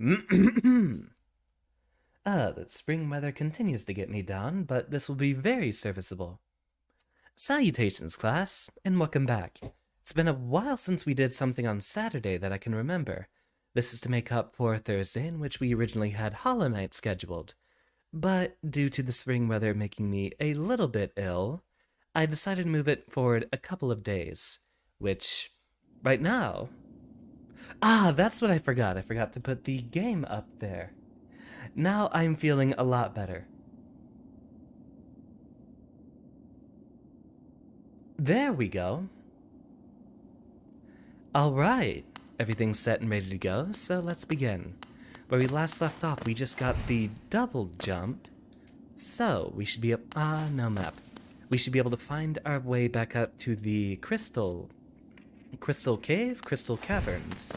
The spring weather continues to get me down, but this will be very serviceable. Salutations, class, and welcome back. It's been a while since we did something on Saturday that I can remember. This is to make up for Thursday, in which we originally had Hollow Knight scheduled. But due to the spring weather making me a little bit ill, I decided to move it forward a couple of days, which, right now... that's what I forgot. I forgot to put the game up there. Now I'm feeling a lot better. There we go. Alright, everything's set and ready to go, so let's begin. Where we last left off, we just got the double jump, so we should be no map. We should be able to find our way back up to the crystal cave, crystal caverns,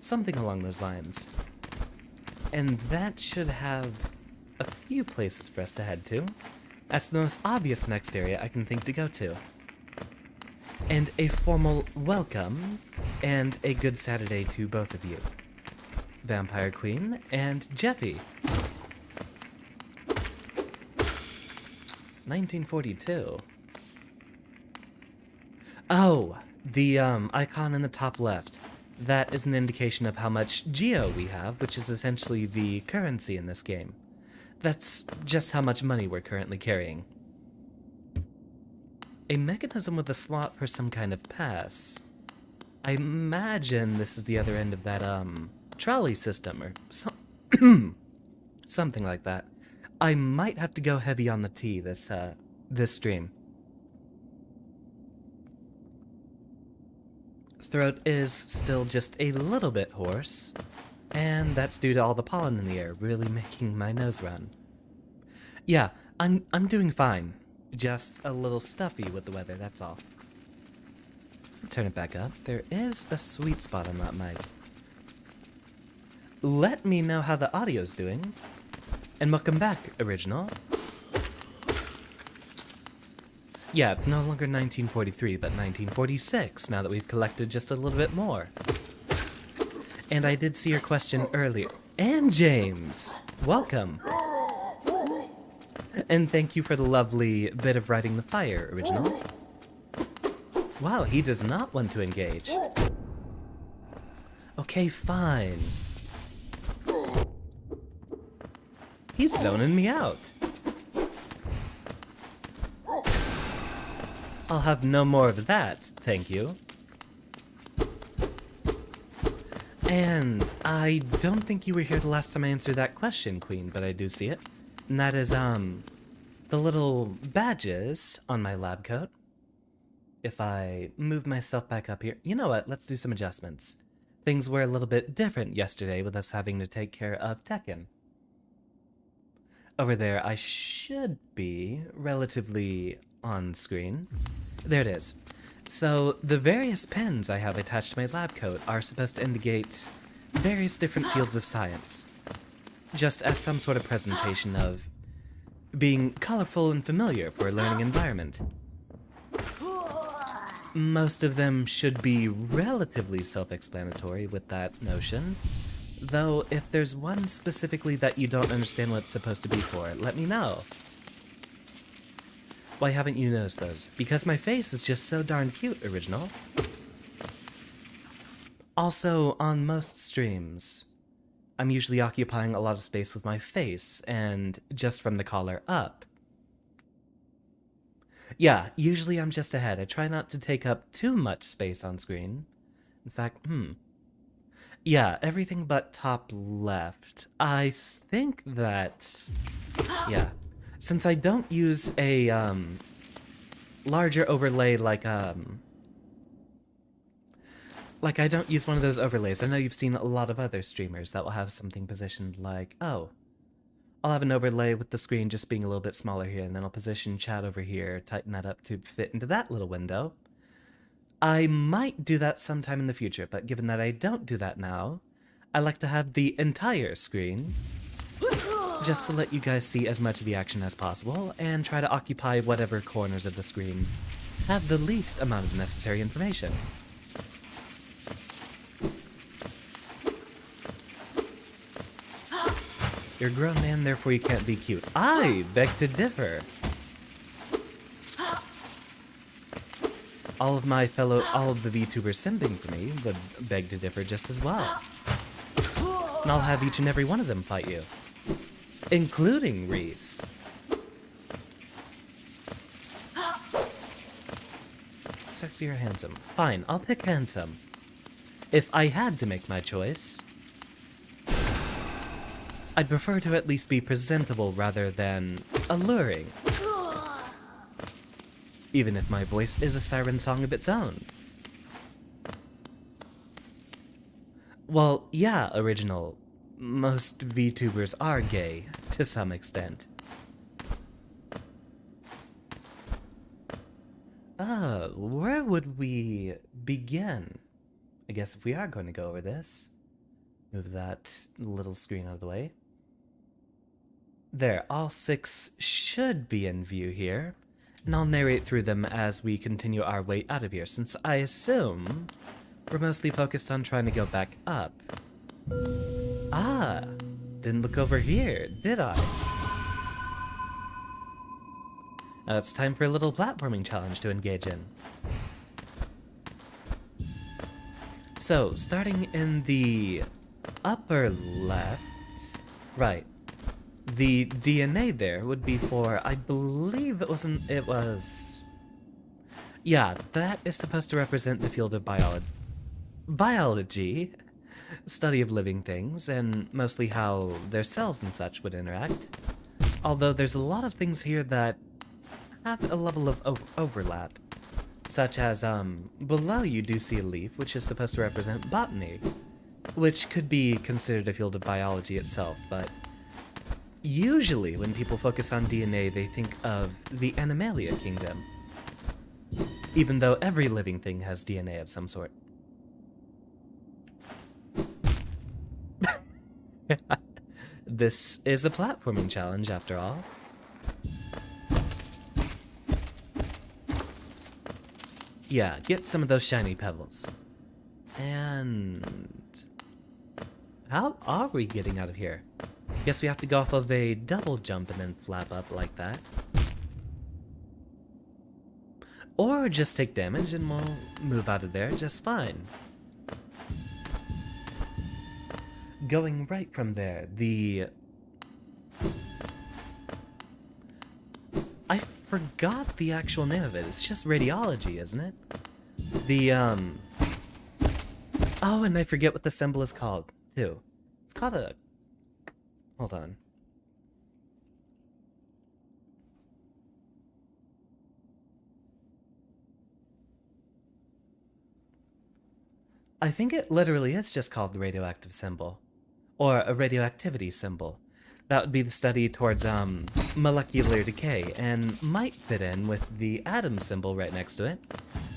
something along those lines. And that should have a few places for us to head to. That's the most obvious next area I can think to go to. And a formal welcome and a good Saturday to both of you. Vampire Queen and Jeffy. 1942. Oh, the icon in the top left. That is an indication of how much geo we have, which is essentially the currency in this game. That's just how much money we're currently carrying. A mechanism with a slot for some kind of pass. I imagine this is the other end of that, trolley system, or something like that. I might have to go heavy on the tea this stream. Throat is still just a little bit hoarse, and that's due to all the pollen in the air really making my nose run. Yeah, I'm doing fine. Just a little stuffy with the weather, that's all. Turn it back up. There is a sweet spot on that mic. Let me know how the audio's doing. And welcome back, Original. Yeah, it's no longer 1943, but 1946, now that we've collected just a little bit more. And I did see your question earlier. And James! Welcome! And thank you for the lovely bit of riding the fire, Original. Wow, he does not want to engage. Okay, fine. He's zoning me out. I'll have no more of that, thank you. And I don't think you were here the last time I answered that question, Queen, but I do see it. And that is, the little badges on my lab coat. If I move myself back up here, you know what, let's do some adjustments. Things were a little bit different yesterday with us having to take care of Tekken. Over there, I should be relatively on screen. There it is. So, the various pens I have attached to my lab coat are supposed to indicate various different fields of science. Just as some sort of presentation of being colorful and familiar for a learning environment. Most of them should be relatively self-explanatory with that notion. Though, if there's one specifically that you don't understand what it's supposed to be for, let me know. Why haven't you noticed those? Because my face is just so darn cute, Original. Also, on most streams, I'm usually occupying a lot of space with my face, and just from the collar up. Yeah, usually I'm just ahead. I try not to take up too much space on screen. In fact, yeah, everything but top left. I think that... yeah. Since I don't use a, larger overlay like I don't use one of those overlays. I know you've seen a lot of other streamers that will have something positioned like, oh, I'll have an overlay with the screen just being a little bit smaller here, and then I'll position chat over here, tighten that up to fit into that little window. I might do that sometime in the future, but given that I don't do that now, I like to have the entire screen, just to let you guys see as much of the action as possible, and try to occupy whatever corners of the screen have the least amount of necessary information. You're a grown man, therefore you can't be cute. I beg to differ. All of the VTubers simping for me would beg to differ just as well. And I'll have each and every one of them fight you. Including Reese. Sexy or handsome? Fine, I'll pick handsome. If I had to make my choice, I'd prefer to at least be presentable rather than alluring. Even if my voice is a siren song of its own. Well, yeah, original. Most VTubers are gay, to some extent. Where would we begin? I guess if we are going to go over this, move that little screen out of the way. There, all 6 should be in view here, and I'll narrate through them as we continue our way out of here, since I assume we're mostly focused on trying to go back up. Ah, didn't look over here, did I? Now it's time for a little platforming challenge to engage in. So, starting in the upper left, right, the DNA there would be for, I believe it was, yeah, that is supposed to represent the field of biology, study of living things, and mostly how their cells and such would interact. Although there's a lot of things here that have a level of overlap, such as, below you do see a leaf, which is supposed to represent botany, which could be considered a field of biology itself, but usually when people focus on DNA, they think of the Animalia kingdom, even though every living thing has DNA of some sort. This is a platforming challenge, after all. Yeah, get some of those shiny pebbles. And how are we getting out of here? Guess we have to go off of a double jump and then flap up like that. Or just take damage and we'll move out of there just fine. Going right from there, I forgot the actual name of it. It's just radiology, isn't it? Oh, and I forget what the symbol is called, too. It's called a... Hold on. I think it literally is just called the radioactive symbol. Or a radioactivity symbol. That would be the study towards, molecular decay, and might fit in with the atom symbol right next to it,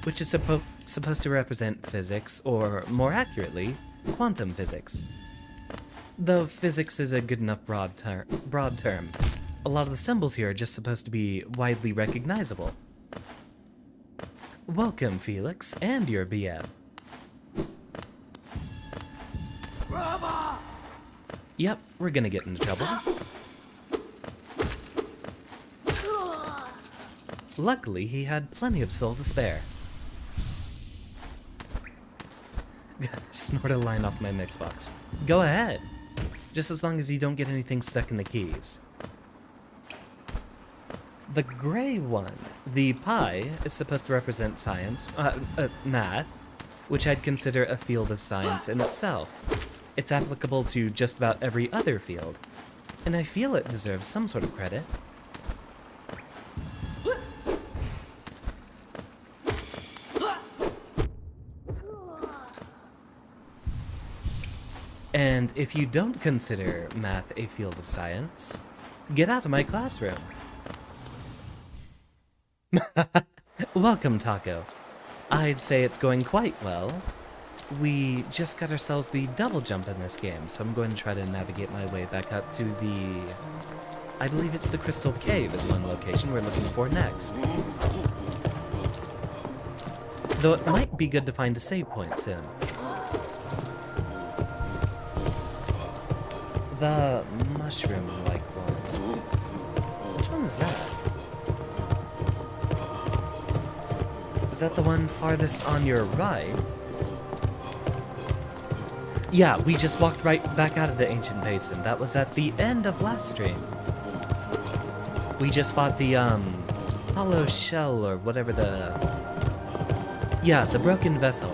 which is supposed to represent physics, or more accurately, quantum physics. Though physics is a good enough broad term, a lot of the symbols here are just supposed to be widely recognizable. Welcome, Felix, and your BF. Bravo! Yep, we're gonna get into trouble. Luckily, he had plenty of soul to spare. Snort a line off my mix box. Go ahead. Just as long as you don't get anything stuck in the keys. The gray one, the pi, is supposed to represent science, math, which I'd consider a field of science in itself. It's applicable to just about every other field, and I feel it deserves some sort of credit. And if you don't consider math a field of science, get out of my classroom. Welcome, Taco. I'd say it's going quite well. We just got ourselves the double jump in this game, so I'm going to try to navigate my way back up to the... I believe it's the Crystal Cave is one location we're looking for next. Though it might be good to find a save point soon. the mushroom-like one. Which one is that? Is that the one farthest on your right? Yeah, we just walked right back out of the ancient basin. That was at the end of last stream. We just fought the, hollow shell or whatever the... Yeah, the broken vessel.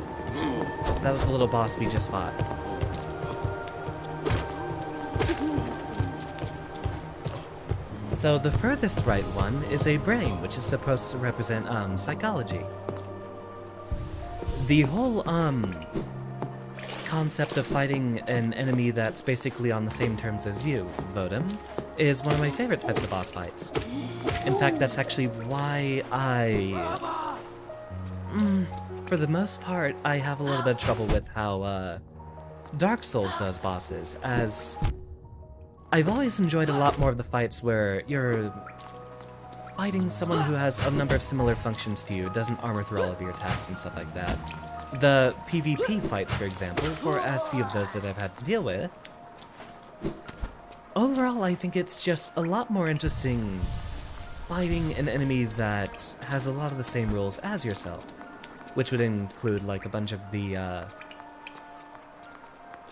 That was the little boss we just fought. So the furthest right one is a brain, which is supposed to represent, psychology. The whole, concept of fighting an enemy that's basically on the same terms as you, Vodem, is one of my favorite types of boss fights. In fact, that's actually why for the most part, I have a little bit of trouble with how, Dark Souls does bosses, as I've always enjoyed a lot more of the fights where you're fighting someone who has a number of similar functions to you, doesn't armor through all of your attacks and stuff like that. The PvP fights, for example, for as few of those that I've had to deal with, overall I think it's just a lot more interesting fighting an enemy that has a lot of the same rules as yourself, which would include like a bunch of the,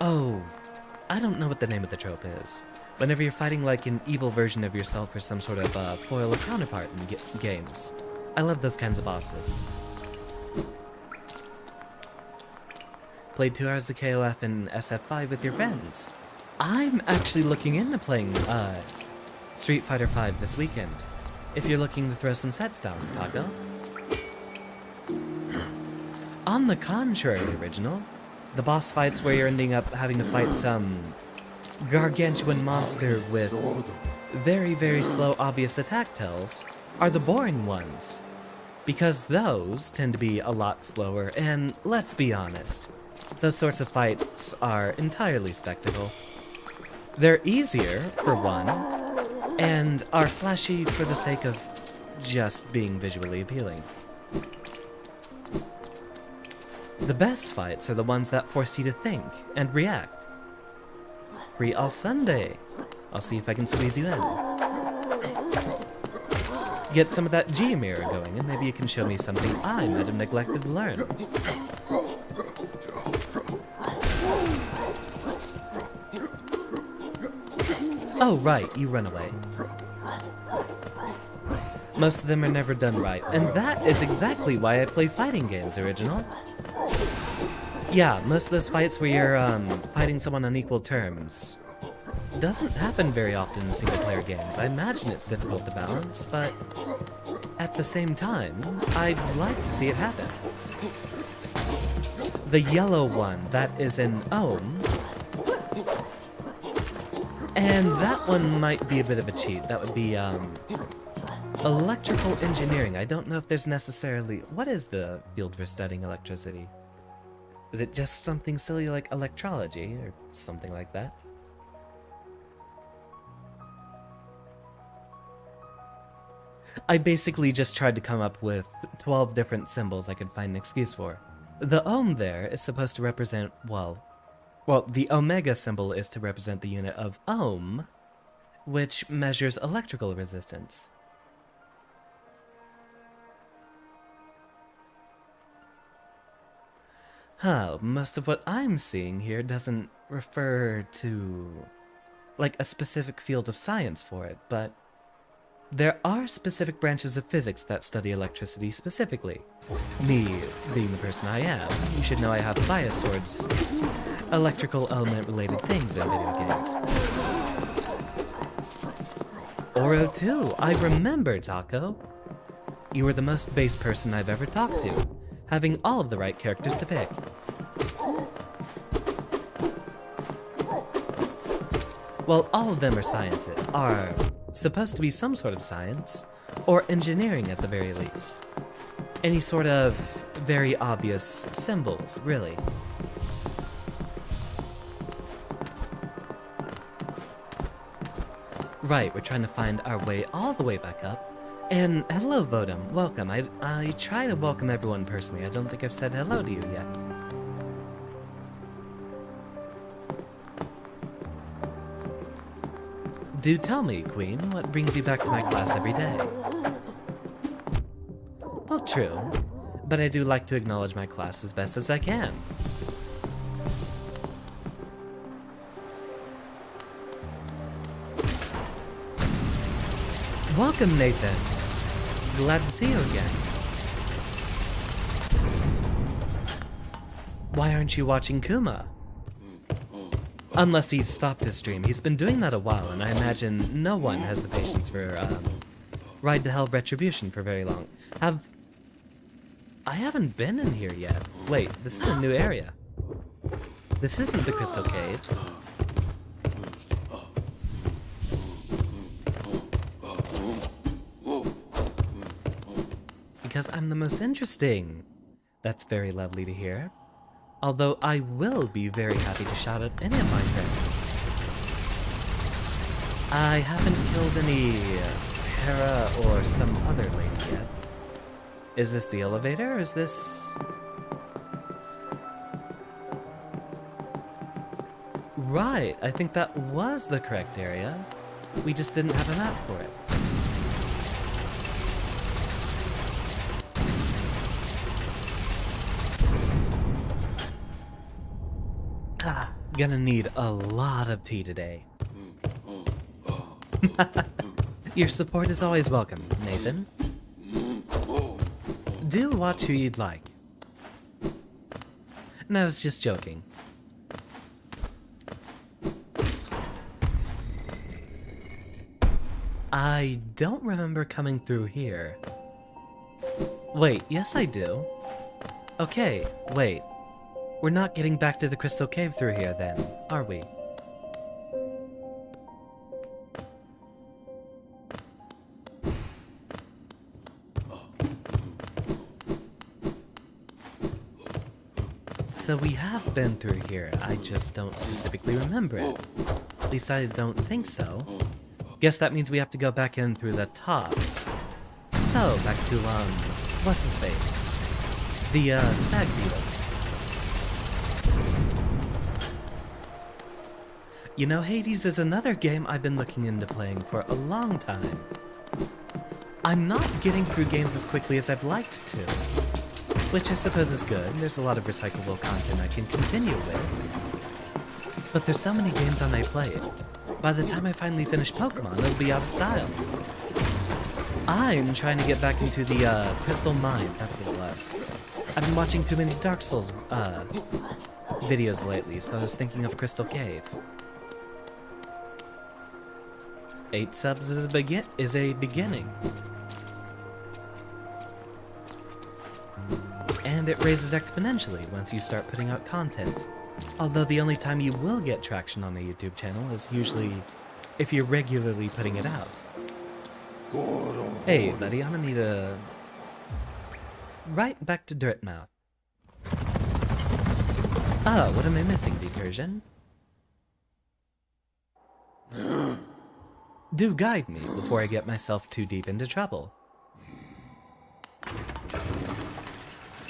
oh, I don't know what the name of the trope is. Whenever you're fighting like an evil version of yourself or some sort of foil or counterpart in games. I love those kinds of bosses. Played 2 hours of KOF and SF5 with your friends. I'm actually looking into playing Street Fighter V this weekend. If you're looking to throw some sets down, Taco. On the contrary, Original, the boss fights where you're ending up having to fight some gargantuan monster with very, very slow, obvious attack tells are the boring ones. Because those tend to be a lot slower, and let's be honest, those sorts of fights are entirely spectacle. They're easier, for one, and are flashy for the sake of just being visually appealing. The best fights are the ones that force you to think and react. Free all Sunday. I'll see if I can squeeze you in. Get some of that G-mirror going, and maybe you can show me something I might have neglected to learn. Oh, right, you run away. Most of them are never done right, and that is exactly why I play fighting games, Original. Yeah, most of those fights where you're, fighting someone on equal terms doesn't happen very often in single-player games. I imagine it's difficult to balance, but at the same time, I'd like to see it happen. The yellow one, that is an ohm, and that one might be a bit of a cheat. That would be, electrical engineering. I don't know if there's necessarily... What is the field for studying electricity? Is it just something silly like electrology, or something like that? I basically just tried to come up with 12 different symbols I could find an excuse for. The ohm there is supposed to represent, well, the omega symbol is to represent the unit of ohm, which measures electrical resistance. Most of what I'm seeing here doesn't refer to, like, a specific field of science for it, but there are specific branches of physics that study electricity specifically. Me, being the person I am, you should know I have a bias towards electrical element-related things in video games. Oro 2, I remember, Taco. You were the most base person I've ever talked to, having all of the right characters to pick. Well, all of them are supposed to be some sort of science, or engineering at the very least. Any sort of very obvious symbols, really. Right, we're trying to find our way all the way back up. And hello, Vodem, welcome. I try to welcome everyone personally. I don't think I've said hello to you yet. Do tell me, Queen, what brings you back to my class every day? Well, true, but I do like to acknowledge my class as best as I can. Welcome, Nathan. Glad to see you again. Why aren't you watching Kuma? Unless he's stopped his stream. He's been doing that a while, and I imagine no one has the patience for Ride to Hell Retribution for very long. I haven't been in here yet. Wait, this is a new area. This isn't the Crystal Cave. Because I'm the most interesting. That's very lovely to hear. Although I will be very happy to shout at any of my friends. I haven't killed any Hera or some other lady yet. Is this the elevator, or is this... Right, I think that was the correct area. We just didn't have a map for it. Gonna need a lot of tea today. Your support is always welcome, Nathan. Do watch who you'd like. No, I was just joking. I don't remember coming through here. Wait, yes I do. Okay, wait. We're not getting back to the Crystal Cave through here then, are we? So we have been through here, I just don't specifically remember it. At least I don't think so. Guess that means we have to go back in through the top. So, back to, what's his face? The, stag beetle. You know, Hades is another game I've been looking into playing for a long time. I'm not getting through games as quickly as I'd liked to, which I suppose is good. There's a lot of recyclable content I can continue with. But there's so many games I may play. By the time I finally finish Pokemon, it'll be out of style. I'm trying to get back into the, Crystal Mine, that's what it was. I've been watching too many Dark Souls, videos lately, so I was thinking of Crystal Cave. 8 subs is a beginning. And it raises exponentially once you start putting out content. Although the only time you will get traction on a YouTube channel is usually if you're regularly putting it out. Hey, buddy, I'm gonna need a... Right back to Dirtmouth. Oh, what am I missing, Decursion? Do guide me before I get myself too deep into trouble.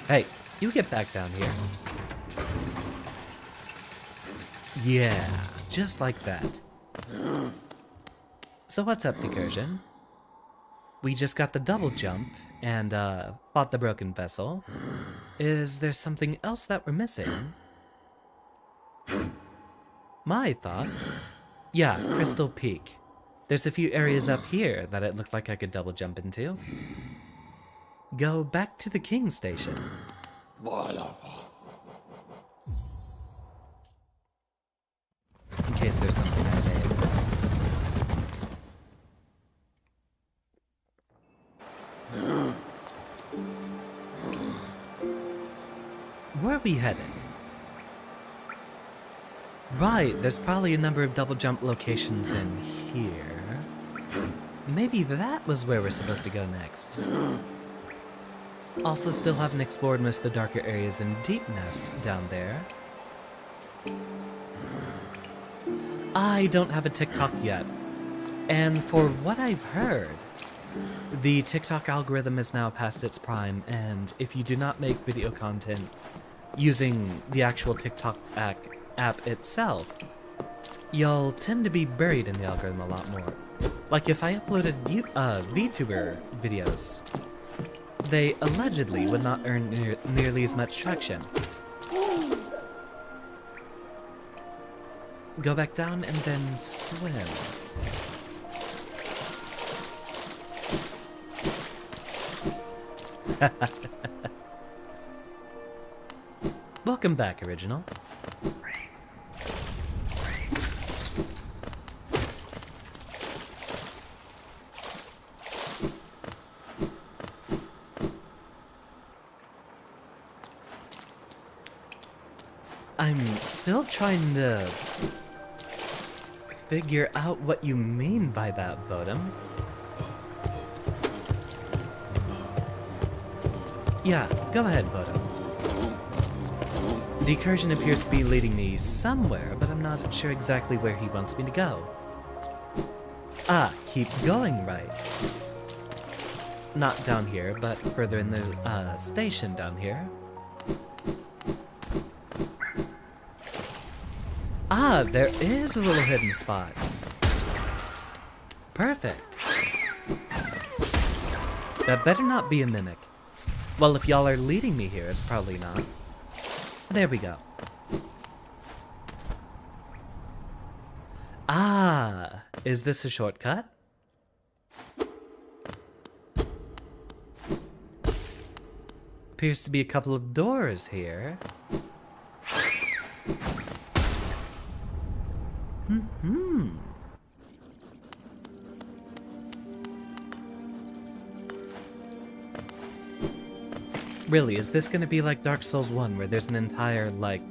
Hey, you get back down here. Yeah, just like that. So what's up, Decursion? We just got the double jump and fought the broken vessel. Is there something else that we're missing? My thought? Yeah, Crystal Peak. There's a few areas up here that it looked like I could double jump into. Go back to the King Station. In case there's something out of this. Where are we heading? Right, there's probably a number of double jump locations in here. Maybe that was where we're supposed to go next. Also, still haven't explored most of the darker areas in Deep Nest down there. I don't have a TikTok yet. And for what I've heard, the TikTok algorithm is now past its prime, and if you do not make video content using the actual TikTok app itself, you'll tend to be buried in the algorithm a lot more. Like if I uploaded VTuber videos, they allegedly would not earn nearly as much traction. Go back down and then swim. Welcome back, Original. I'm still trying to figure out what you mean by that, Vodum. Yeah, go ahead, Vodum. The incursion appears to be leading me somewhere, but I'm not sure exactly where he wants me to go. Ah, keep going right. Not down here, but further in the station down here. Ah, there is a little hidden spot. Perfect. That better not be a mimic. Well, if y'all are leading me here, it's probably not. There we go. Ah, is this a shortcut? Appears to be a couple of doors here. Really, is this gonna be like Dark Souls 1, where there's an entire, like,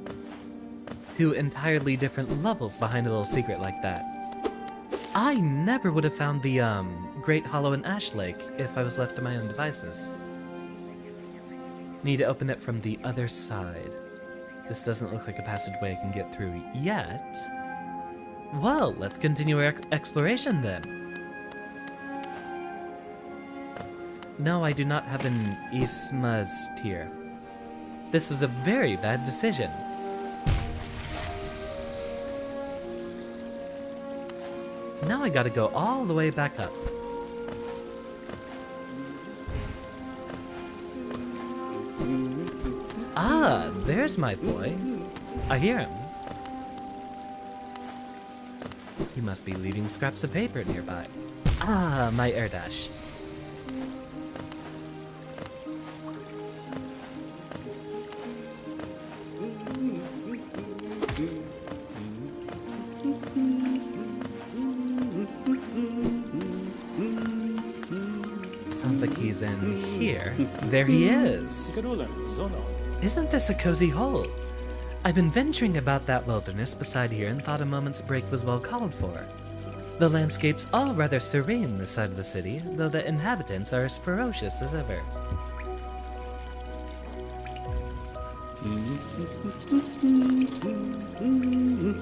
2 entirely different levels behind a little secret like that? I never would have found the, Great Hollow in Ash Lake if I was left to my own devices. Need to open it from the other side. This doesn't look like a passageway I can get through yet. Well, let's continue our exploration then. No, I do not have an Isma's tier. This was a very bad decision. Now I gotta go all the way back up. Ah, there's my boy. I hear him. He must be leaving scraps of paper nearby. Ah, my air dash. Sounds like he's in here. There he is. Isn't this a cozy hole? I've been venturing about that wilderness beside here and thought a moment's break was well called for. The landscape's all rather serene this side of the city, though the inhabitants are as ferocious as ever.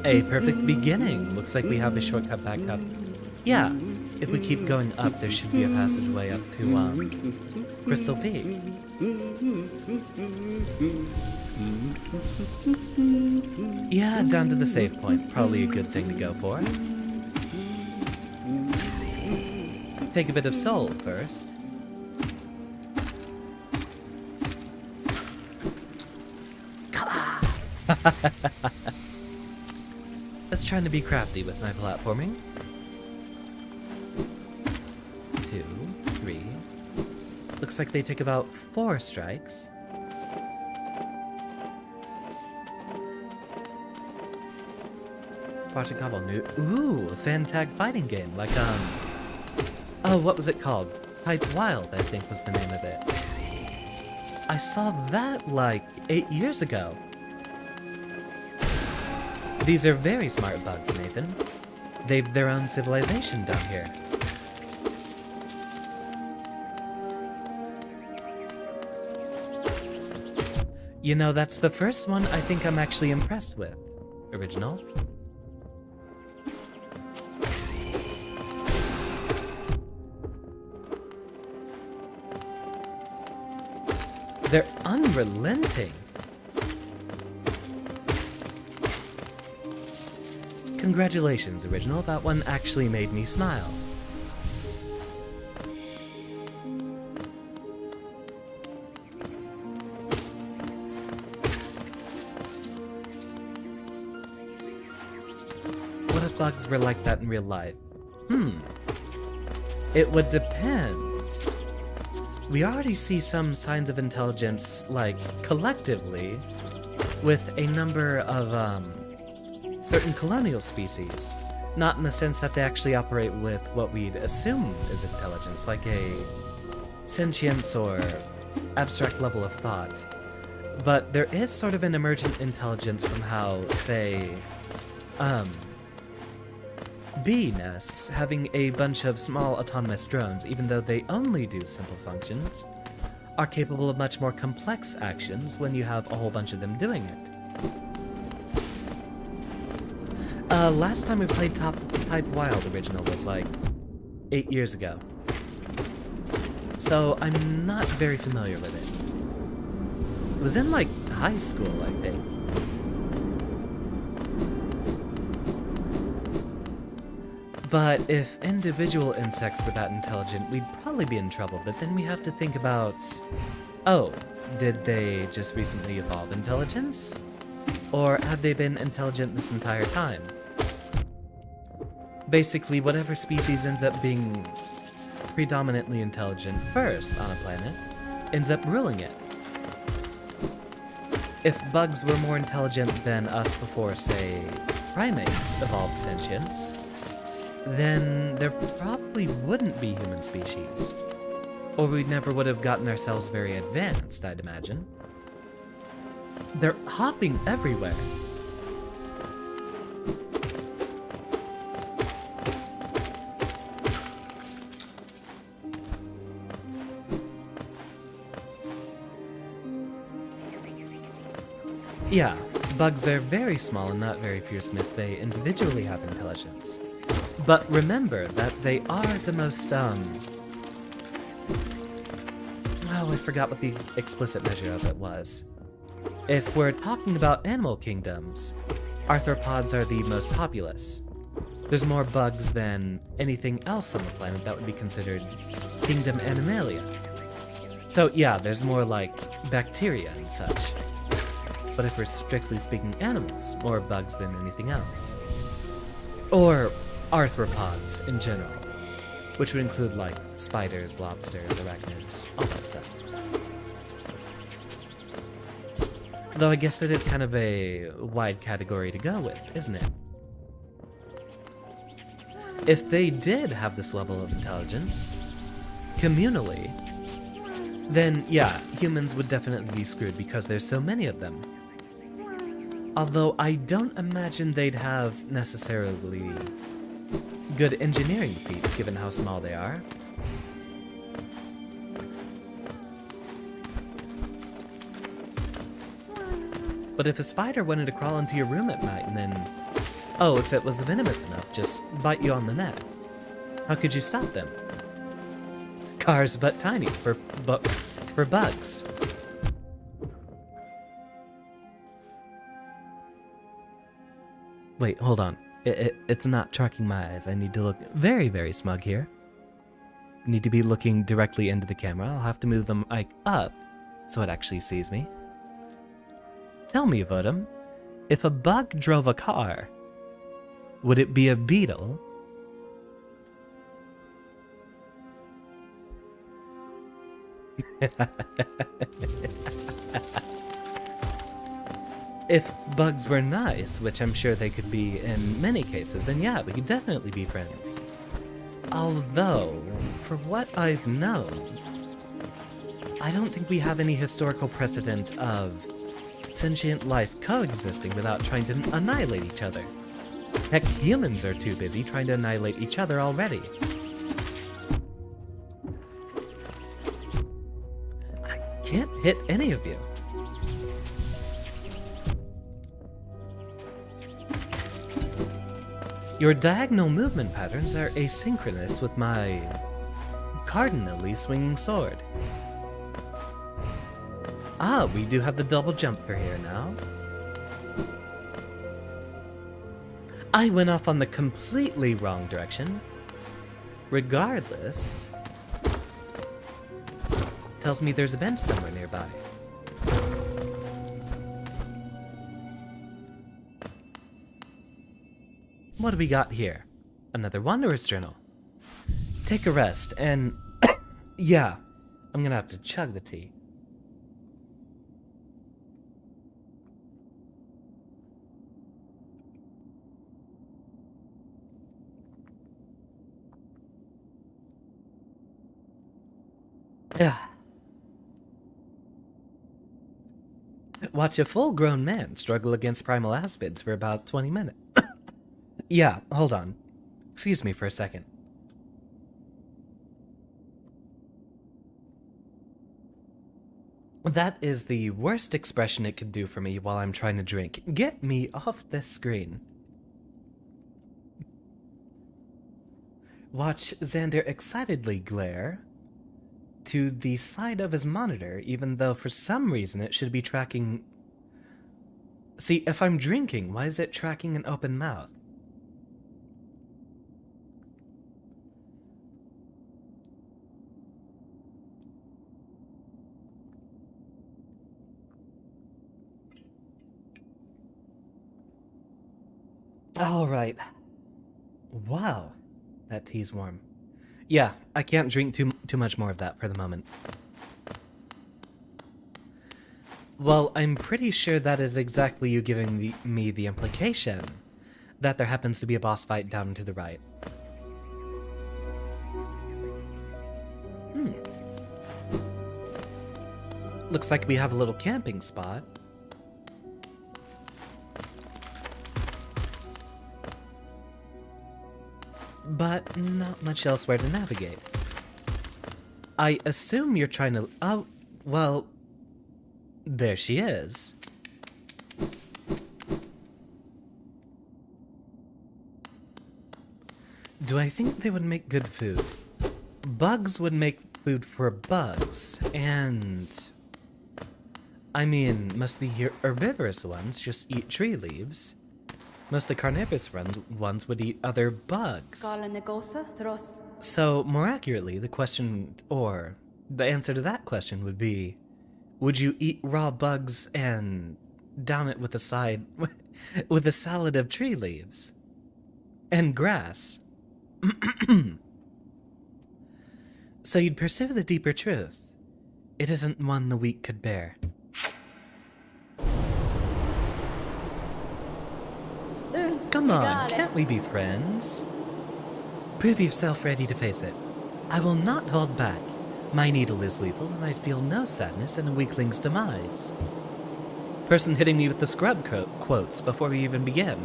A perfect beginning. Looks like we have a shortcut back up. Yeah, if we keep going up, there should be a passageway up to, Crystal Peak. Yeah, down to the save point. Probably a good thing to go for. Take a bit of soul first. Let's try to be crafty with my platforming. 2, 3. Looks like they take about 4 strikes. Watching new. Ooh, a fan tag fighting game. Like, oh, what was it called? Type Wild, I think was the name of it. I saw that, like, 8 years ago. These are very smart bugs, Nathan. They've their own civilization down here. You know, that's the first one I think I'm actually impressed with. Original. They're unrelenting. Congratulations, Original. That one actually made me smile. What if bugs were like that in real life? It would depend. We already see some signs of intelligence, like, collectively, with a number of, certain colonial species. Not in the sense that they actually operate with what we'd assume is intelligence, like a sentience or abstract level of thought. But there is sort of an emergent intelligence from how, say, bee-nests having a bunch of small autonomous drones, even though they only do simple functions, are capable of much more complex actions when you have a whole bunch of them doing it. Last time we played Type Wild Original was like 8 years ago. So I'm not very familiar with it. It was in like high school, I think. But if individual insects were that intelligent, we'd probably be in trouble, but then we have to think about... Oh, did they just recently evolve intelligence? Or have they been intelligent this entire time? Basically, whatever species ends up being predominantly intelligent first on a planet, ends up ruling it. If bugs were more intelligent than us before, say, primates evolved sentience, then there probably wouldn't be human species. Or we never would have gotten ourselves very advanced, I'd imagine. They're hopping everywhere. Yeah, bugs are very small and not very fearsome if they individually have intelligence. But remember that they are the most, oh, I forgot what the explicit measure of it was. If we're talking about animal kingdoms, arthropods are the most populous. There's more bugs than anything else on the planet that would be considered kingdom Animalia. So yeah, there's more like bacteria and such. But if we're strictly speaking animals, more bugs than anything else. Or arthropods in general, which would include like spiders, lobsters, arachnids, all that stuff. Though I guess that is kind of a wide category to go with, isn't it? If they did have this level of intelligence, communally, then yeah, humans would definitely be screwed because there's so many of them. Although I don't imagine they'd have necessarily good engineering feats given how small they are. But if a spider wanted to crawl into your room at night and then, oh, if it was venomous enough, just bite you on the neck, how could you stop them? Cars but tiny for bugs. Wait, hold on. It's not tracking my eyes. I need to look very, very smug here. Need to be looking directly into the camera. I'll have to move the mic up so it actually sees me. Tell me, Vodum, if a bug drove a car, would it be a beetle? If bugs were nice, which I'm sure they could be in many cases, then yeah, we could definitely be friends. Although, for what I've known, I don't think we have any historical precedent of sentient life coexisting without trying to annihilate each other. Heck, humans are too busy trying to annihilate each other already. I can't hit any of you. Your diagonal movement patterns are asynchronous with my cardinally swinging sword. Ah, we do have the double jump for here now. I went off on the completely wrong direction. Regardless, tells me there's a bench somewhere nearby. What do we got here? Another Wanderer's Journal. Take a rest and... yeah, I'm gonna have to chug the tea. Yeah. Watch a full-grown man struggle against primal aspids for about 20 minutes. Yeah, hold on. Excuse me for a second. That is the worst expression it could do for me while I'm trying to drink. Get me off this screen. Watch Xander excitedly glare to the side of his monitor, even though for some reason it should be tracking... See, if I'm drinking, why is it tracking an open mouth? Alright. Wow. That tea's warm. Yeah, I can't drink too much more of that for the moment. Well, I'm pretty sure that is exactly you giving me the implication that there happens to be a boss fight down to the right. Looks like we have a little camping spot. But not much elsewhere to navigate. I assume you're trying to... Oh, well... There she is. Do I think they would make good food? Bugs would make food for bugs, and... I mean, most of the herbivorous ones just eat tree leaves. Most of the carnivorous ones would eat other bugs. So, more accurately, the question, or the answer to that question would be, would you eat raw bugs and down it with a with a salad of tree leaves? And grass? So you'd pursue the deeper truth. It isn't one the weak could bear. Come on, can't we be friends? Prove yourself ready to face it. I will not hold back. My needle is lethal, and I'd feel no sadness in a weakling's demise. Person hitting me with the scrub quotes before we even begin.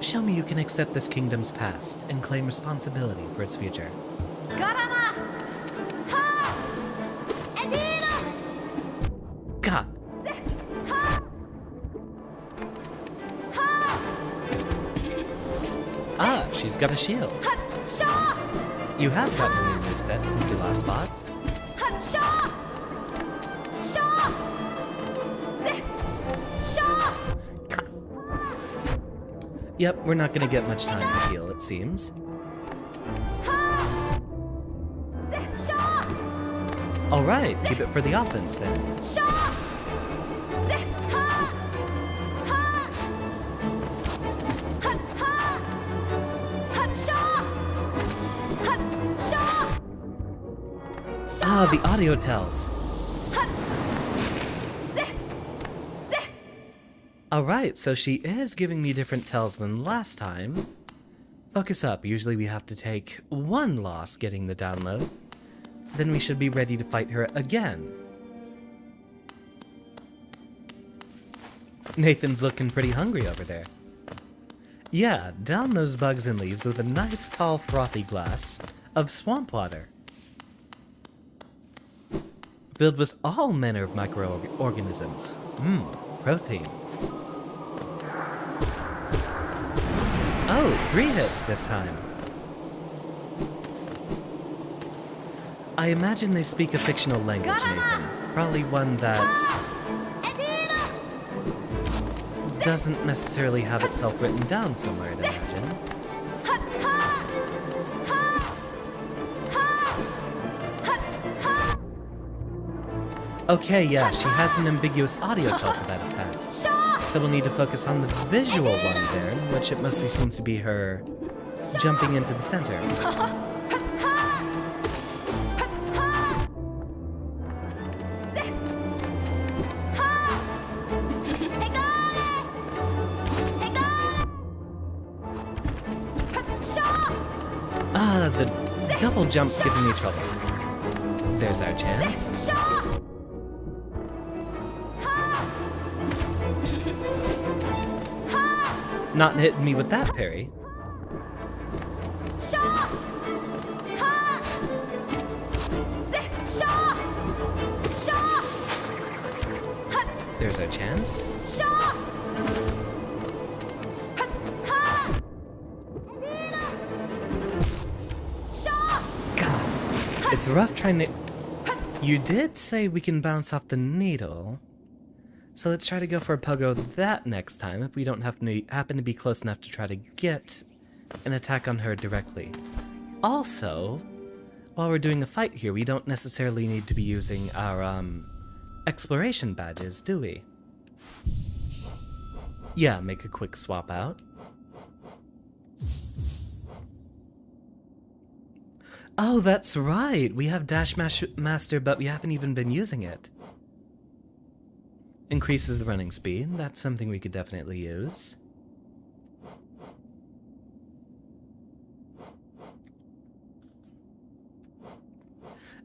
Show me you can accept this kingdom's past and claim responsibility for its future. God. Ah, she's got a shield. You have gotten a new moveset since you last fought. Yep, we're not gonna get much time to heal, it seems. Alright, keep it for the offense then. Ah, the audio tells. Alright, so she is giving me different tells than last time. Focus up. Usually we have to take one loss getting the download. Then we should be ready to fight her again. Nathan's looking pretty hungry over there. Yeah, down those bugs and leaves with a nice tall frothy glass of swamp water. Filled with all manner of microorganisms. Protein. Oh, 3 hits this time. I imagine they speak a fictional language, Nathan. Probably one that doesn't necessarily have itself written down somewhere, I'd imagine. Okay, yeah, she has an ambiguous audio tell for that attack. So we'll need to focus on the visual one there, in which it mostly seems to be her jumping into the center. The double jump's giving me trouble. There's our chance. Not hitting me with that parry. There's our chance. It's rough trying to... You did say we can bounce off the needle. So let's try to go for a pogo that next time if we don't happen to be close enough to try to get an attack on her directly. Also, while we're doing a fight here, we don't necessarily need to be using our exploration badges, do we? Yeah, make a quick swap out. Oh, that's right! We have Dash Master, but we haven't even been using it. Increases the running speed. That's something we could definitely use.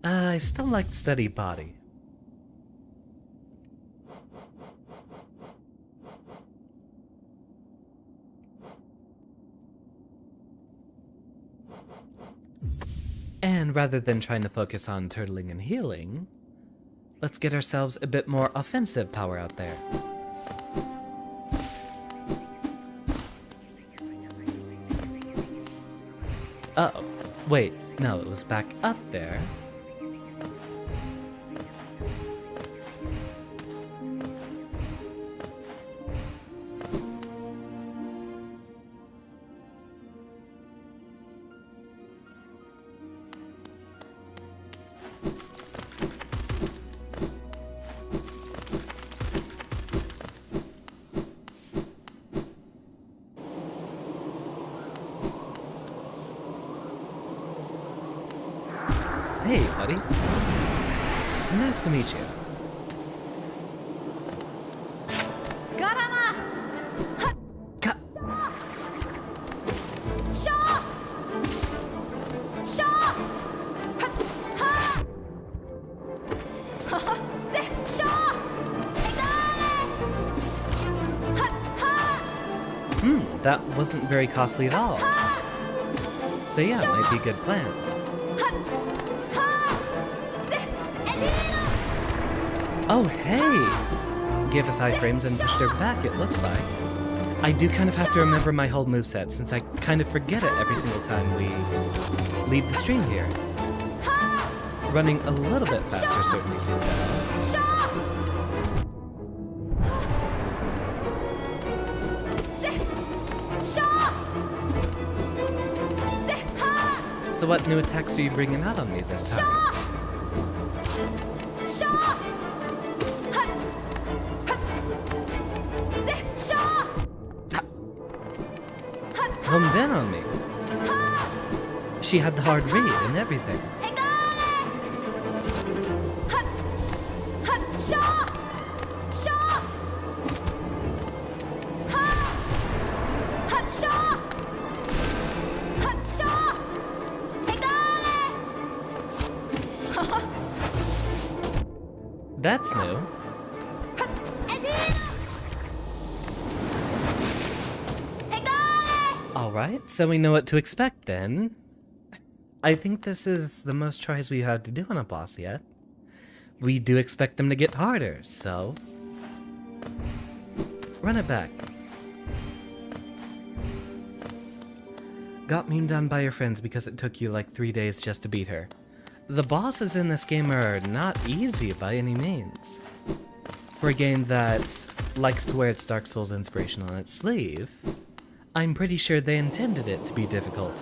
I still like Steady Body. And rather than trying to focus on turtling and healing, let's get ourselves a bit more offensive power out there. Uh-oh. Wait, no, it was back up there. Hey, buddy. Nice to meet you. That wasn't very costly at all. So yeah, it might be a good plan. Oh, hey! Gave us iframes and pushed her back, it looks like. I do kind of have to remember my whole moveset, since I kind of forget it every single time we leave the stream here. Running a little bit faster certainly seems to help. So what new attacks are you bringing out on me this time? Homed in on me. She had the hard read and everything. That's new. Alright, so we know what to expect then. I think this is the most tries we had to do on a boss yet. We do expect them to get harder, so... run it back. Got memed on by your friends because it took you like 3 days just to beat her. The bosses in this game are not easy by any means. For a game that likes to wear its Dark Souls inspiration on its sleeve, I'm pretty sure they intended it to be difficult.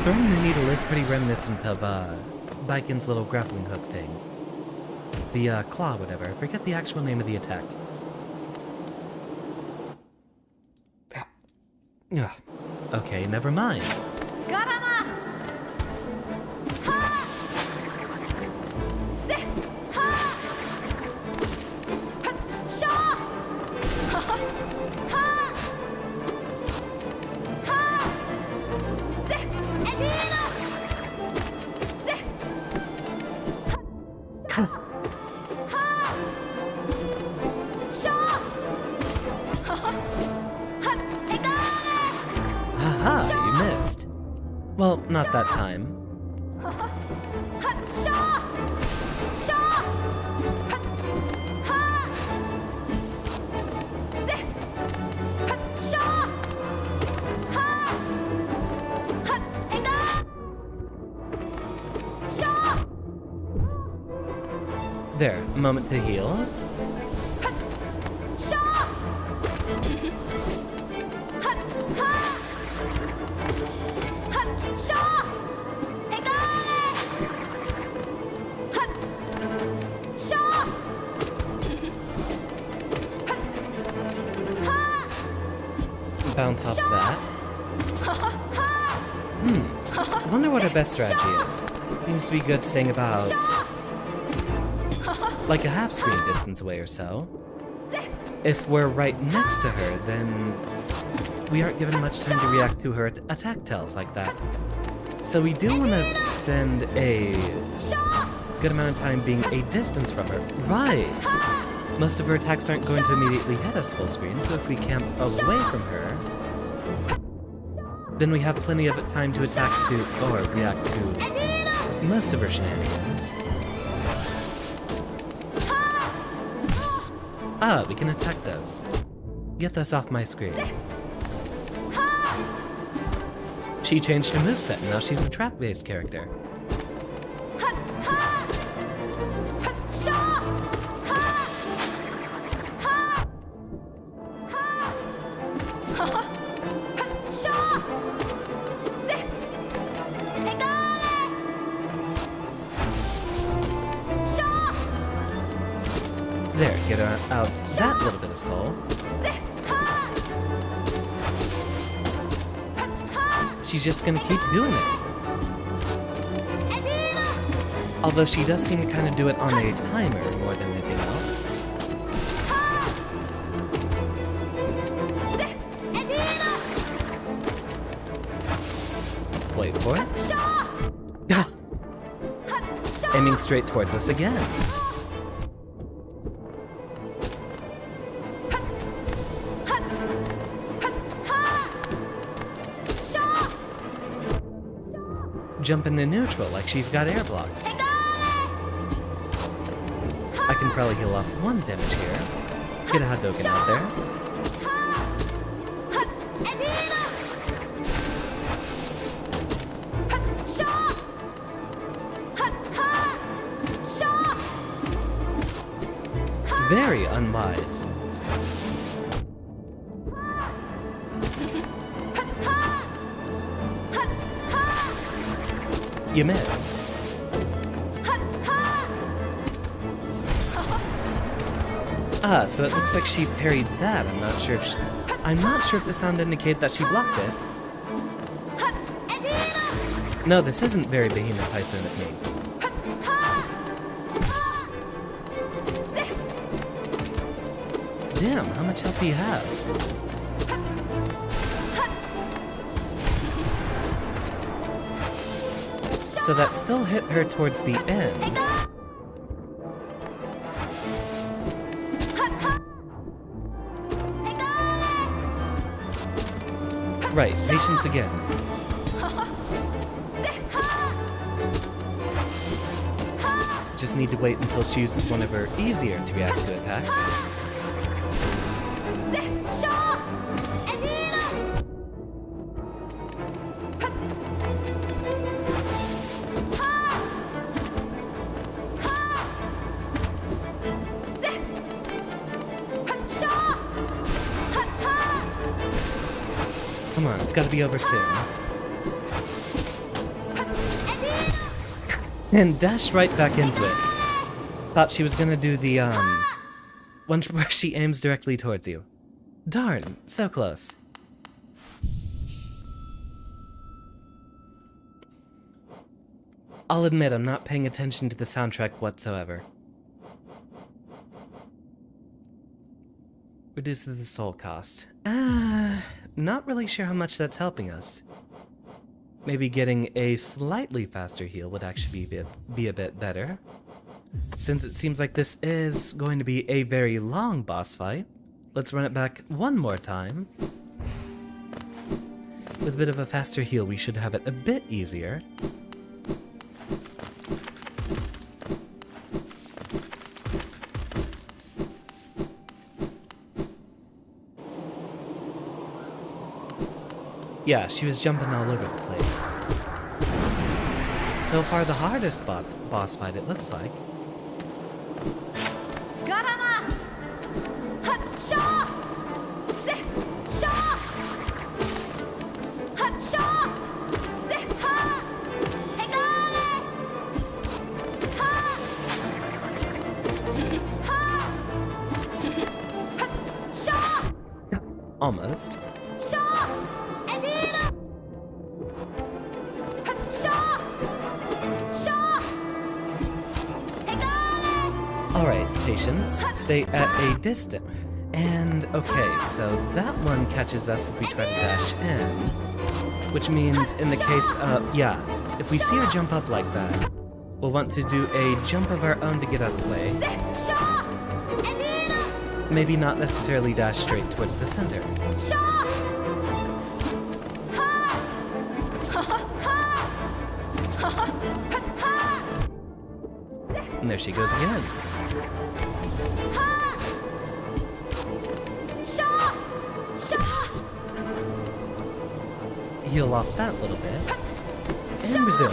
Throwing the needle is pretty reminiscent of, Biken's little grappling hook thing. The, claw, whatever. I forget the actual name of the attack. Okay, never mind. Haha, you missed. Well, not that time. There, a moment to heal. Bounce off that. I wonder what our best strategy is. Seems to be good staying about like a half screen distance away or so. If we're right next to her, then we aren't given much time to react to her attack tells like that. So we do want to spend a good amount of time being a distance from her. Right! Most of her attacks aren't going to immediately hit us full screen, so if we camp away from her, then we have plenty of time to attack to, or react to, most of her shenanigans. Ah, we can attack those. Get those off my screen. She changed her moveset, and now she's a trap-based character. There, get her out that little bit of soul. She's just gonna keep doing it. Although she does seem to kind of do it on a timer more than anything else. Wait for it. Aiming straight towards us again. Jump into neutral like she's got air blocks. I can probably heal off one damage here. Get a Hadouken out there. Very unwise. You missed. Ah, so it looks like she parried that. I'm not sure if the sound indicated that she blocked it. No, this isn't very Behemoth Typhoon of me. Damn, how much health do you have? So that still hit her towards the end. Right, patience again. Just need to wait until she uses one of her easier to react to attacks. It's gotta be over soon. And dashed right back into it. Thought she was gonna do the, one where she aims directly towards you. Darn, so close. I'll admit I'm not paying attention to the soundtrack whatsoever. Reduces the soul cost. Not really sure how much that's helping us. Maybe getting a slightly faster heal would actually be a bit better. Since it seems like this is going to be a very long boss fight, let's run it back one more time. With a bit of a faster heal, we should have it a bit easier. Yeah, she was jumping all over the place. So far, the hardest boss fight, it looks like. Almost. Alright, patience. Stay at a distance. And, okay, so that one catches us if we try to dash in. Which means, in the case of, yeah, if we see her jump up like that, we'll want to do a jump of our own to get out of the way. Maybe not necessarily dash straight towards the center. And there she goes again. Heal off that little bit. And resume.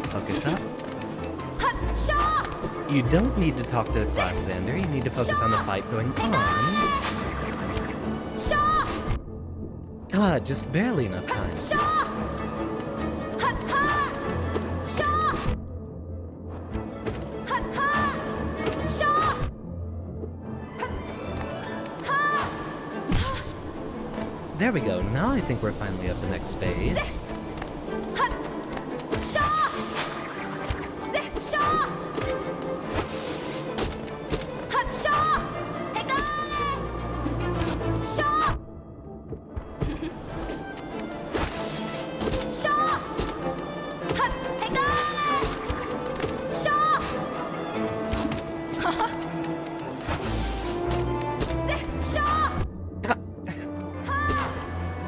Focus up. You don't need to talk to the class, Xander. You need to focus on the fight going on. God, just barely enough time. There we go. Now I think we're finally at the next phase.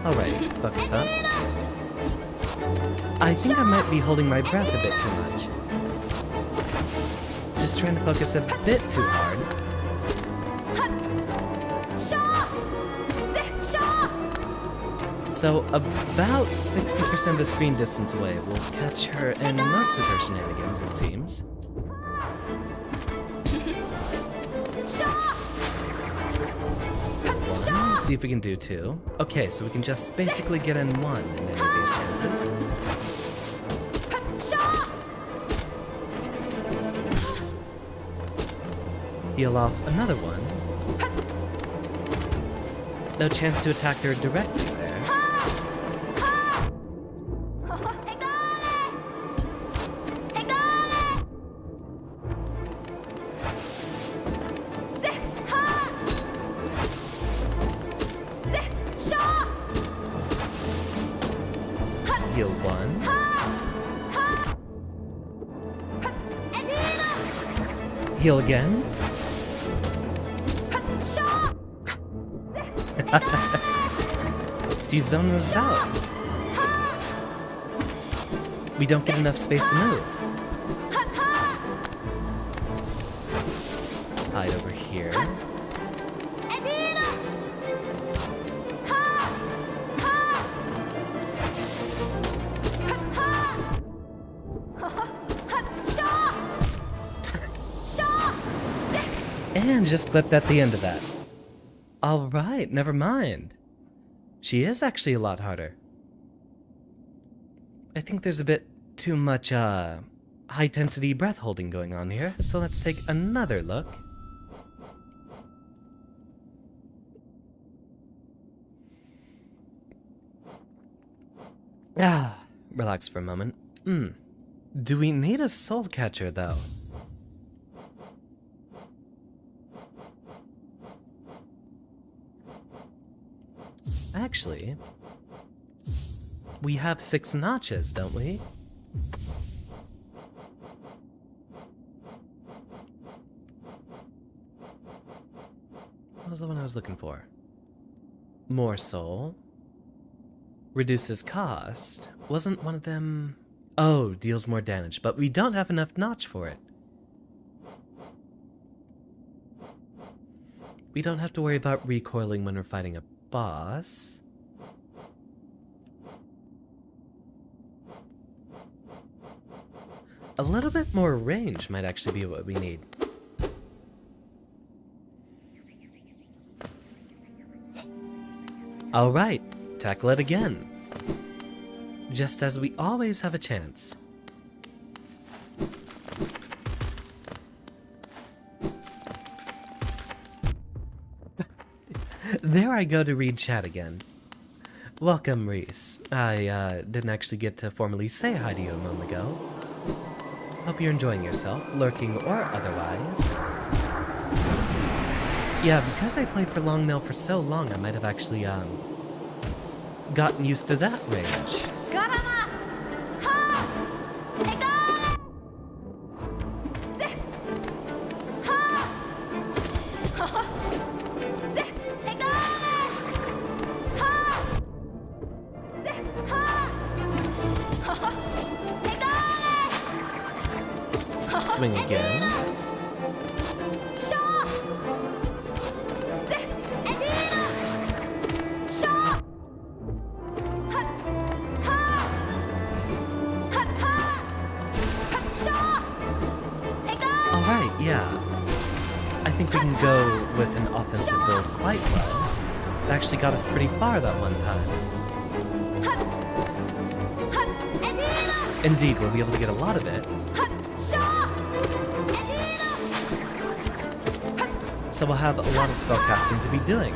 Alright, focus up. I think I might be holding my breath a bit too much. Just trying to focus a bit too hard. So, about 60% of the screen distance away will catch her in most of her shenanigans, it seems. Let's see if we can do two. Okay, so we can just basically get in one in any of these chances. Heal off another one. No chance to attack her directly there. Heal one. Heal again. She's zoning us out. We don't get enough space to move. Hide over here. and just clipped at the end of that. Alright, never mind. She is actually a lot harder. I think there's a bit too much, high-intensity breath holding going on here, so let's take another look. Relax for a moment. Do we need a soul catcher, though? Actually, we have 6 notches, don't we? What was the one I was looking for? More soul. Reduces cost. Wasn't one of them... Oh, deals more damage, but we don't have enough notch for it. We don't have to worry about recoiling when we're fighting a boss. A little bit more range might actually be what we need. Alright, tackle it again. Just as we always have a chance. There I go to read chat again. Welcome, Reese. I didn't actually get to formally say hi to you a moment ago. Hope you're enjoying yourself, lurking or otherwise. Yeah, because I played for Longnail for so long, I might have actually, gotten used to that range. Swing again. Alright, yeah. I think we can go with an offensive build quite well. It actually got us pretty far that one time. Indeed, we'll be able to get a lot of it. So we'll have a lot of spellcasting to be doing.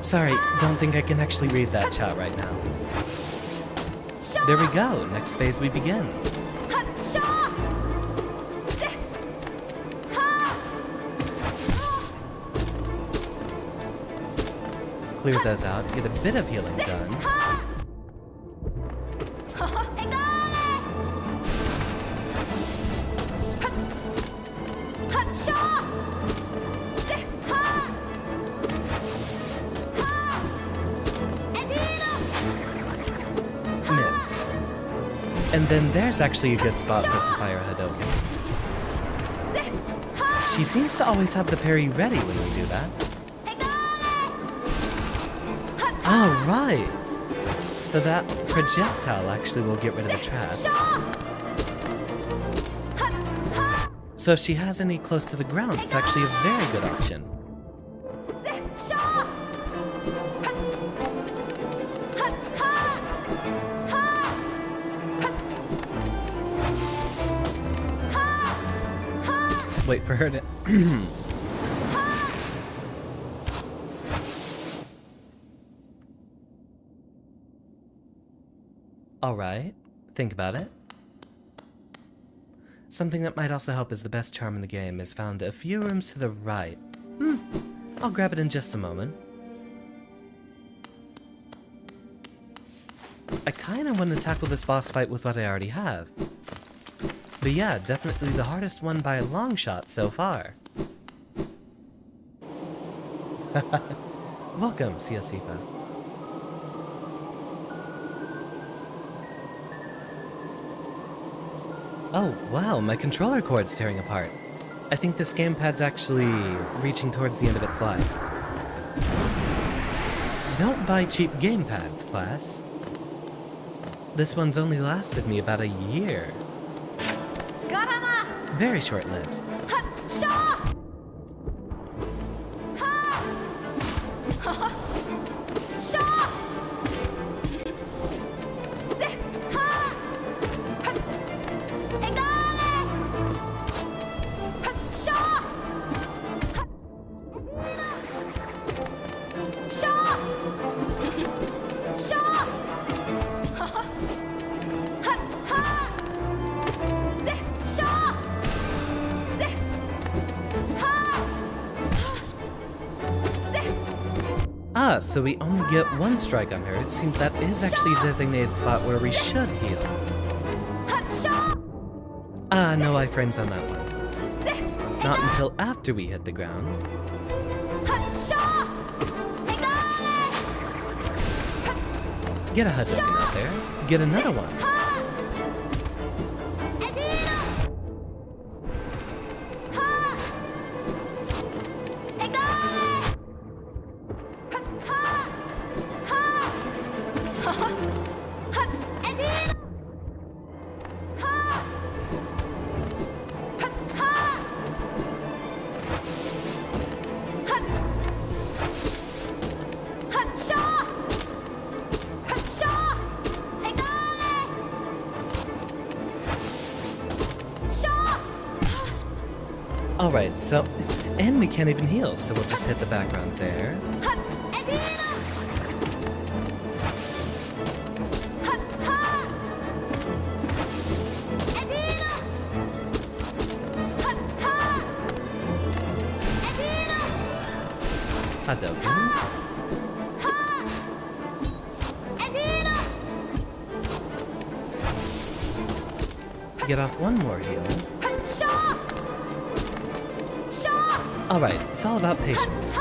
Sorry, don't think I can actually read that chat right now. There we go, next phase we begin. Clear those out, get a bit of healing done. Missed. And then there's actually a good spot for us to fire a Hadouken. She seems to always have the parry ready when we do that. Alright! So that projectile actually will get rid of the traps. So if she has any close to the ground, it's actually a very good option. Wait for her to... Alright, think about it. Something that might also help is the best charm in the game is found a few rooms to the right. I'll grab it in just a moment. I kinda want to tackle this boss fight with what I already have. But yeah, definitely the hardest one by a long shot so far. Welcome, Siosifa. Oh, wow, my controller cord's tearing apart. I think this gamepad's actually reaching towards the end of its life. Don't buy cheap gamepads, class. This one's only lasted me about a year. Very short-lived. Ah, so we only get one strike on her. It seems that is actually a designated spot where we should heal. Ah, no iframes on that one. Not until after we hit the ground. Get a Hadouken out there. Get another one. Alright, so... and we can't even heal, so we'll just hit the background there. Hadouken. Get off one more heal. Alright, it's all about patience.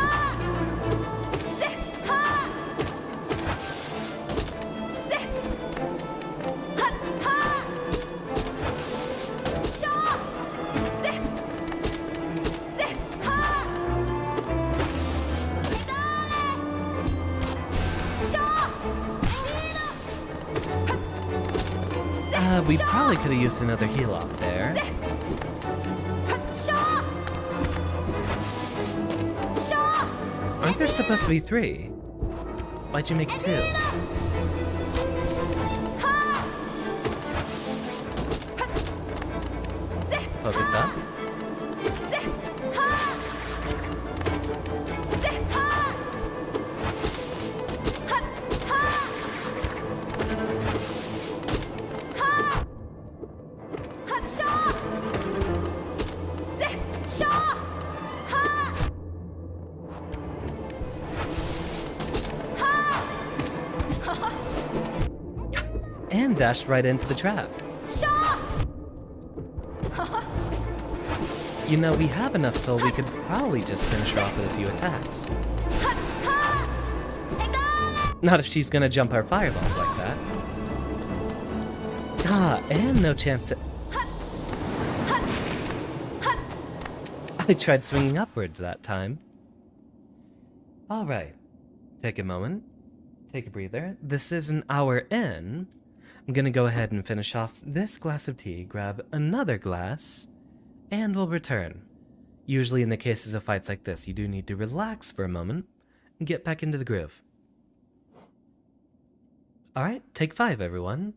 We probably could have used another heal off there. Aren't there supposed to be 3? Why'd you make 2? Focus up. And dashed right into the trap. You know, we have enough soul we could probably just finish her off with a few attacks. Not if she's gonna jump our fireballs like that. Ah, and no chance to... I tried swinging upwards that time. Alright, take a moment. Take a breather. This is an hour in. I'm gonna go ahead and finish off this glass of tea, grab another glass, and we'll return. Usually in the cases of fights like this, you do need to relax for a moment and get back into the groove. Alright, take 5, everyone.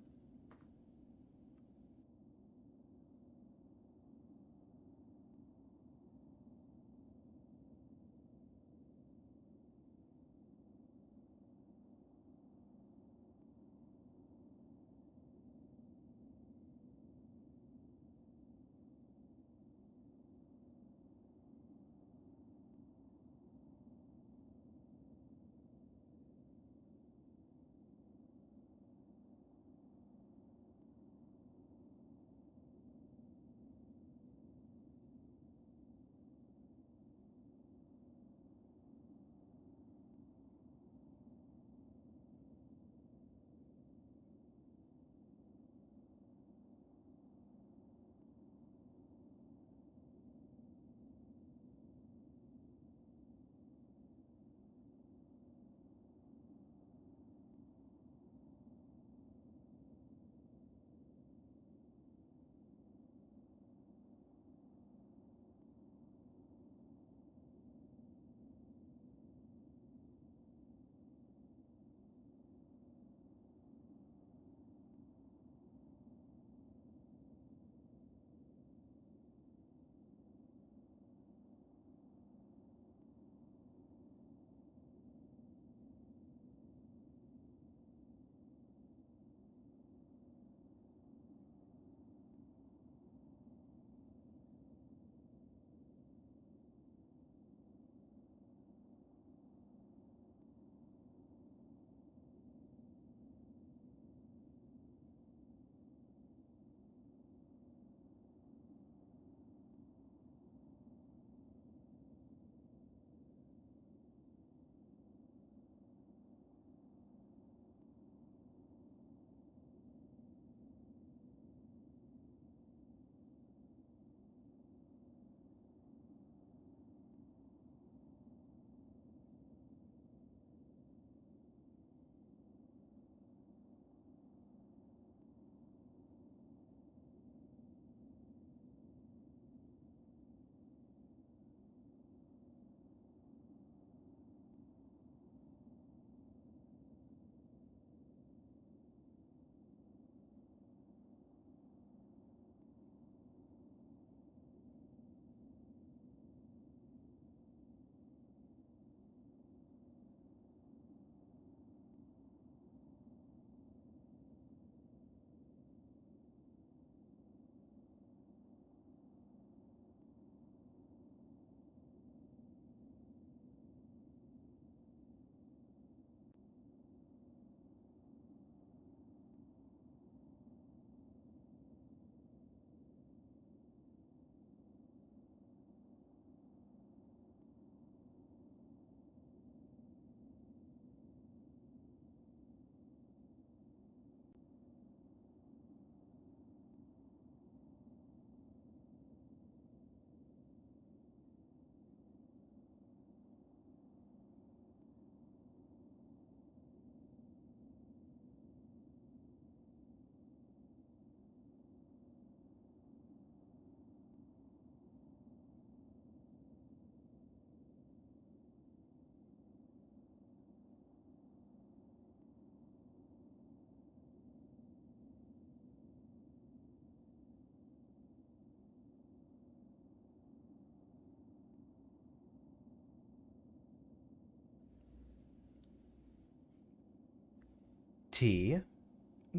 T,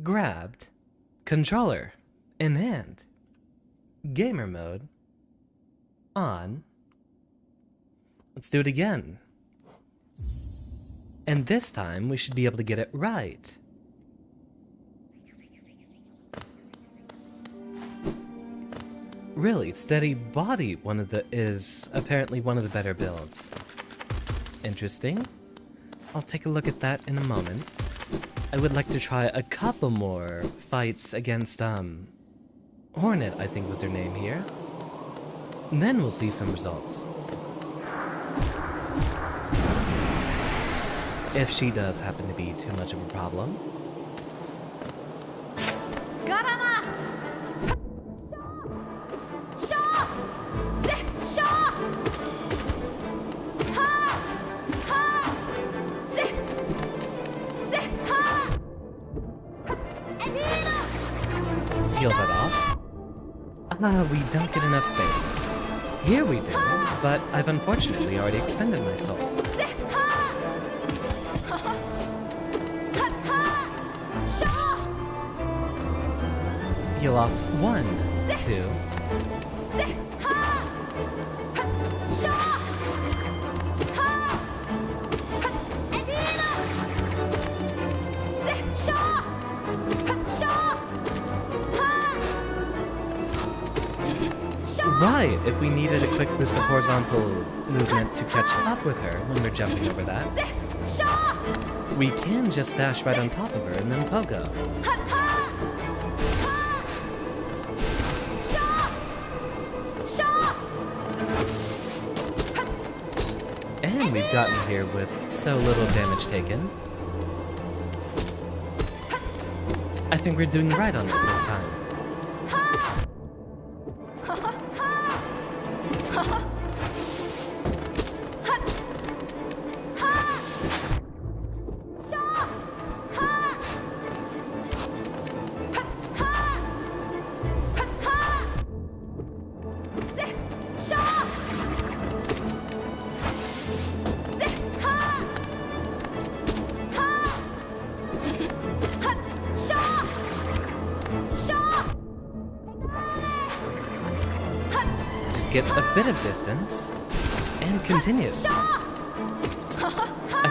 grabbed, controller in hand, gamer mode, on. Let's do it again. And this time we should be able to get it right. Really, steady body is apparently one of the better builds. Interesting. I'll take a look at that in a moment. I would like to try a couple more fights against, Hornet, I think was her name here. And then we'll see some results. If she does happen to be too much of a problem. Heal that off. We don't get enough space. Here we do, but I've unfortunately already expended my soul. Heal off 1, 2. Right, if we needed a quick boost of horizontal movement to catch up with her when we're jumping over that, we can just dash right on top of her and then pogo. And we've gotten here with so little damage taken. I think we're doing right on it this time. Get a bit of distance and continue. I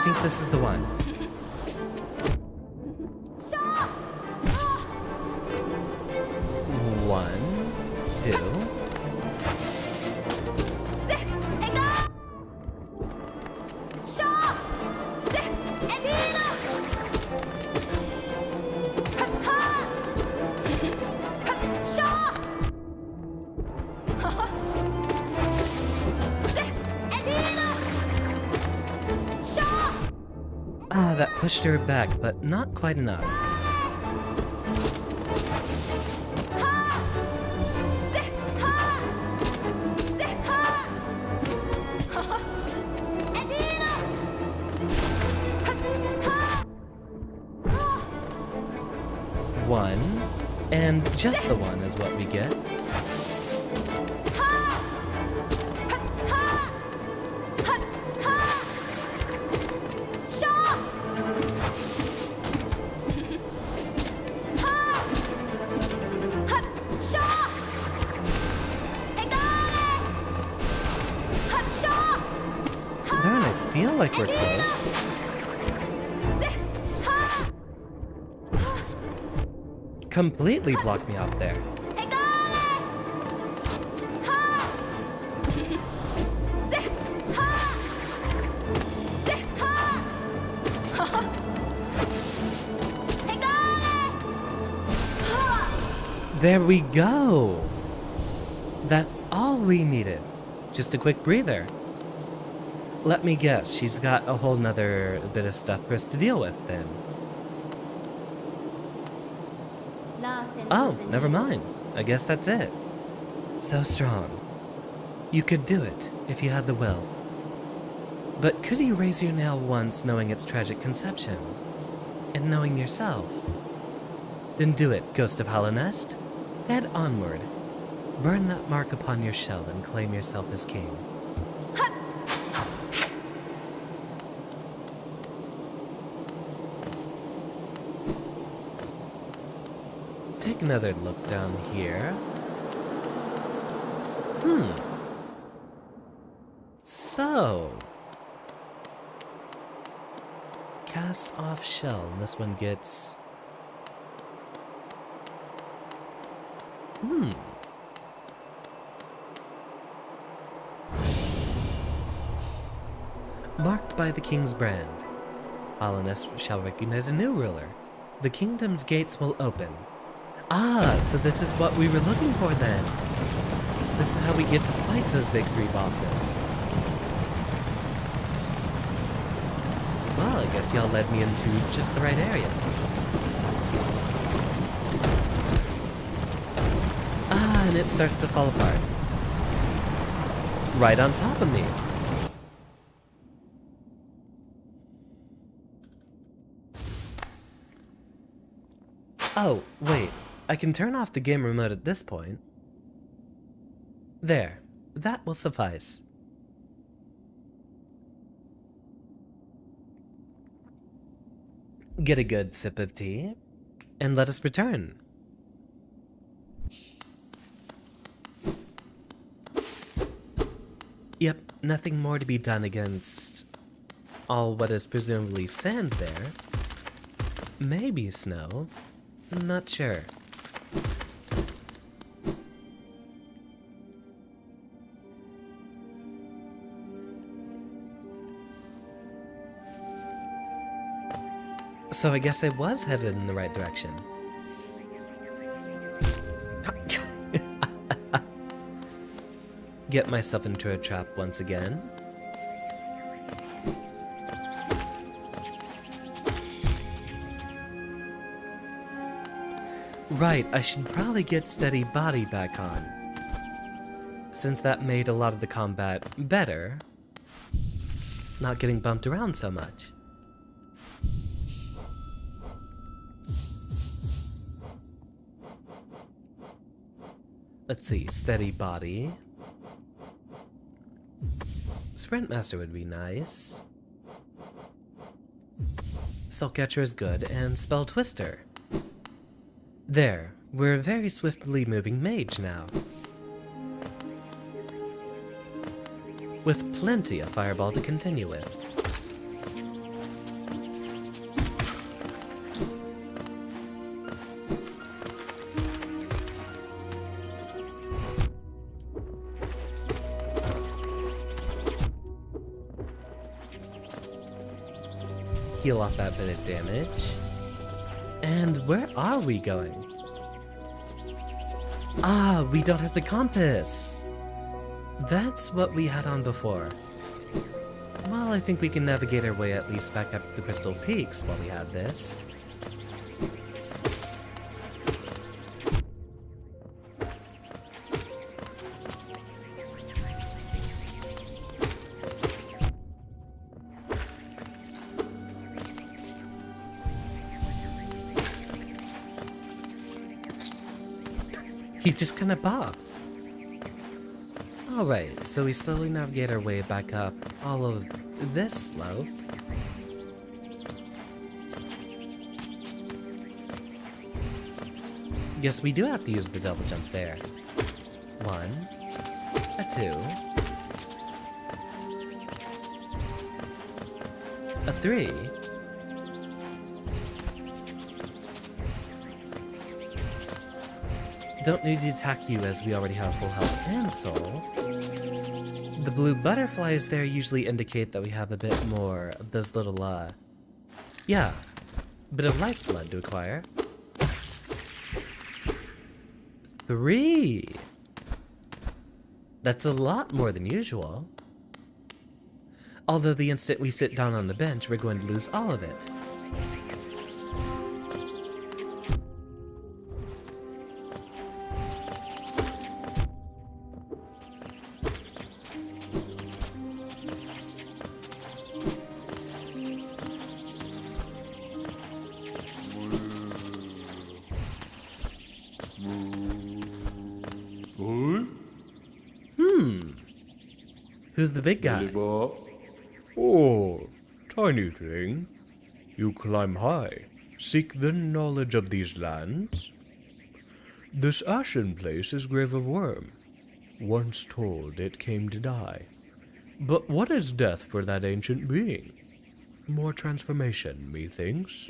think this is the one. One, two. That pushed her back, but not quite enough. One, and just the one is what we get. Darn, I feel like we're close. Completely blocked me out there. There we go! That's all we needed. Just a quick breather. Let me guess, she's got a whole nother bit of stuff for us to deal with then. Oh, never mind. I guess that's it. So strong. You could do it, if you had the will. But could you raise your nail once knowing its tragic conception? And knowing yourself? Then do it, Ghost of Hollow Nest. Head onward. Burn that mark upon your shell and claim yourself as king. take another look down here. So, cast off shell, and this one gets... Marked by the king's brand. Hollowness shall recognize a new ruler. The kingdom's gates will open. Ah, so this is what we were looking for then. This is how we get to fight those big 3 bosses. Well, I guess y'all led me into just the right area. Ah, and it starts to fall apart. Right on top of me. Oh, wait. I can turn off the game remote at this point. There. That will suffice. Get a good sip of tea, and let us return. Yep, nothing more to be done against all what is presumably sand there. Maybe snow. Not sure. So I guess I was headed in the right direction. Get myself into a trap once again. Right, I should probably get steady body back on, since that made a lot of the combat better, not getting bumped around so much. Let's see, steady body. Sprint Master would be nice. Soul Catcher is good, and Spell Twister. There, we're a very swiftly moving mage now. With plenty of fireball to continue with. Heal off that bit of damage. And where are we going? Ah, we don't have the compass! That's what we had on before. Well, I think we can navigate our way at least back up to the Crystal Peaks while we have this. He just kind of pops. Alright, so we slowly navigate our way back up all of this slope. Yes, we do have to use the double jump there. 1, a 2, a 3, don't need to attack you as we already have full health and soul. The blue butterflies there usually indicate that we have a bit more of those little, yeah, bit of lifeblood to acquire. 3! That's a lot more than usual. Although the instant we sit down on the bench, we're going to lose all of it. Who's the big guy? Oh, tiny thing. You climb high, seek the knowledge of these lands. This ashen place is grave of worm. Once told it came to die. But what is death for that ancient being? More transformation, methinks.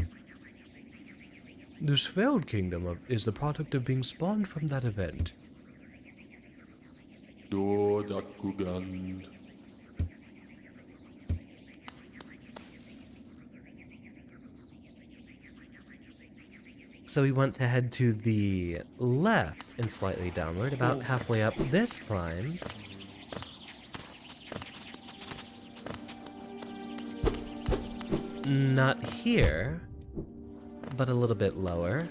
This failed kingdom is the product of being spawned from that event. Dordakugan. So we want to head to the left and slightly downward, about halfway up this climb. Not here, but a little bit lower.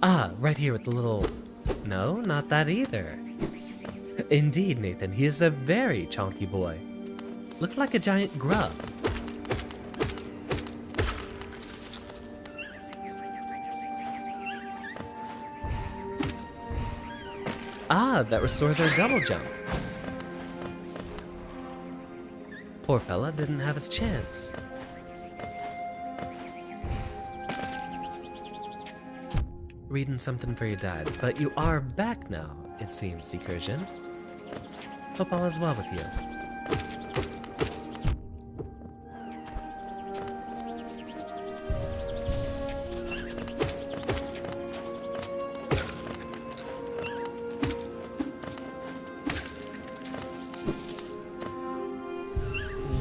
Ah, right here with the little... No, not that either. Indeed, Nathan, he is a very chonky boy. Looked like a giant grub. Ah, that restores our double jump. Poor fella didn't have his chance. Reading something for your dad, but you are back now, it seems, Decursion. Hope all is well with you.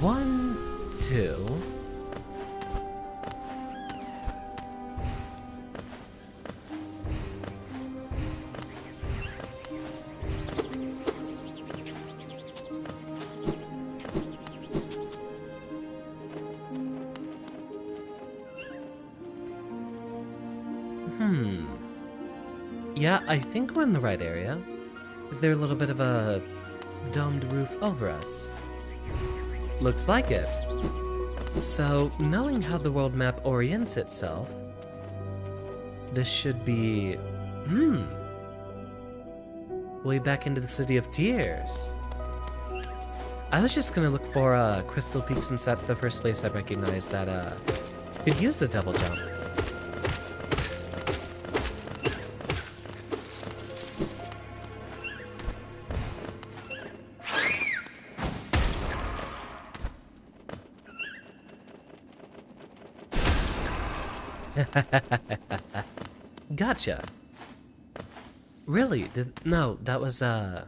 One, two. Yeah, I think we're in the right area. Is there a little bit of a domed roof over us? Looks like it. So, knowing how the world map orients itself, this should be... way back into the City of Tears. I was just gonna look for Crystal Peak since that's the first place I recognized that could use the double jump. Gotcha. Really? No, that was the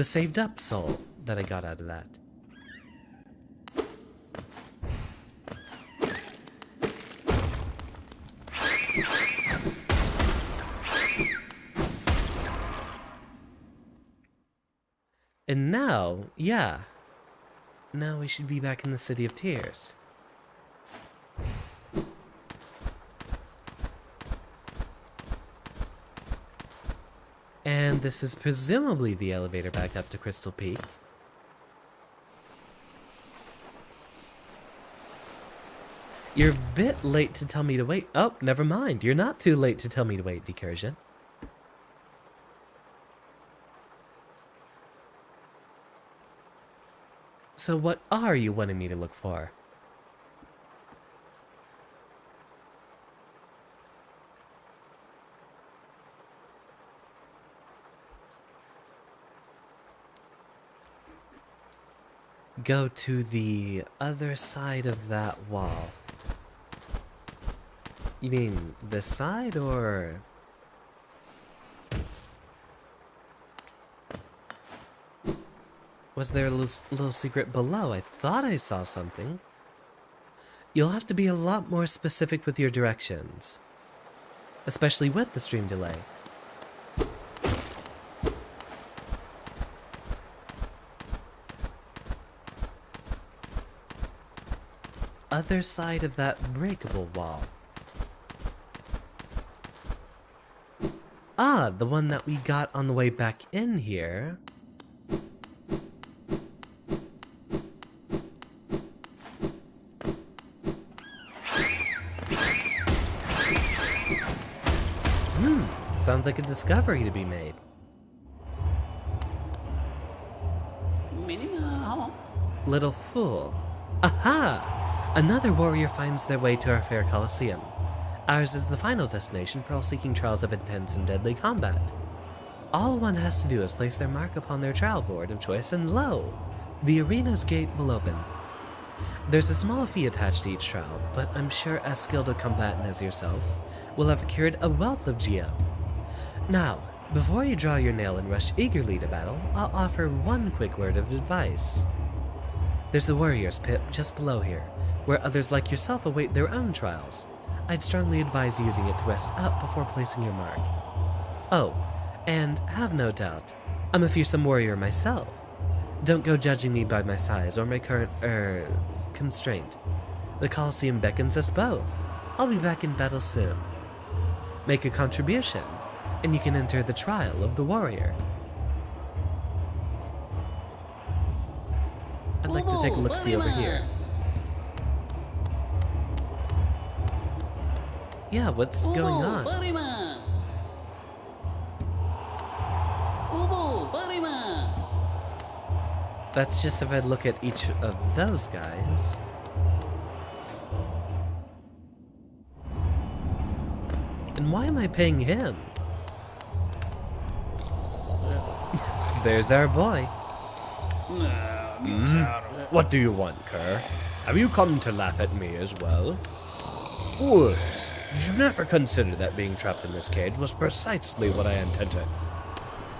saved up soul that I got out of that. And now, yeah. Now we should be back in the City of Tears. And this is presumably the elevator back up to Crystal Peak. You're a bit late to tell me to wait. Oh, never mind. You're not too late to tell me to wait, Decursion. So what are you wanting me to look for? Go to the other side of that wall. You mean this side, or...? Was there a little secret below? I thought I saw something. You'll have to be a lot more specific with your directions. Especially with the stream delay. Other side of that breakable wall. Ah, the one that we got on the way back in here. Sounds like a discovery to be made. Little fool. Aha! Another warrior finds their way to our fair Colosseum. Ours is the final destination for all seeking trials of intense and deadly combat. All one has to do is place their mark upon their trial board of choice, and lo, the arena's gate will open. There's a small fee attached to each trial, but I'm sure as skilled a combatant as yourself will have accrued a wealth of geo. Now, before you draw your nail and rush eagerly to battle, I'll offer one quick word of advice. There's a warrior's pit just below here, where others like yourself await their own trials. I'd strongly advise using it to rest up before placing your mark. Oh, and have no doubt, I'm a fearsome warrior myself. Don't go judging me by my size or my current, constraint. The Colosseum beckons us both. I'll be back in battle soon. Make a contribution, and you can enter the trial of the warrior. I'd like to take a look-see over here. Yeah, what's going on? That's just if I look at each of those guys. And why am I paying him? There's our boy. What do you want, Kerr? Have you come to laugh at me as well? Woods, did you never consider that being trapped in this cage was precisely what I intended?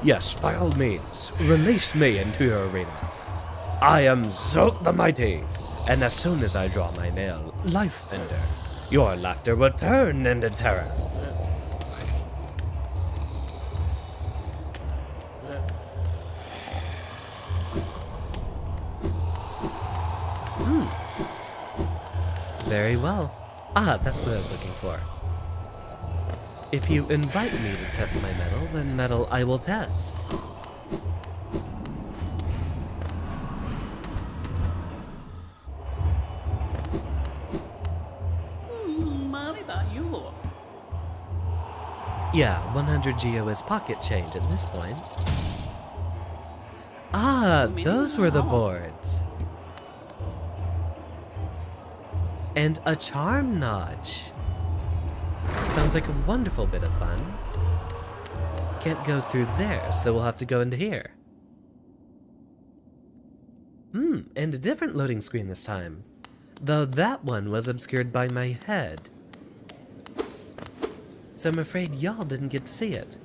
Yes, by all means, release me into your arena. I am Zot the Mighty, and as soon as I draw my nail, Life Ender, your laughter will turn into terror. Very well. Ah, that's what I was looking for. If you invite me to test my metal, then metal I will test. Yeah, 100 geo is pocket change at this point. Ah, those were the boards. And a charm notch. Sounds like a wonderful bit of fun. Can't go through there, so we'll have to go into here. And a different loading screen this time. Though that one was obscured by my head. So I'm afraid y'all didn't get to see it.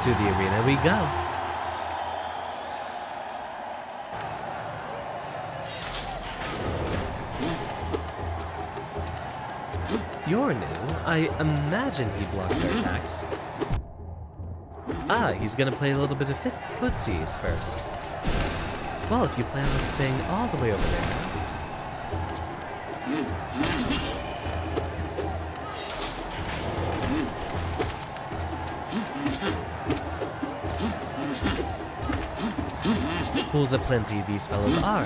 To the arena we go. You're new. I imagine he blocks our attacks. Ah, he's gonna play a little bit of footsies first. Well, if you plan on staying all the way over there. Pools aplenty these fellows are.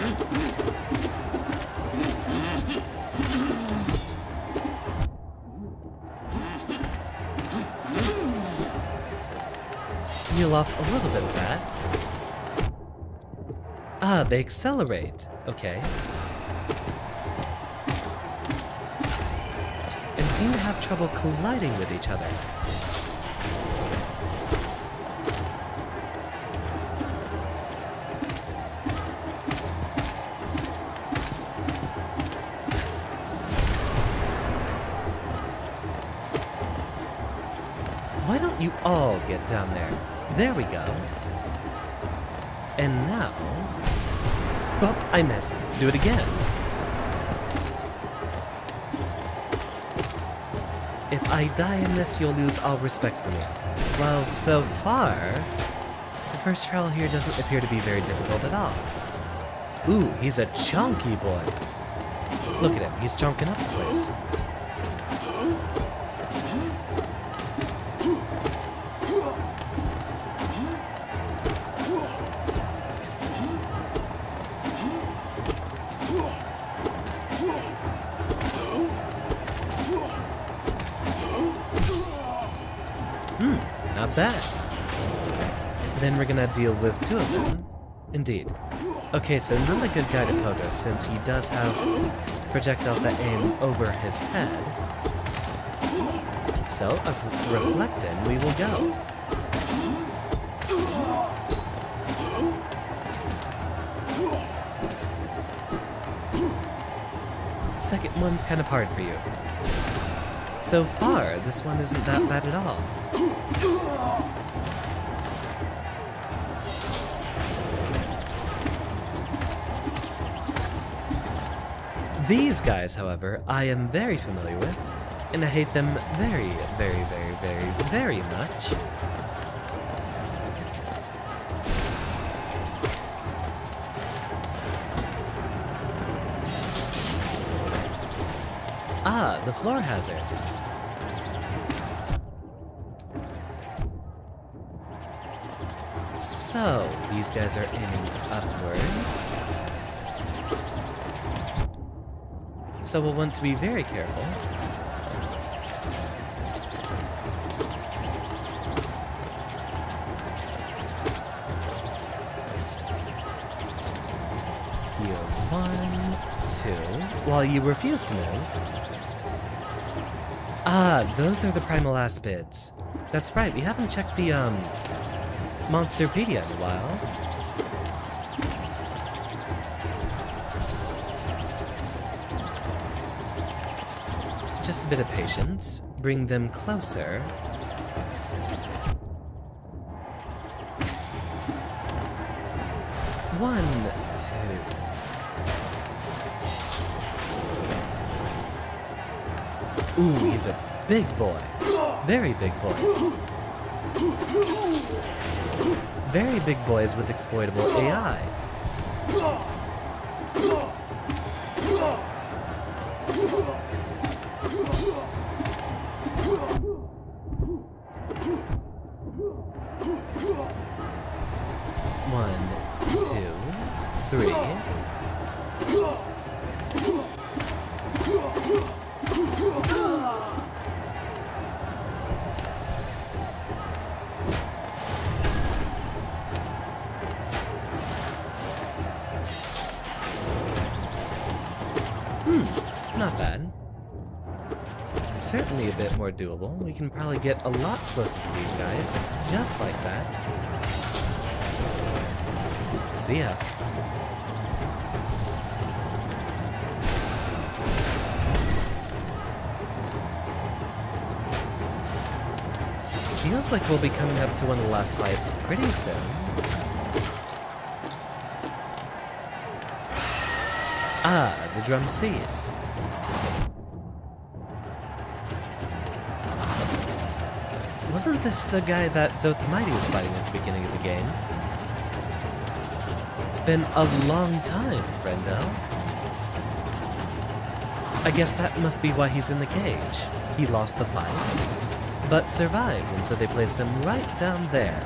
Heal off a little bit of that. Ah, they accelerate. Okay. And seem to have trouble colliding with each other. Why don't you all get down there? There we go. And now... Oh, I missed. Do it again. If I die in this, you'll lose all respect for me. Well, so far, the first trial here doesn't appear to be very difficult at all. Ooh, he's a chunky boy. Look at him, he's chunking up the place. Not bad. Then we're gonna deal with two of them. Indeed. Okay, so not a good guy to Pogo, since he does have projectiles that aim over his head. So, reflecting, we will go. Second one's kind of hard for you. So far, this one isn't that bad at all. These guys, however, I am very familiar with, and I hate them very, very, very, very, very much. Ah, the floor hazard. So, these guys are aiming upwards. So we'll want to be very careful. Heal 1, 2, while you refuse to move. Ah, those are the primal aspids. That's right, we haven't checked the, Monsterpedia in a while. Just a bit of patience. Bring them closer. One, two. Ooh, he's a big boy. Very big boys. Very big boys with exploitable AI. One, two, three. Not bad. Certainly a bit more doable. We can probably get a lot closer to these guys, just like that. See ya. Feels like we'll be coming up to one of the last fights pretty soon. Ah, the drum cease. Wasn't this the guy that Zothamighty was fighting at the beginning of the game? It's been a long time, friendo. I guess that must be why he's in the cage. He lost the fight, but survived, and so they placed him right down there.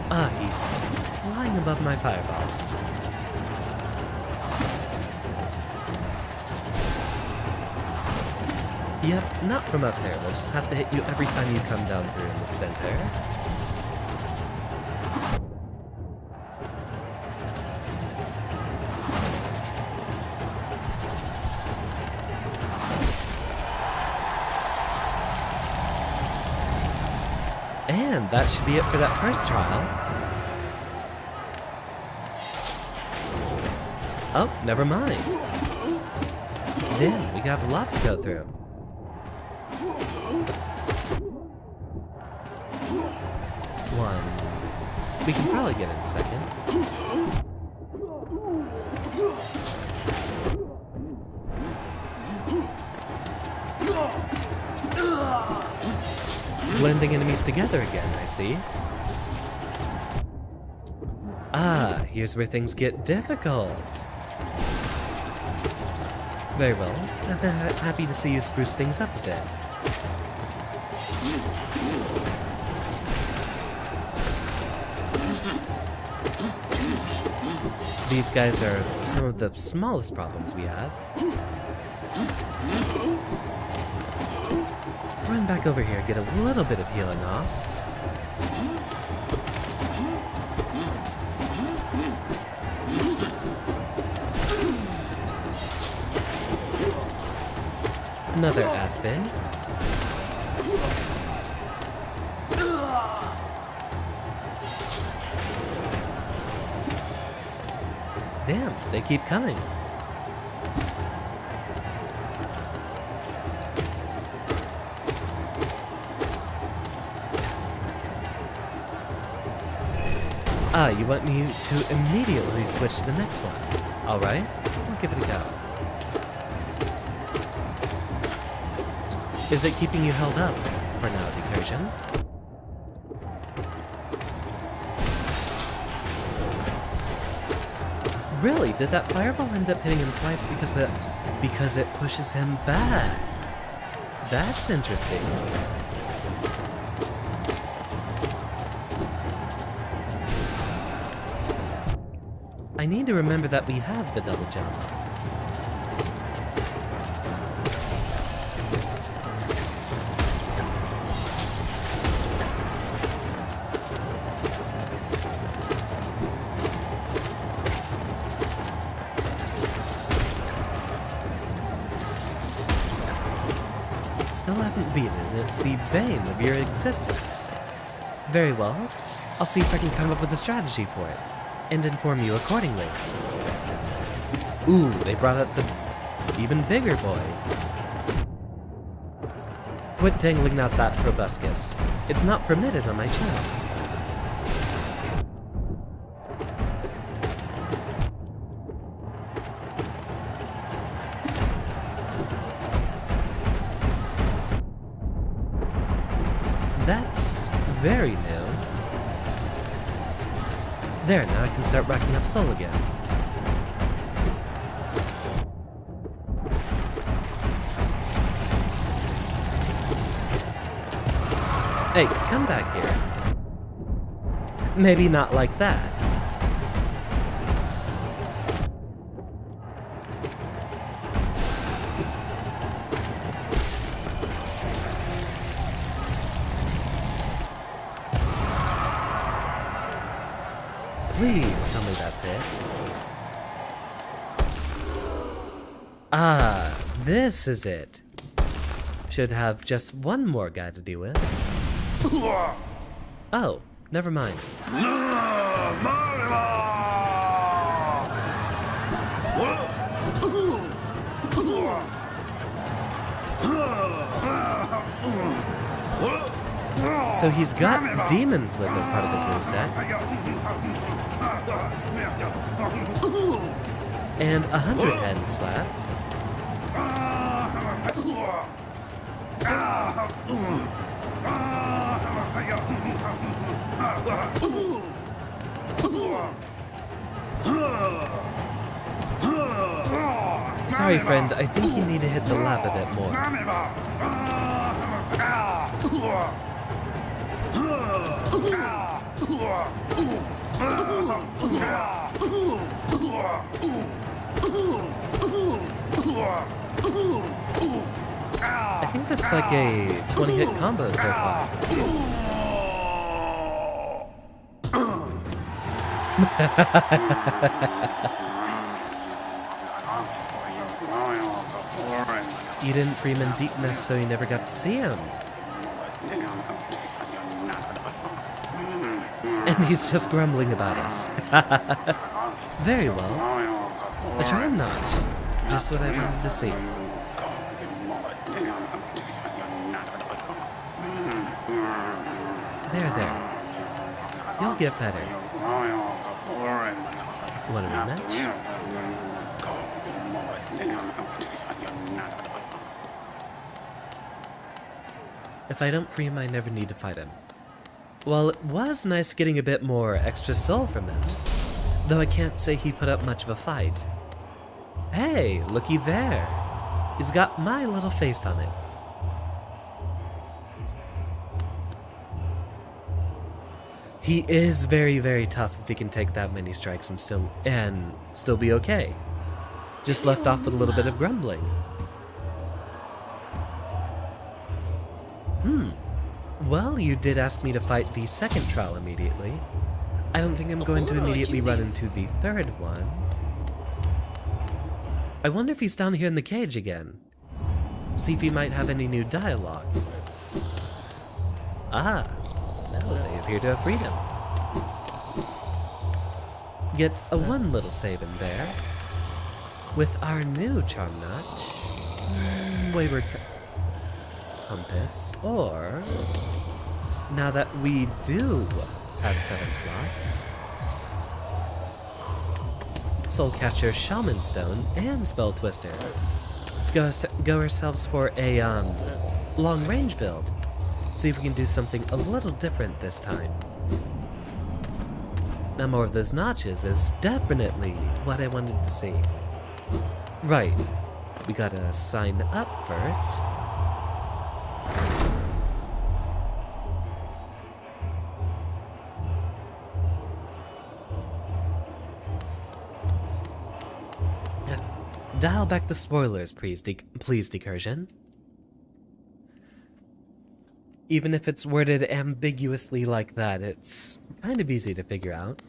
Ah, he's flying above my fireballs. Yep, not from up there. We'll just have to hit you every time you come down through in the center. And that should be it for that first trial. Oh, never mind. Damn, we got a lot to go through. One. We can probably get in second. Blending enemies together again, I see. Ah, here's where things get difficult. Very well. I'm happy to see you spruce things up a bit. These guys are some of the smallest problems we have. Run back over here, get a little bit of healing off. Another Aspen. Damn, they keep coming. Ah, you want me to immediately switch to the next one. Alright, I'll give it a go. Is it keeping you held up for now, Decursion? Really? Did that fireball end up hitting him twice because it pushes him back? That's interesting. I need to remember that we have the double jump. Still haven't beaten it. It's the bane of your existence. Very well. I'll see if I can come up with a strategy for it, and inform you accordingly. Ooh, they brought out the even bigger boys. Quit dangling out that proboscis. It's not permitted on my channel. That's very new. There, now I can start racking up soul again. Hey, come back here. Maybe not like that. Please tell me that's it. Ah, this is it. Should have just one more guy to deal with. Oh, never mind. So he's got Demon Flip as part of his moveset. And 100 Hand Slap. Sorry, friend, I think you need to hit the lap a bit more. I think that's like a 20-hit combo so far. You didn't free him in deepness, so you never got to see him. And he's just grumbling about us. Very well. A charm notch. Just what I wanted to see. There. You'll get better. Want a rematch? If I don't free him, I never need to fight him. Well, it was nice getting a bit more extra soul from him, though I can't say he put up much of a fight. Hey, looky there. He's got my little face on it. He is very, very tough if he can take that many strikes and still be okay. Just left off with a little bit of grumbling. Well, you did ask me to fight the second trial immediately. I don't think I'm going to immediately run into the third one. I wonder if he's down here in the cage again. See if he might have any new dialogue. Ah, now they appear to have freedom. Get a one little save in there. With our new charm notch, wayward compass, or now that we do have 7 slots, Soul Catcher, Shaman Stone, and Spell Twister. Let's go ourselves for a long range build. See if we can do something a little different this time. Now more of those notches is definitely what I wanted to see. Right, we gotta sign up first. Dial back the spoilers, please, Decursion. Even if it's worded ambiguously like that, it's kind of easy to figure out.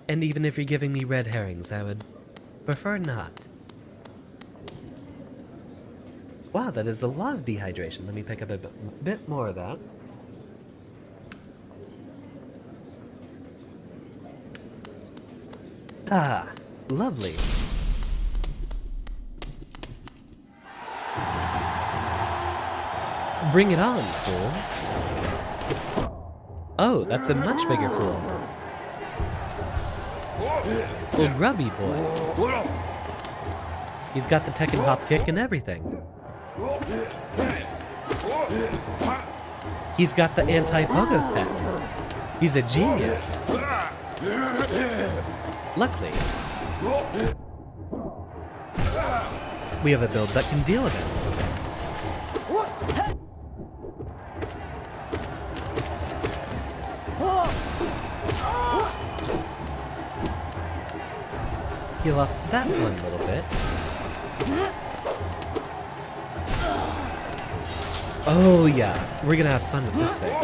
And even if you're giving me red herrings, I would prefer not. Wow, that is a lot of dehydration. Let me pick up a bit more of that. Ah, lovely. Bring it on, fools. Oh, that's a much bigger fool. Little grubby boy. He's got the Tekken hop kick and everything. He's got the anti-pogo tech. He's a genius. Luckily, we have a build that can deal with it. Heal off that one little bit. Oh yeah, we're gonna have fun with this thing.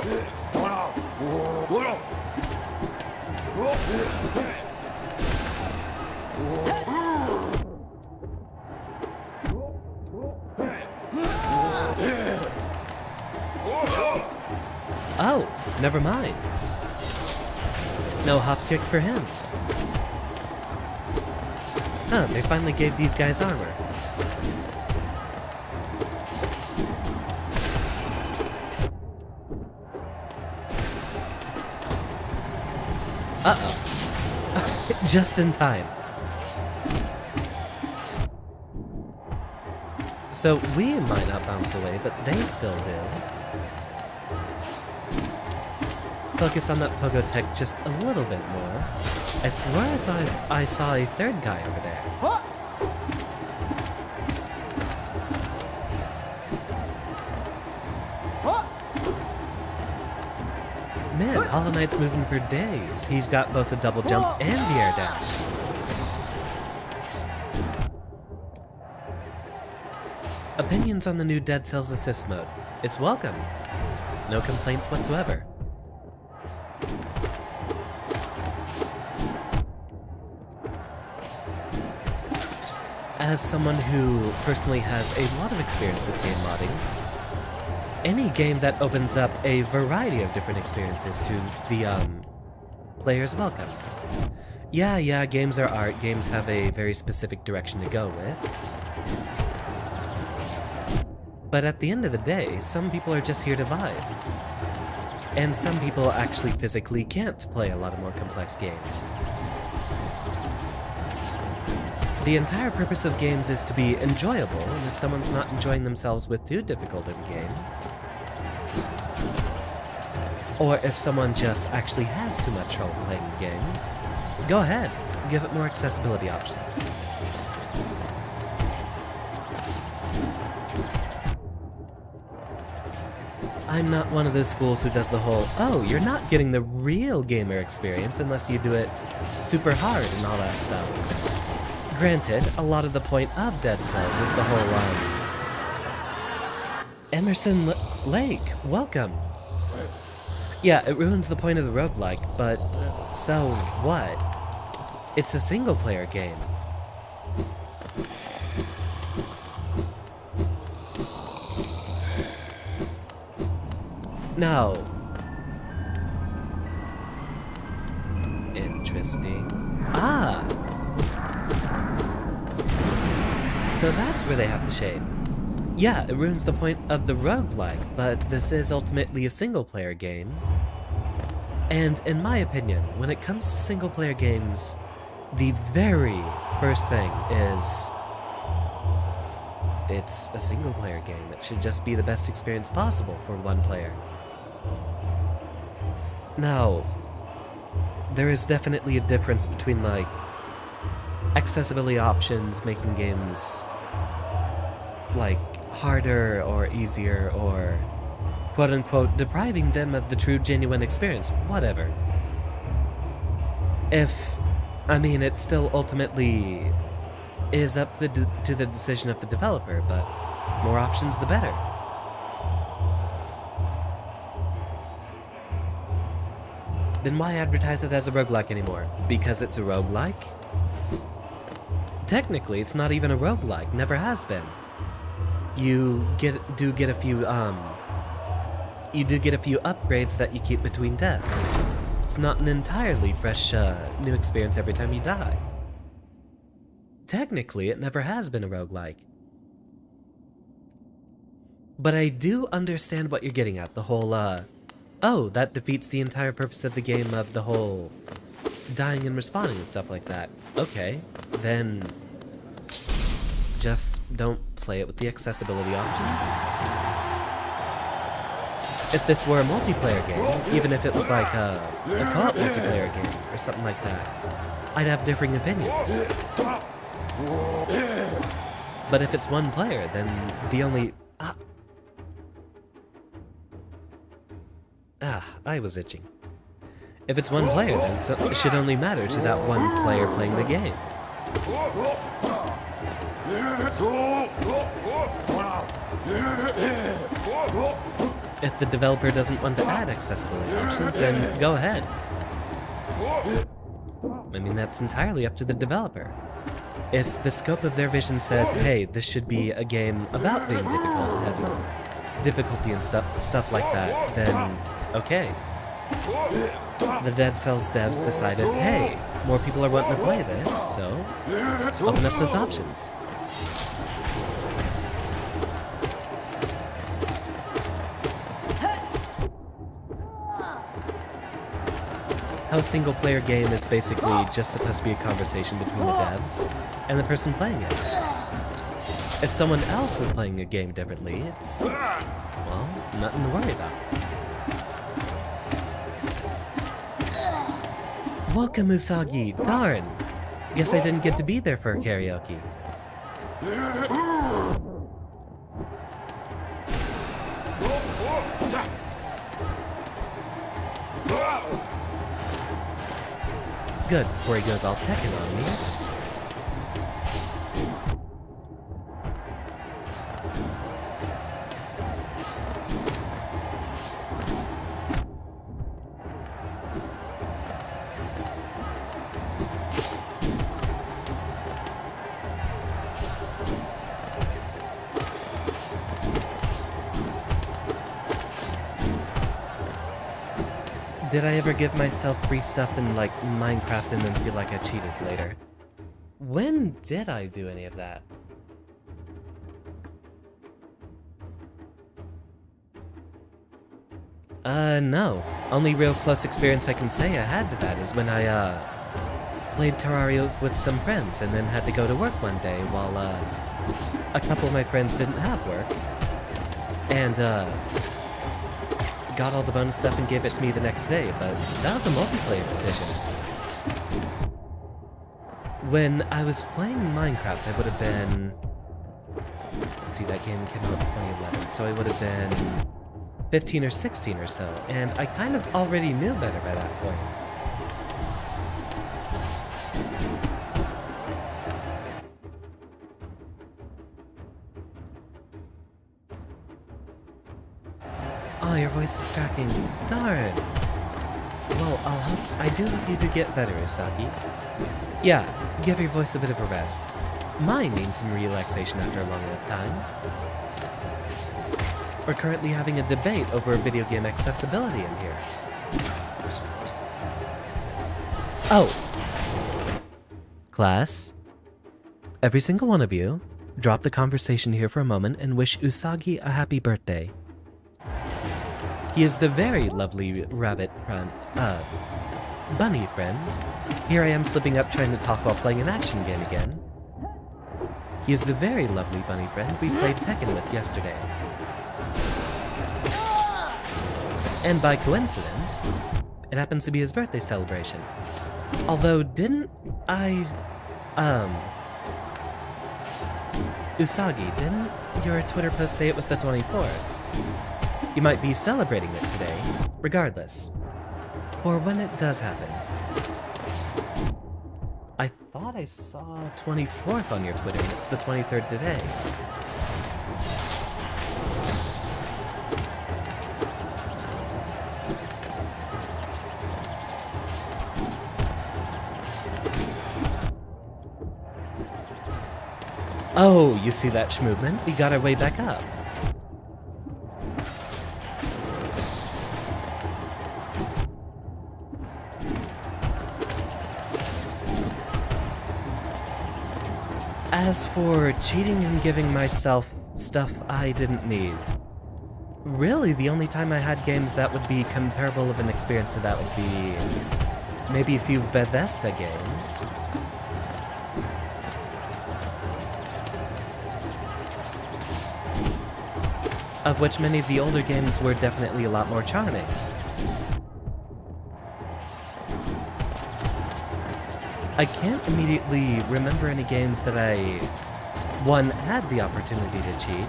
Oh, never mind. No hop kick for him. Oh, they finally gave these guys armor. Uh-oh. Just in time. So we might not bounce away, but they still did. Focus on that pogo tech just a little bit more. I swear I thought I saw a third guy over there. Man, Hollow Knight's moving for days. He's got both a double jump and the air dash. Opinions on the new Dead Cells Assist mode. It's welcome. No complaints whatsoever. As someone who personally has a lot of experience with game modding, any game that opens up a variety of different experiences to the players welcome. Yeah, games are art. Games have a very specific direction to go with. But at the end of the day, some people are just here to vibe. And some people actually physically can't play a lot of more complex games. The entire purpose of games is to be enjoyable, and if someone's not enjoying themselves with too difficult of a game, or if someone just actually has too much trouble playing the game, go ahead, give it more accessibility options. I'm not one of those fools who does the whole, oh, you're not getting the real gamer experience unless you do it super hard and all that stuff. Granted, a lot of the point of Dead Cells is the whole, Emerson Lake, welcome. Yeah, it ruins the point of the roguelike, but so what? It's a single-player game. No. Interesting. Ah! So that's where they have the shade. Yeah, it ruins the point of the roguelike, but this is ultimately a single-player game. And in my opinion, when it comes to single-player games, the very first thing is it's a single-player game. It should just be the best experience possible for one player. Now, there is definitely a difference between, like, accessibility options making games, like, harder or easier or quote-unquote depriving them of the true genuine experience, whatever. It still ultimately is up to the decision of the developer, but more options the better. Then why advertise it as a roguelike anymore? Because it's a roguelike? Technically, it's not even a roguelike, never has been. You do get a few upgrades that you keep between deaths. It's not an entirely fresh, new experience every time you die. Technically, it never has been a roguelike. But I do understand what you're getting at, the whole, oh, that defeats the entire purpose of the game of the whole dying and respawning and stuff like that. Okay, then just don't play it with the accessibility options. If this were a multiplayer game, even if it was like a co-op multiplayer game or something like that, I'd have differing opinions. But if it's one player, then the only... I was itching. If it's one player, then it should only matter to that one player playing the game. If the developer doesn't want to add accessibility options, then go ahead. I mean, that's entirely up to the developer. If the scope of their vision says, hey, this should be a game about being difficult, having difficulty and stuff like that, then okay. The Dead Cells devs decided, hey, more people are wanting to play this, so open up those options. How a single-player game is basically just supposed to be a conversation between the devs and the person playing it. If someone else is playing a game differently, it's, well, nothing to worry about. Welcome, Usagi. Darn. Guess I didn't get to be there for karaoke. Good, before he goes all Tekken on me. Did I ever give myself free stuff in, like, Minecraft and then feel like I cheated later? When did I do any of that? No. Only real close experience I can say I had to that is when I, played Terraria with some friends and then had to go to work one day while, a couple of my friends didn't have work. And, got all the bonus stuff and gave it to me the next day, but that was a multiplayer decision. When I was playing Minecraft, I would have been... Let's see, that game came out in 2011, so I would have been 15 or 16 or so, and I kind of already knew better by that point. Oh, your voice is cracking. Darn. Well, I do hope you do get better, Usagi. Yeah, give your voice a bit of a rest. Mine needs some relaxation after a long enough time. We're currently having a debate over video game accessibility in here. Oh! Class, every single one of you, drop the conversation here for a moment and wish Usagi a happy birthday. He is the very lovely bunny friend. Here I am slipping up trying to talk while playing an action game again. He is the very lovely bunny friend we played Tekken with yesterday. And by coincidence, it happens to be his birthday celebration. Although, Usagi, didn't your Twitter post say it was the 24th? You might be celebrating it today, regardless. For when it does happen. I thought I saw 24th on your Twitter, and it's the 23rd today. Oh, you see that movement? We got our way back up. As for cheating and giving myself stuff I didn't need, really the only time I had games that would be comparable of an experience to that would be maybe a few Bethesda games. Of which many of the older games were definitely a lot more charming. I can't immediately remember any games that I, one, had the opportunity to cheat,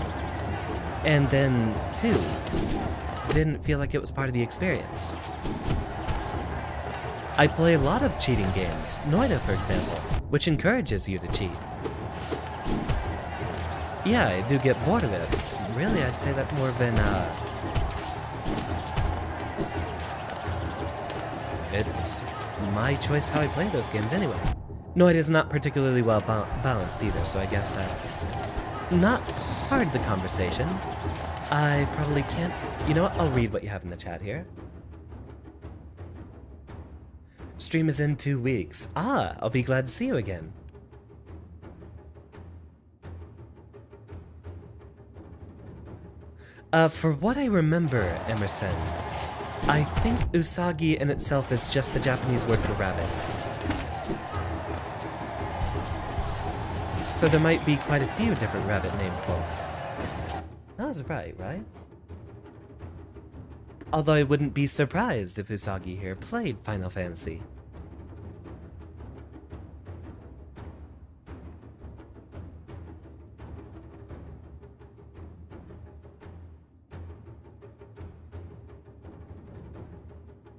and then, two, didn't feel like it was part of the experience. I play a lot of cheating games, Noida for example, which encourages you to cheat. Yeah, I do get bored of it. Really, I'd say that more of an, it's my choice how I play those games anyway. No, it is not particularly well balanced either, so I guess that's not part of the conversation. I probably can't... You know what? I'll read what you have in the chat here. Stream is in 2 weeks. Ah, I'll be glad to see you again. For what I remember, Emerson, I think Usagi in itself is just the Japanese word for rabbit. So there might be quite a few different rabbit-named folks. That was right, right? Although I wouldn't be surprised if Usagi here played Final Fantasy.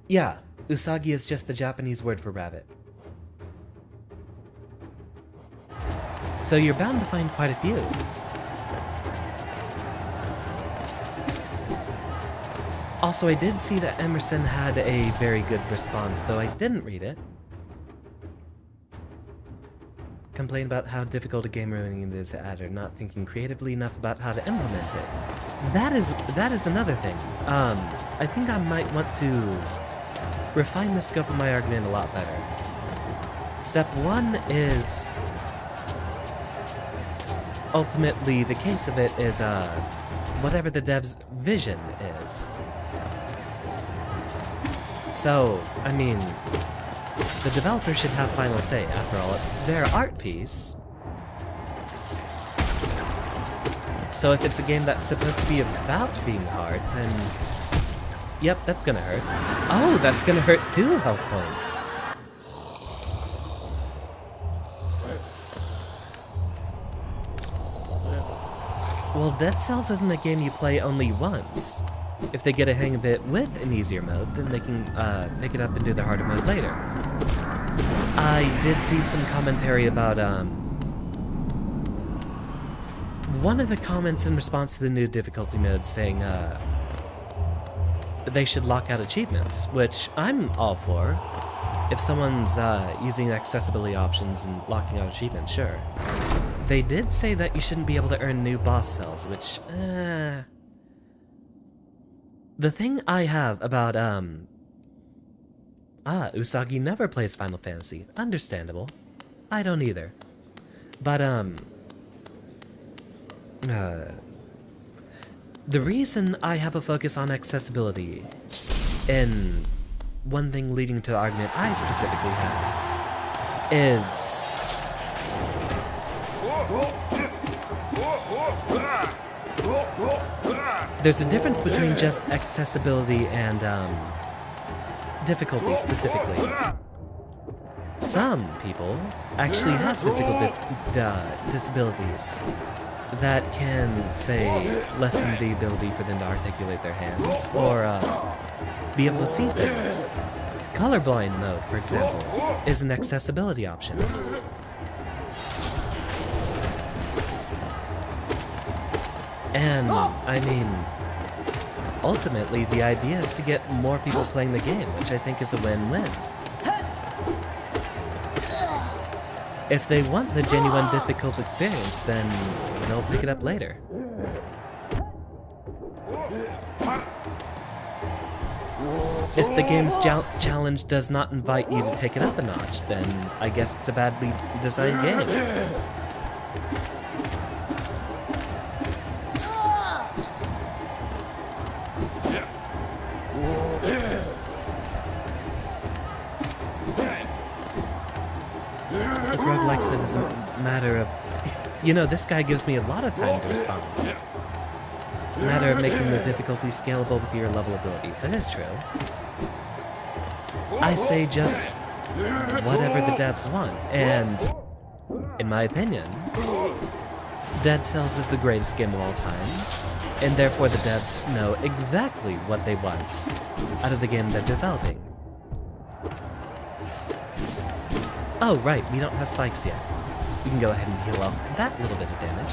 Yeah, Usagi is just the Japanese word for rabbit. So you're bound to find quite a few. Also, I did see that Emerson had a very good response, though I didn't read it. Complain about how difficult a game ruining it is at, or not thinking creatively enough about how to implement it. That is another thing. I think I might want to refine the scope of my argument a lot better. Step one is... ultimately, the case of it is, whatever the dev's vision is. So, I mean, the developer should have final say. After all, it's their art piece. So if it's a game that's supposed to be about being hard, then... Yep, that's gonna hurt. Oh, that's gonna hurt 2 health points. Well, Dead Cells isn't a game you play only once. If they get a hang of it with an easier mode, then they can pick it up and do the harder mode later. I did see some commentary about, one of the comments in response to the new difficulty mode saying, they should lock out achievements, which I'm all for. If someone's using accessibility options and locking out achievements, sure. They did say that you shouldn't be able to earn new boss cells, which, The thing I have about, Usagi never plays Final Fantasy. Understandable. I don't either. But, the reason I have a focus on accessibility, and one thing leading to the argument I specifically have, is there's a difference between just accessibility and, difficulty specifically. Some people actually have physical disabilities that can, say, lessen the ability for them to articulate their hands, or be able to see things. Colorblind mode, for example, is an accessibility option. And, I mean, ultimately, the idea is to get more people playing the game, which I think is a win-win. If they want the genuine difficult experience, then they'll pick it up later. If the game's challenge does not invite you to take it up a notch, then I guess it's a badly designed game. With roguelikes, it is a matter of... You know, this guy gives me a lot of time to respond. A matter of making the difficulty scalable with your level ability. That is true. I say just whatever the devs want, and in my opinion, Dead Cells is the greatest game of all time, and therefore the devs know exactly what they want out of the game they're developing. Oh, right, we don't have spikes yet. We can go ahead and heal off that little bit of damage.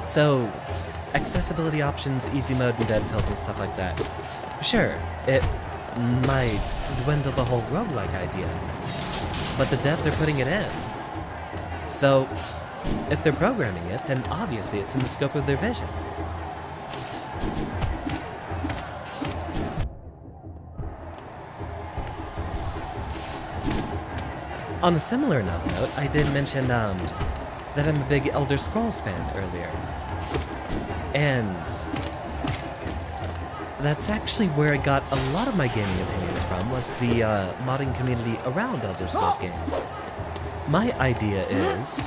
So, accessibility options, easy mode, and Dead Cells and stuff like that. Sure, it might dwindle the whole roguelike idea, but the devs are putting it in. So, if they're programming it, then obviously it's in the scope of their vision. On a similar enough note, I did mention that I'm a big Elder Scrolls fan earlier. And that's actually where I got a lot of my gaming opinions from, was the modding community around Elder Scrolls games. My idea is...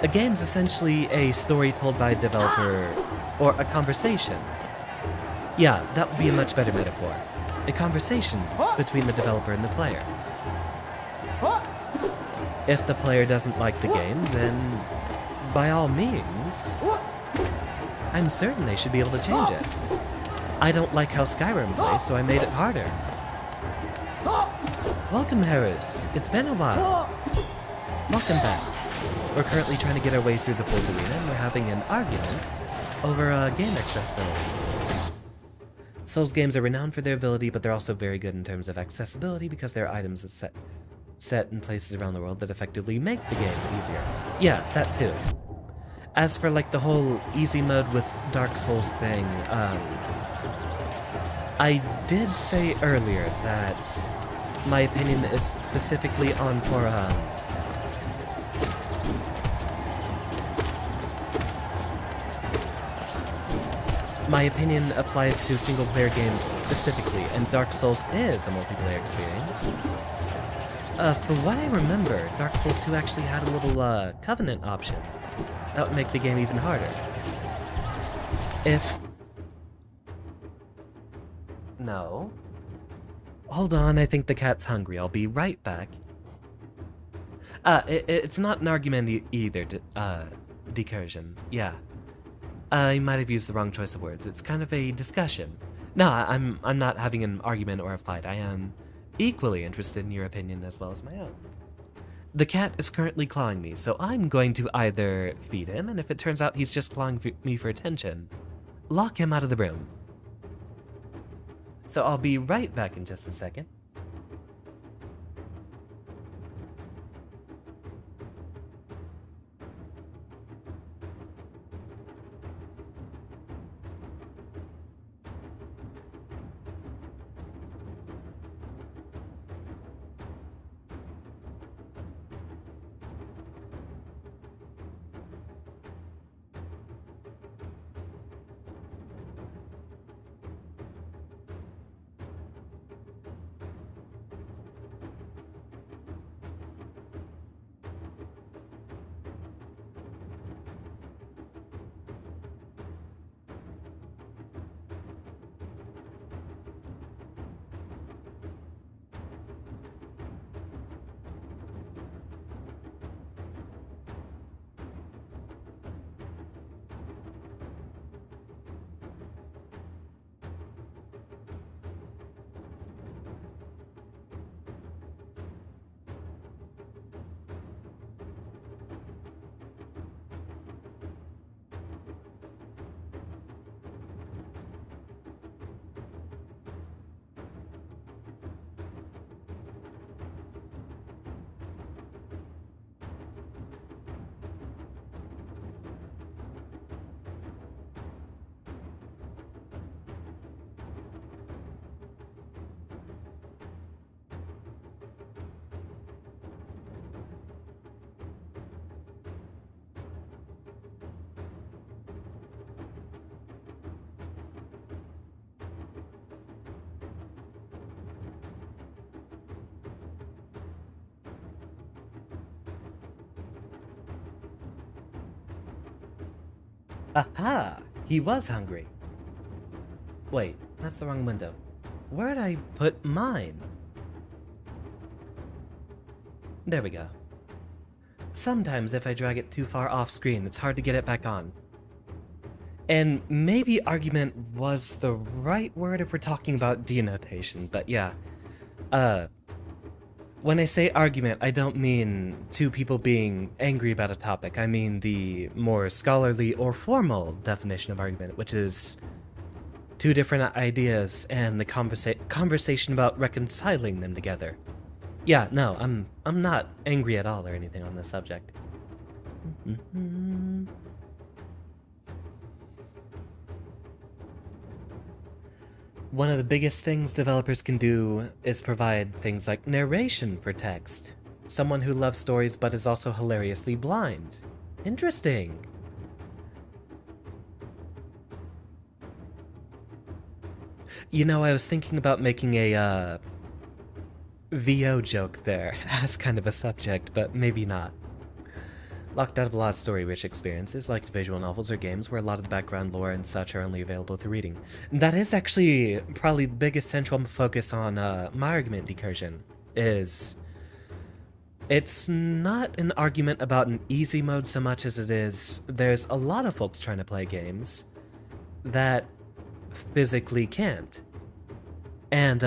a game's essentially a story told by a developer, or a conversation. Yeah, that would be a much better metaphor. A conversation between the developer and the player. If the player doesn't like the game, then by all means, I'm certain they should be able to change it. I don't like how Skyrim plays, so I made it harder. Welcome, Harris. It's been a while. Welcome back. We're currently trying to get our way through the Bulls Arena, and we're having an argument over game accessibility. Souls games are renowned for their ability, but they're also very good in terms of accessibility because there are items set in places around the world that effectively make the game easier. Yeah, that too. As for like the whole easy mode with Dark Souls thing, I did say earlier that my opinion is specifically on for my opinion applies to single-player games specifically, and Dark Souls is a multiplayer experience. From what I remember, Dark Souls 2 actually had a little, Covenant option. That would make the game even harder. No. Hold on, I think the cat's hungry. I'll be right back. It's not an argument either, decursion. Yeah. I might have used the wrong choice of words. It's kind of a discussion. No, I'm not having an argument or a fight. I am equally interested in your opinion as well as my own. The cat is currently clawing me, so I'm going to either feed him, and if it turns out he's just clawing me for attention, lock him out of the room. So I'll be right back in just a second. Aha! He was hungry. Wait, that's the wrong window. Where'd I put mine? There we go. Sometimes if I drag it too far off screen, it's hard to get it back on. And maybe argument was the right word if we're talking about denotation, but yeah. When I say argument, I don't mean two people being angry about a topic. I mean the more scholarly or formal definition of argument, which is two different ideas and the conversation about reconciling them together. Yeah, no, I'm not angry at all or anything on this subject. One of the biggest things developers can do is provide things like narration for text. Someone who loves stories but is also hilariously blind. Interesting. You know, I was thinking about making a VO joke there as kind of a subject, but maybe not. Locked out of a lot of story-rich experiences, like visual novels or games where a lot of the background lore and such are only available through reading. That is actually probably the biggest central focus on my argument decursion, is it's not an argument about an easy mode so much as it is there's a lot of folks trying to play games that physically can't. And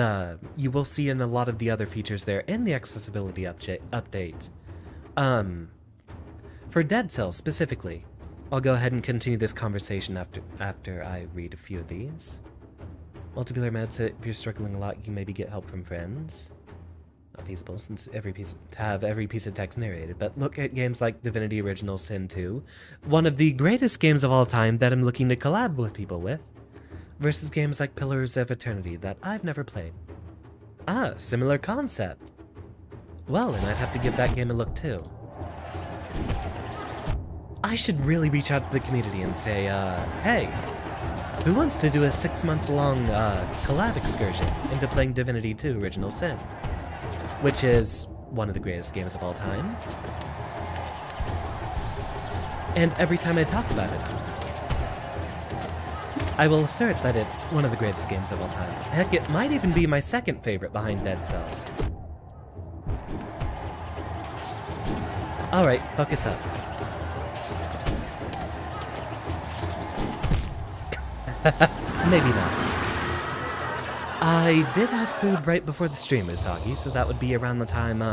you will see in a lot of the other features there in the accessibility update. For Dead Cells specifically, I'll go ahead and continue this conversation after I read a few of these. Multiplayer modes, if you're struggling a lot, you can maybe get help from friends. Not feasible since every piece of text narrated, but look at games like Divinity Original Sin 2, one of the greatest games of all time that I'm looking to collab with people with, versus games like Pillars of Eternity that I've never played. Ah, similar concept. Well, and I'd have to give that game a look too. I should really reach out to the community and say, hey, who wants to do a 6-month-long collab excursion into playing Divinity 2 Original Sin? Which is one of the greatest games of all time. And every time I talk about it, I will assert that it's one of the greatest games of all time. Heck, it might even be my second favorite behind Dead Cells. Alright, focus up. Maybe not. I did have food right before the stream, Usagi, so that would be around the time,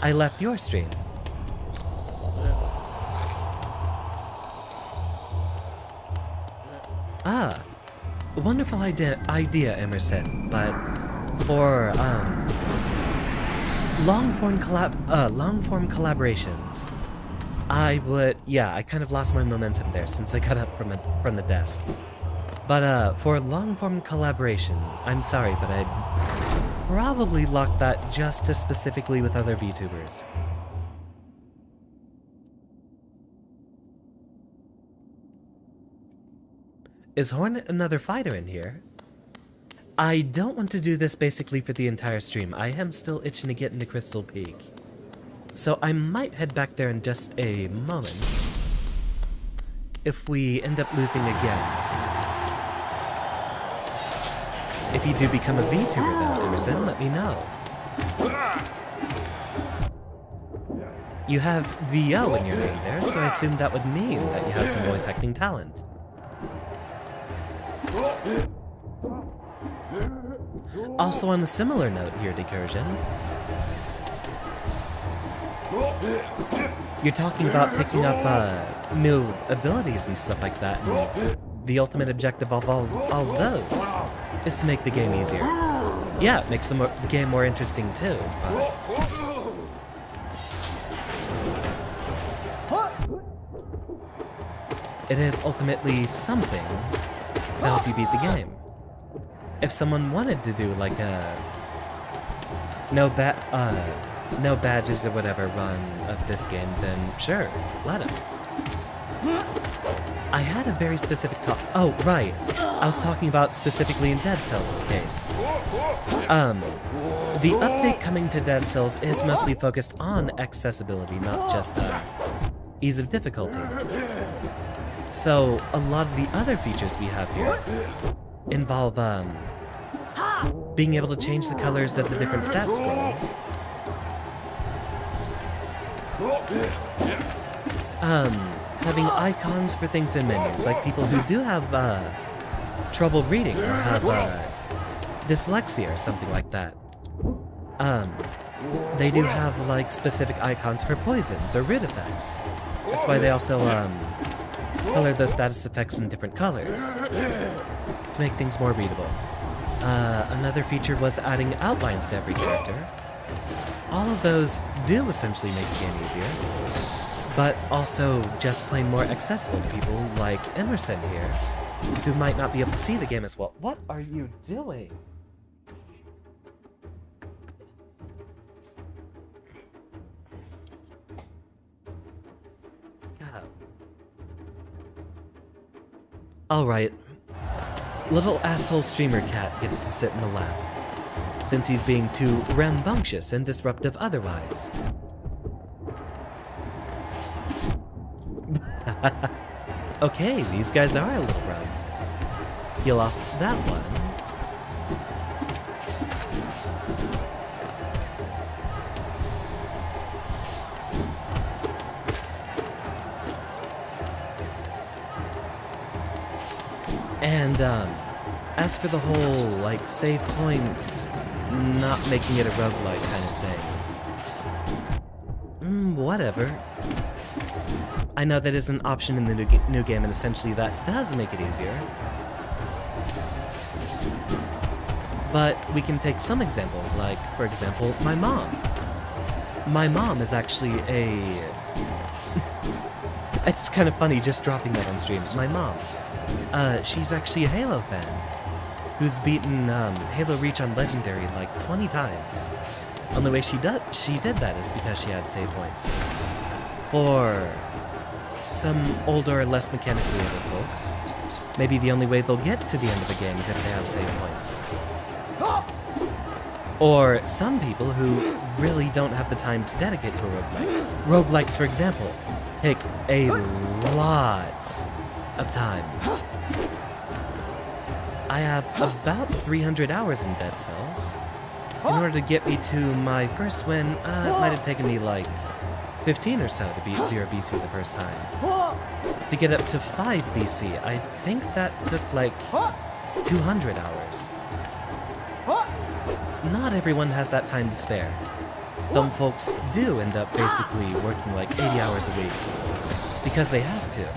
I left your stream. Ah, a wonderful idea, Emerson, but for, long-form collaborations, I would, yeah, I kind of lost my momentum there since I got up from the desk. But, for long-form collaboration, I'm sorry, but I'd probably lock that just as specifically with other VTubers. Is Hornet another fighter in here? I don't want to do this basically for the entire stream. I am still itching to get into Crystal Peak. So I might head back there in just a moment. If we end up losing again. If you do become a VTuber though, Emerson, let me know. You have VO in your name there, so I assume that would mean that you have some voice acting talent. Also on a similar note here, Decursion, you're talking about picking up new abilities and stuff like that, and the ultimate objective of all those is to make the game easier. Yeah, it makes the game more interesting too, but... it is ultimately something to help you beat the game. If someone wanted to do like a no badges or whatever run of this game, then sure, let him. I had a very specific talk. Oh, right. I was talking about specifically in Dead Cells' case. The update coming to Dead Cells is mostly focused on accessibility, not just ease of difficulty. So, a lot of the other features we have here involve, being able to change the colors of the different stat scrolls. Having icons for things in menus, like people who do have, trouble reading or have, dyslexia or something like that. They do have, like, specific icons for poisons or rid effects. That's why they also, color those status effects in different colors to make things more readable. Another feature was adding outlines to every character. All of those do essentially make the game easier, but also just plain more accessible to people like Emerson here, who might not be able to see the game as well. What are you doing? God. Alright. Little asshole streamer cat gets to sit in the lap, since he's being too rambunctious and disruptive otherwise. Okay, these guys are a little rough. Heal off that one. And, as for the whole, like, save points, not making it a roguelike kind of thing. Whatever. I know that is an option in the new game, and essentially that does make it easier. But we can take some examples, like, for example, my mom. My mom is actually a... It's kind of funny just dropping that on stream. My mom. She's actually a Halo fan, who's beaten Halo Reach on Legendary like 20 times. Only way she did that is because she had save points. For some older, less mechanically able folks, maybe the only way they'll get to the end of the game is if they have save points. Or some people who really don't have the time to dedicate to a roguelike. Roguelikes, for example, take a lot of time. I have about 300 hours in Dead Cells. In order to get me to my first win, it might have taken me like 15 or so to beat 0 BC the first time. To get up to 5 BC, I think that took like 200 hours. Not everyone has that time to spare. Some folks do end up basically working like 80 hours a week because they have to.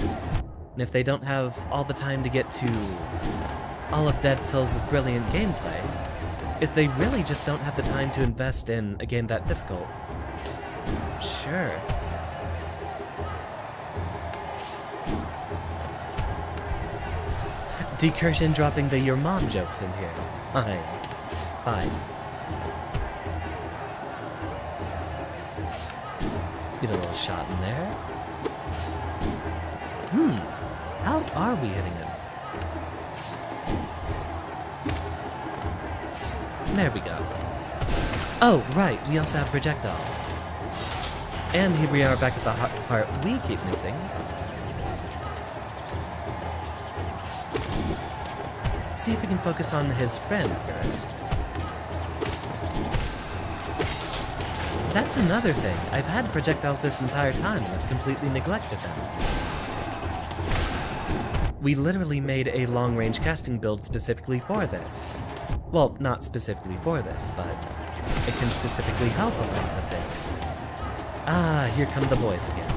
And if they don't have all the time to get to all of Dead Cells' brilliant gameplay, if they really just don't have the time to invest in a game that difficult, sure. Decursion dropping the your mom jokes in here. Fine. Get a little shot in there. How are we hitting him? There we go. Oh, right, we also have projectiles. And here we are back at the part we keep missing. See if we can focus on his friend first. That's another thing. I've had projectiles this entire time and I've completely neglected them. We literally made a long-range casting build specifically for this. Well, not specifically for this, but it can specifically help a lot with this. Ah, here come the boys again.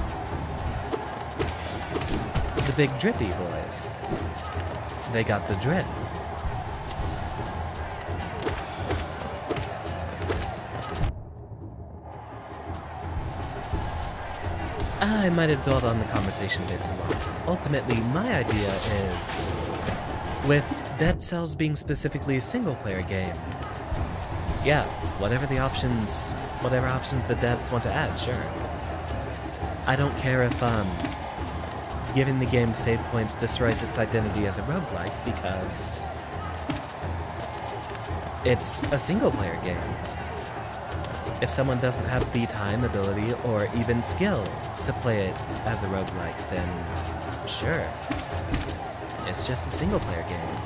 The big drippy boys. They got the drip. I might have dwelled on the conversation a bit too long. Ultimately, my idea is, with Dead Cells being specifically a single-player game, yeah, whatever options the devs want to add, sure. I don't care if, giving the game save points destroys its identity as a roguelike, because it's a single-player game. If someone doesn't have the time, ability, or even skill to play it as a roguelike, then Sure. It's just a single-player game.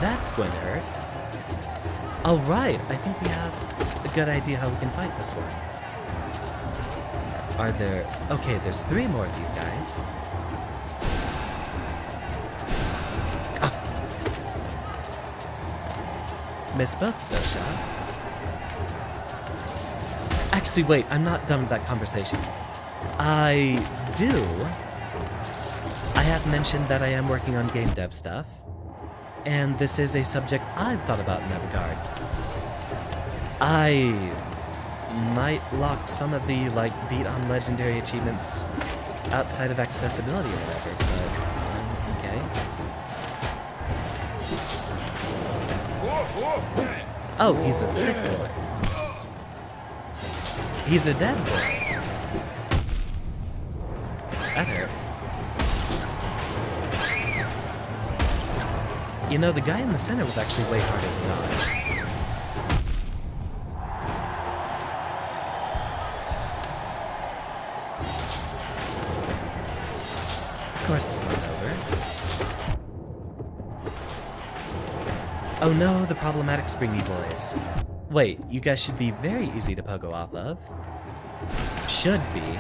That's going to hurt. Oh, right. I think we have a good idea how we can fight this one. Are there... Okay, there's 3 more of these guys. Ah. Missed both of those shots. Actually, wait. I'm not done with that conversation. I have mentioned that I am working on game dev stuff, and this is a subject I've thought about in that regard. I might lock some of the, like, beat on legendary achievements outside of accessibility or whatever, but, okay. Oh, he's a thick boy. He's a dead boy. That hurt. You know, the guy in the center was actually way harder to dodge. Of course it's not over. Oh no, the problematic springy boys. Wait, you guys should be very easy to pogo off of. Should be.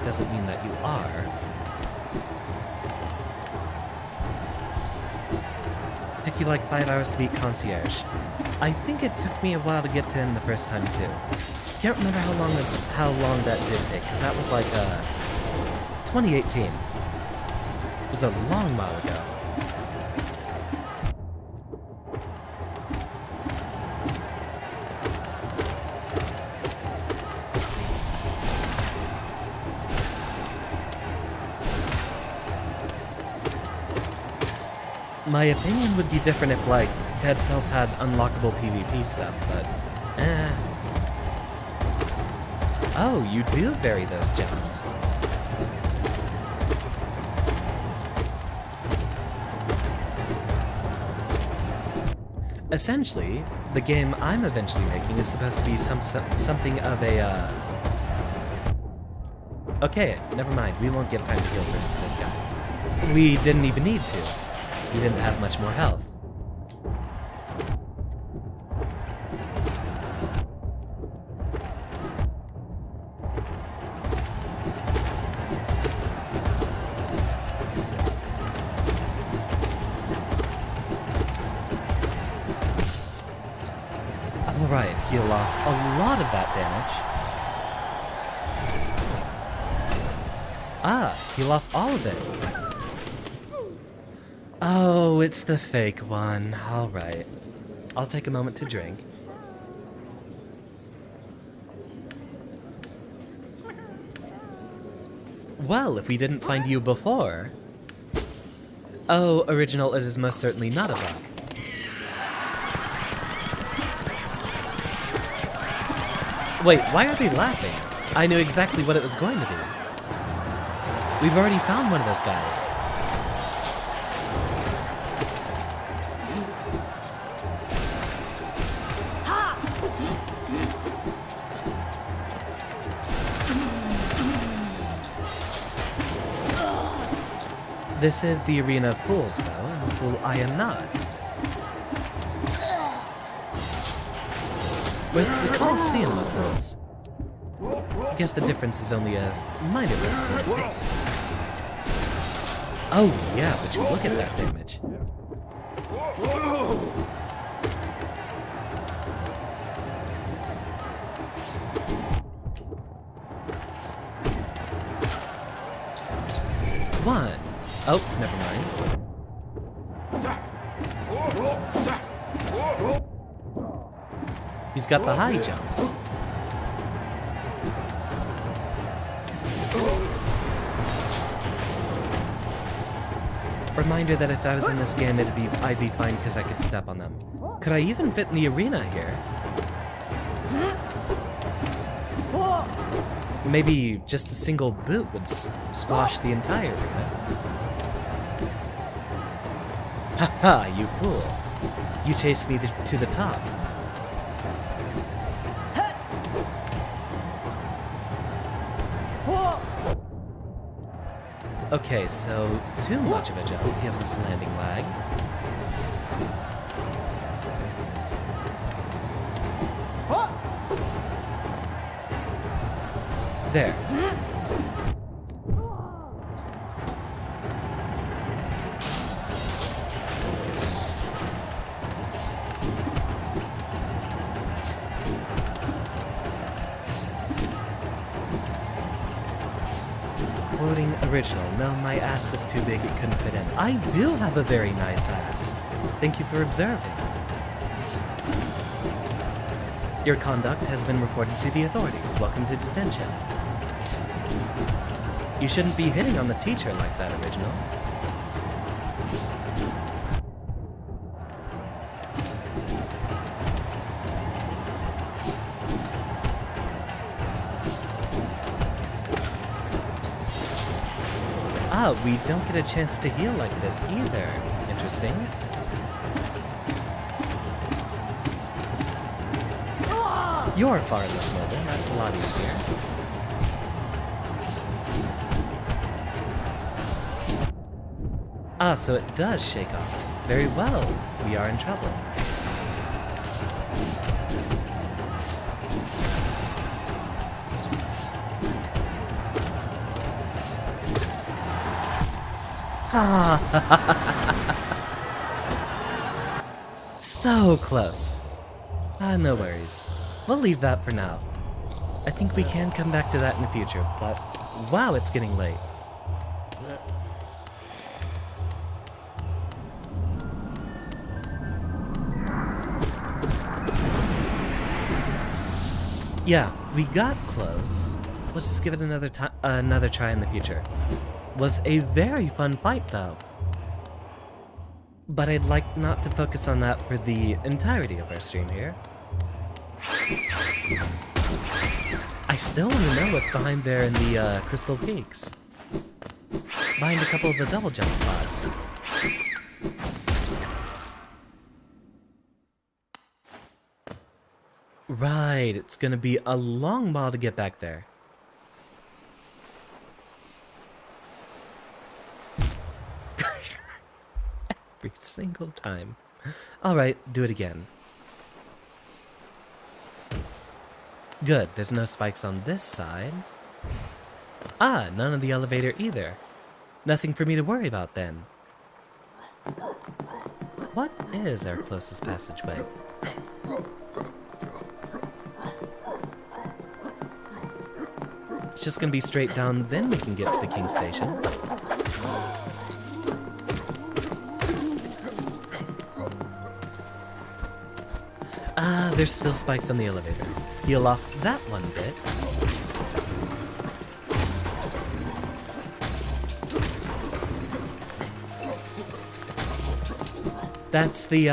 Doesn't mean that you are. Took you like 5 hours to beat Concierge. I think it took me a while to get to him the first time too. Can't remember how long that did take, because that was like 2018. It was a long while ago. My opinion would be different if, like, Dead Cells had unlockable PvP stuff, but, Oh, you do vary those gems. Essentially, the game I'm eventually making is supposed to be something of a, Okay, never mind. We won't give time to heal first to this guy. We didn't even need to. He didn't have much more health. Alright, heal off a lot of that damage. Ah, heal off all of it. Oh, it's the fake one. Alright. I'll take a moment to drink. Well, if we didn't find you before... Oh, original, it is most certainly not a bug. Wait, why are they laughing? I knew exactly what it was going to do. We've already found one of those guys. This is the Arena of Fools, though, and fool I am not. Where's the Coliseum of Fools? I guess the difference is only a minor difference. Oh yeah, but you look at that damage. One. Oh, never mind. He's got the high jumps. Reminder that if I was in this game, I'd be fine because I could step on them. Could I even fit in the arena here? Maybe just a single boot would squash the entire arena. Haha, you fool. You chased me to the top. Okay, so too much of a jump gives us landing lag. There. Quoting original, no, my ass is too big, it couldn't fit in. I do have a very nice ass. Thank you for observing. Your conduct has been reported to the authorities. Welcome to detention. You shouldn't be hitting on the teacher like that, original. Ah, we don't get a chance to heal like this either. Interesting. You're far less mobile, that's a lot easier. Ah, so it does shake off. Very well, we are in trouble. So close. No worries. We'll leave that for now. I think we can come back to that in the future, but wow, it's getting late. Yeah, we got close. We'll just give it another try in the future. Was a very fun fight, though. But I'd like not to focus on that for the entirety of our stream here. I still want to know what's behind there in the Crystal Peaks. Behind a couple of the double jump spots. Right, it's gonna be a long while to get back there. Every single time. Alright, do it again. Good, there's no spikes on this side. Ah, none on the elevator either. Nothing for me to worry about then. What is our closest passageway? It's just gonna be straight down, then we can get to the King Station. Ah, there's still spikes on the elevator. Heal off that one bit. That's the,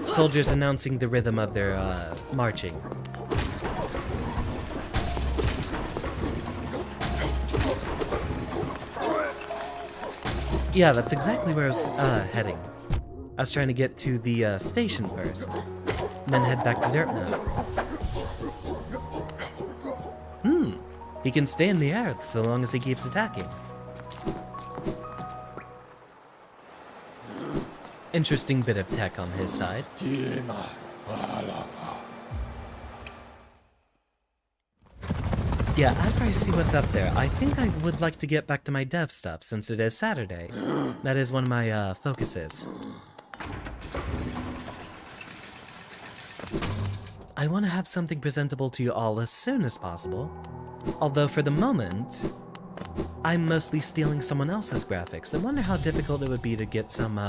soldiers announcing the rhythm of their, marching. Yeah, that's exactly where I was, heading. I was trying to get to the, station first, and then head back to Dirtmouth. He can stay in the air so long as he keeps attacking. Interesting bit of tech on his side. Yeah, after I see what's up there, I think I would like to get back to my dev stuff since it is Saturday. That is one of my focuses. I want to have something presentable to you all as soon as possible. Although for the moment, I'm mostly stealing someone else's graphics. I wonder how difficult it would be to get some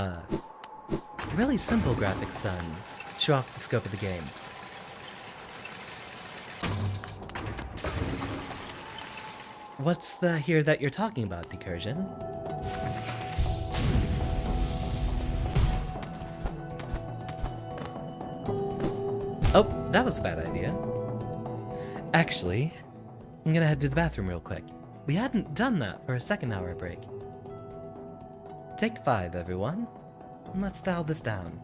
really simple graphics done. Show off the scope of the game. What's the here that you're talking about, Decursion? Oh, that was a bad idea. Actually, I'm gonna head to the bathroom real quick. We hadn't done that for a second hour break. Take 5, everyone. And let's dial this down.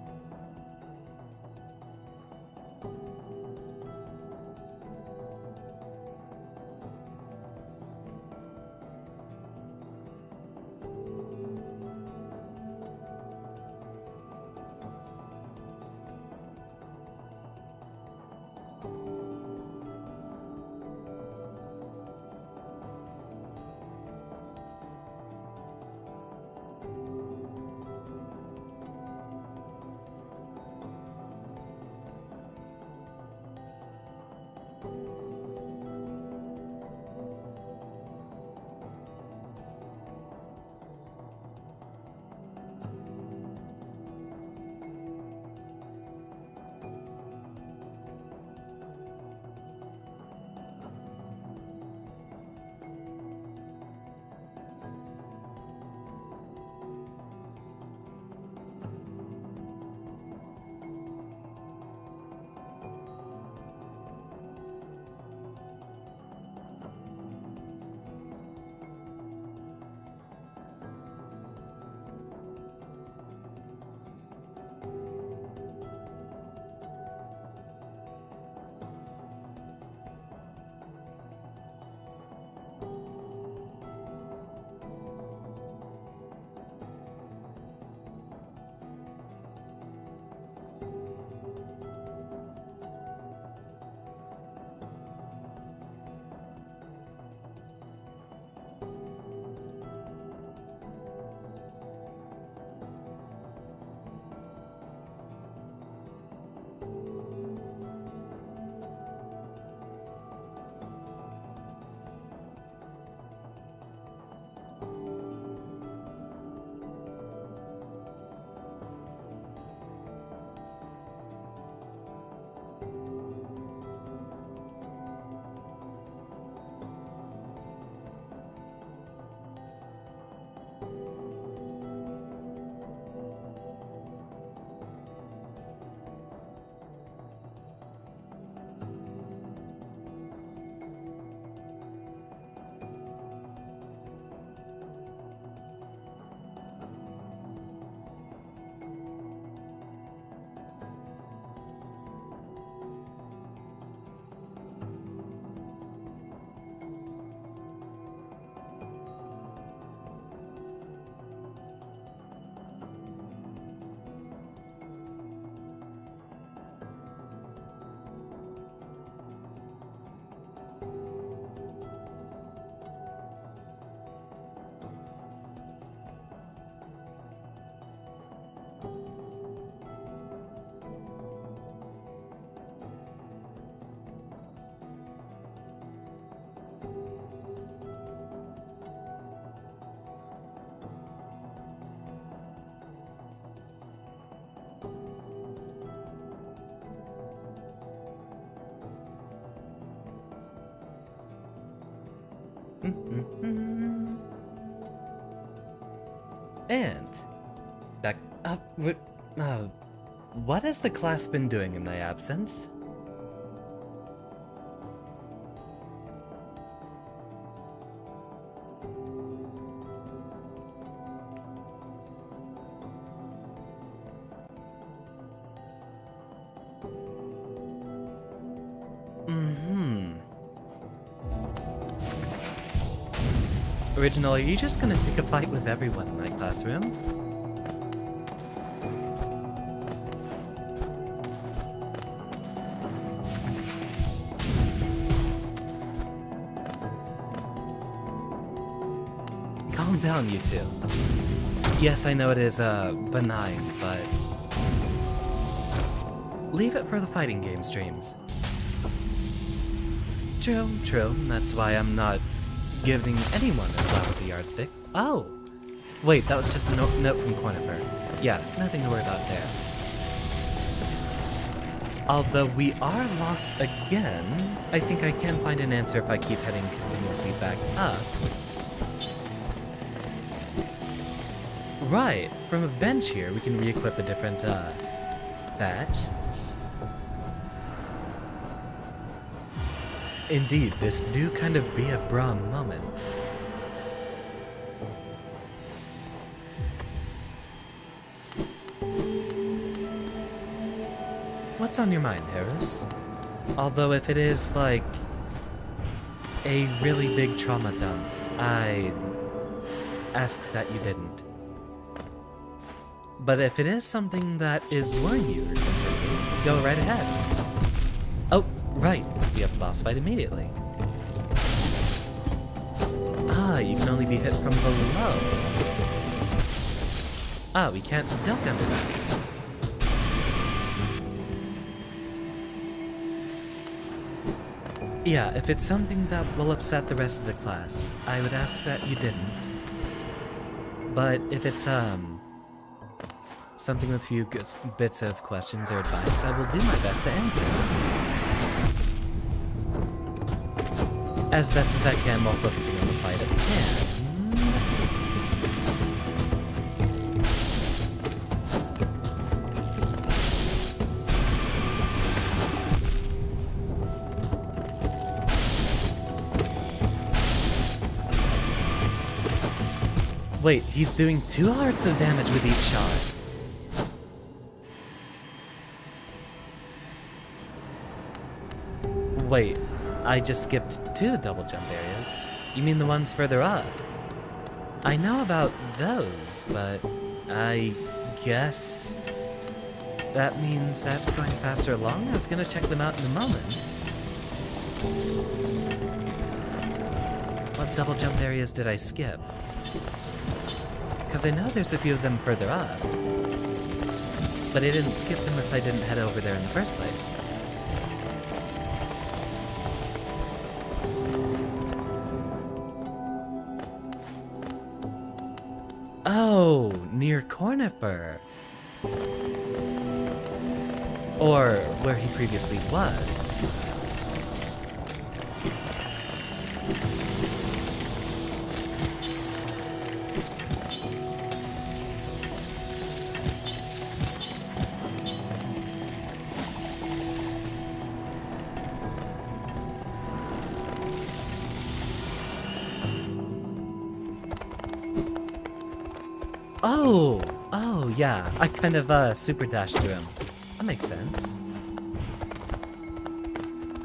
And back up. What has the class been doing in my absence? Original, are you just gonna pick a fight with everyone in my classroom? Calm down, you two. Yes, I know it is, benign, but... leave it for the fighting game streams. True, true. That's why I'm not giving anyone a slap with the yardstick. Oh! Wait, that was just a note from Cornifer. Yeah, nothing to worry about there. Although we are lost again, I think I can find an answer if I keep heading continuously back up. Right, from a bench here, we can re-equip a different, badge. Indeed, this do kind of be a bra moment. What's on your mind, Harris? Although if it is, like, a really big trauma dump, I ask that you didn't. But if it is something that is worrying you or concerning you, go right ahead. Oh, right. We have a boss fight immediately. Ah, you can only be hit from below. Ah, we can't duck under that. Yeah, if it's something that will upset the rest of the class, I would ask that you didn't. But if it's, something with a few good bits of questions or advice, I will do my best to answer. As best as I can while focusing on the fight at hand. Wait, he's doing 2 hearts of damage with each shot. Wait, I just skipped 2 double jump areas. You mean the ones further up? I know about those, but I guess that means that's going faster along. I was gonna check them out in a moment. What double jump areas did I skip? Because I know there's a few of them further up. But I didn't skip them if I didn't head over there in the first place. Oh, near Cornifer. Or where he previously was. Oh, yeah. I kind of, super dashed through him. That makes sense.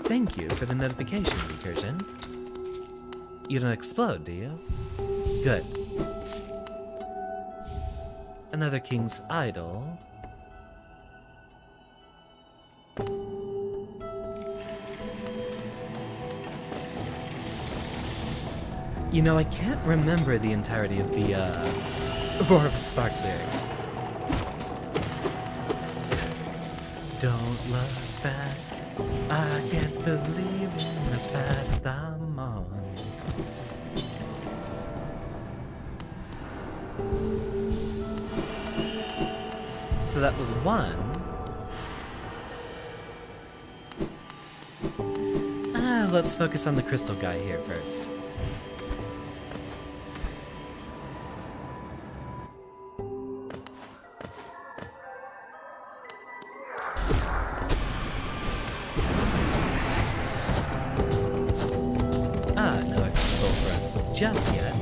Thank you for the notification, Recursion. You don't explode, do you? Good. Another king's idol. You know, I can't remember the entirety of the, Roar of the Spark lyrics. Don't look back, I can't believe in the path I'm on. So that was one. Let's focus on the crystal guy here first. No extra soul for us just yet.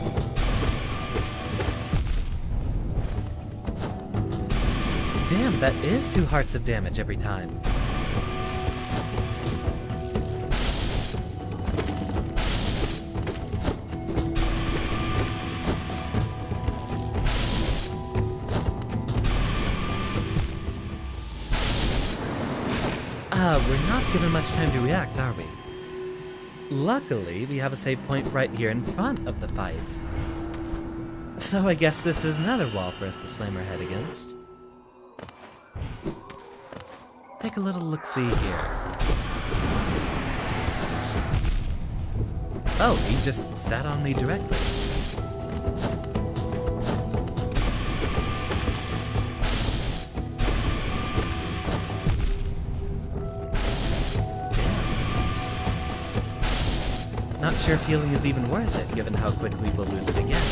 Damn, that is 2 hearts of damage every time. We're not given much time to react, are we? Luckily, we have a save point right here in front of the fight. So I guess this is another wall for us to slam our head against. Take a little look-see here. Oh, he just sat on me directly. Not sure if healing is even worth it, given how quickly we'll lose it again.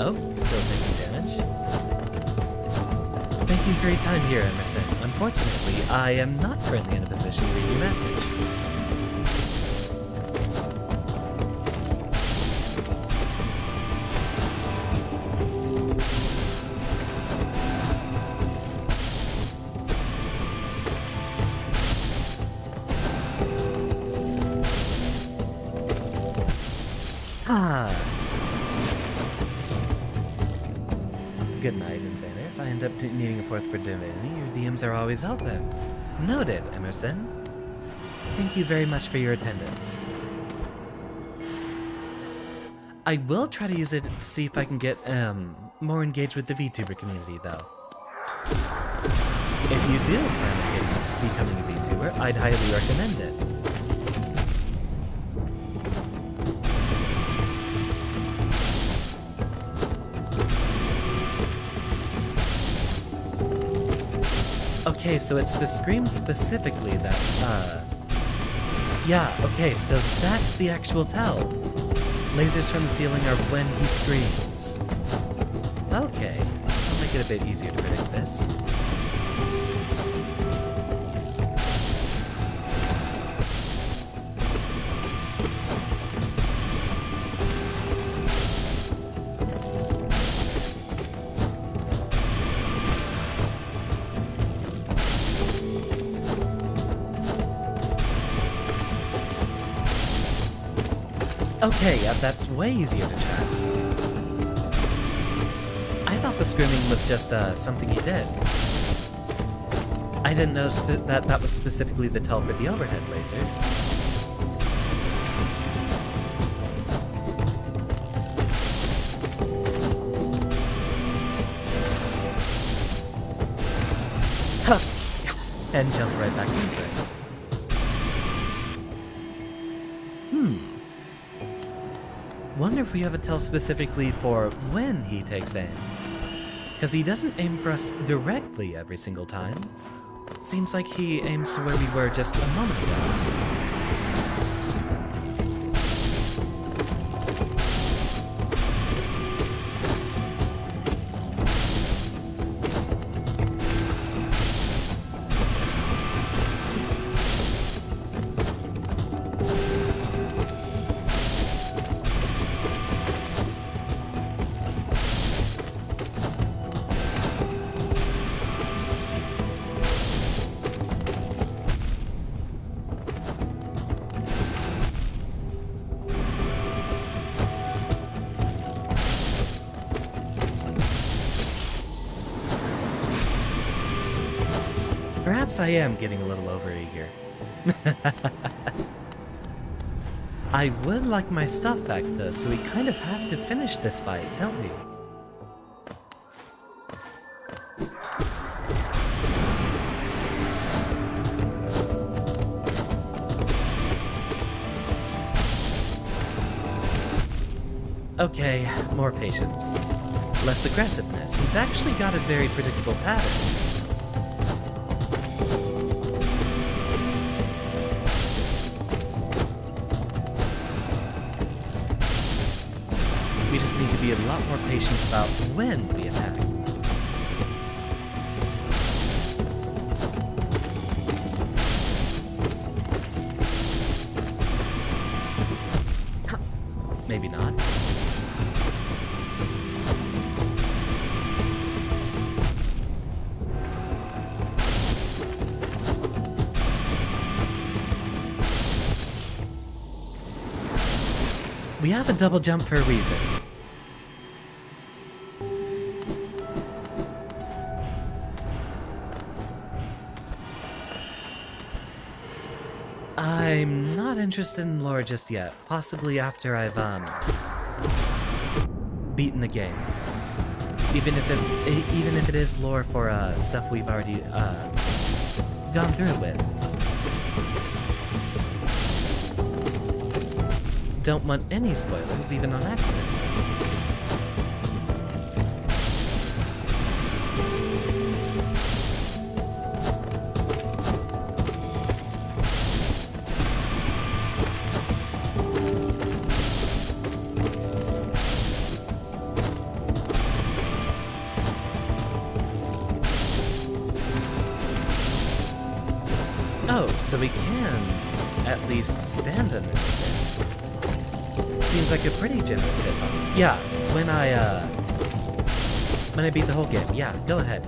Oh, still taking damage. Thank you for your time here, Emerson. Unfortunately, I am not currently in a position to read your message. Good night, Xander. If I end up needing a 4th for Divinity, your DMs are always open. Noted, Emerson. Thank you very much for your attendance. I will try to use it to see if I can get, more engaged with the VTuber community, though. If you do plan on becoming a VTuber, I'd highly recommend it. Okay, so it's the scream specifically that, yeah, okay, so that's the actual tell. Lasers from the ceiling are when he screams. Okay, I'll make it a bit easier to predict this. Okay, yeah, that's way easier to track. I thought the screaming was just, something he did. I didn't know that that was specifically the tell for the overhead lasers. Huh! And jump right back into it. wonder if we have a tell specifically for when he takes aim. Because he doesn't aim for us directly every single time. Seems like he aims to where we were just a moment ago. Perhaps I am getting a little overeager. I would like my stuff back though, so we kind of have to finish this fight, don't we? Okay, more patience. Less aggressiveness. He's actually got a very predictable pattern. We just need to be a lot more patient about when we attack. Huh. Maybe not. We have a double jump for a reason. I'm not interested in lore just yet. Possibly after I've, beaten the game. Even if it is lore for, stuff we've already, gone through with. Don't want any spoilers, even on accident. Oh, so we can at least stand under it. Seems like a pretty generous hitbox. Yeah, when I beat the whole game. Yeah, go ahead.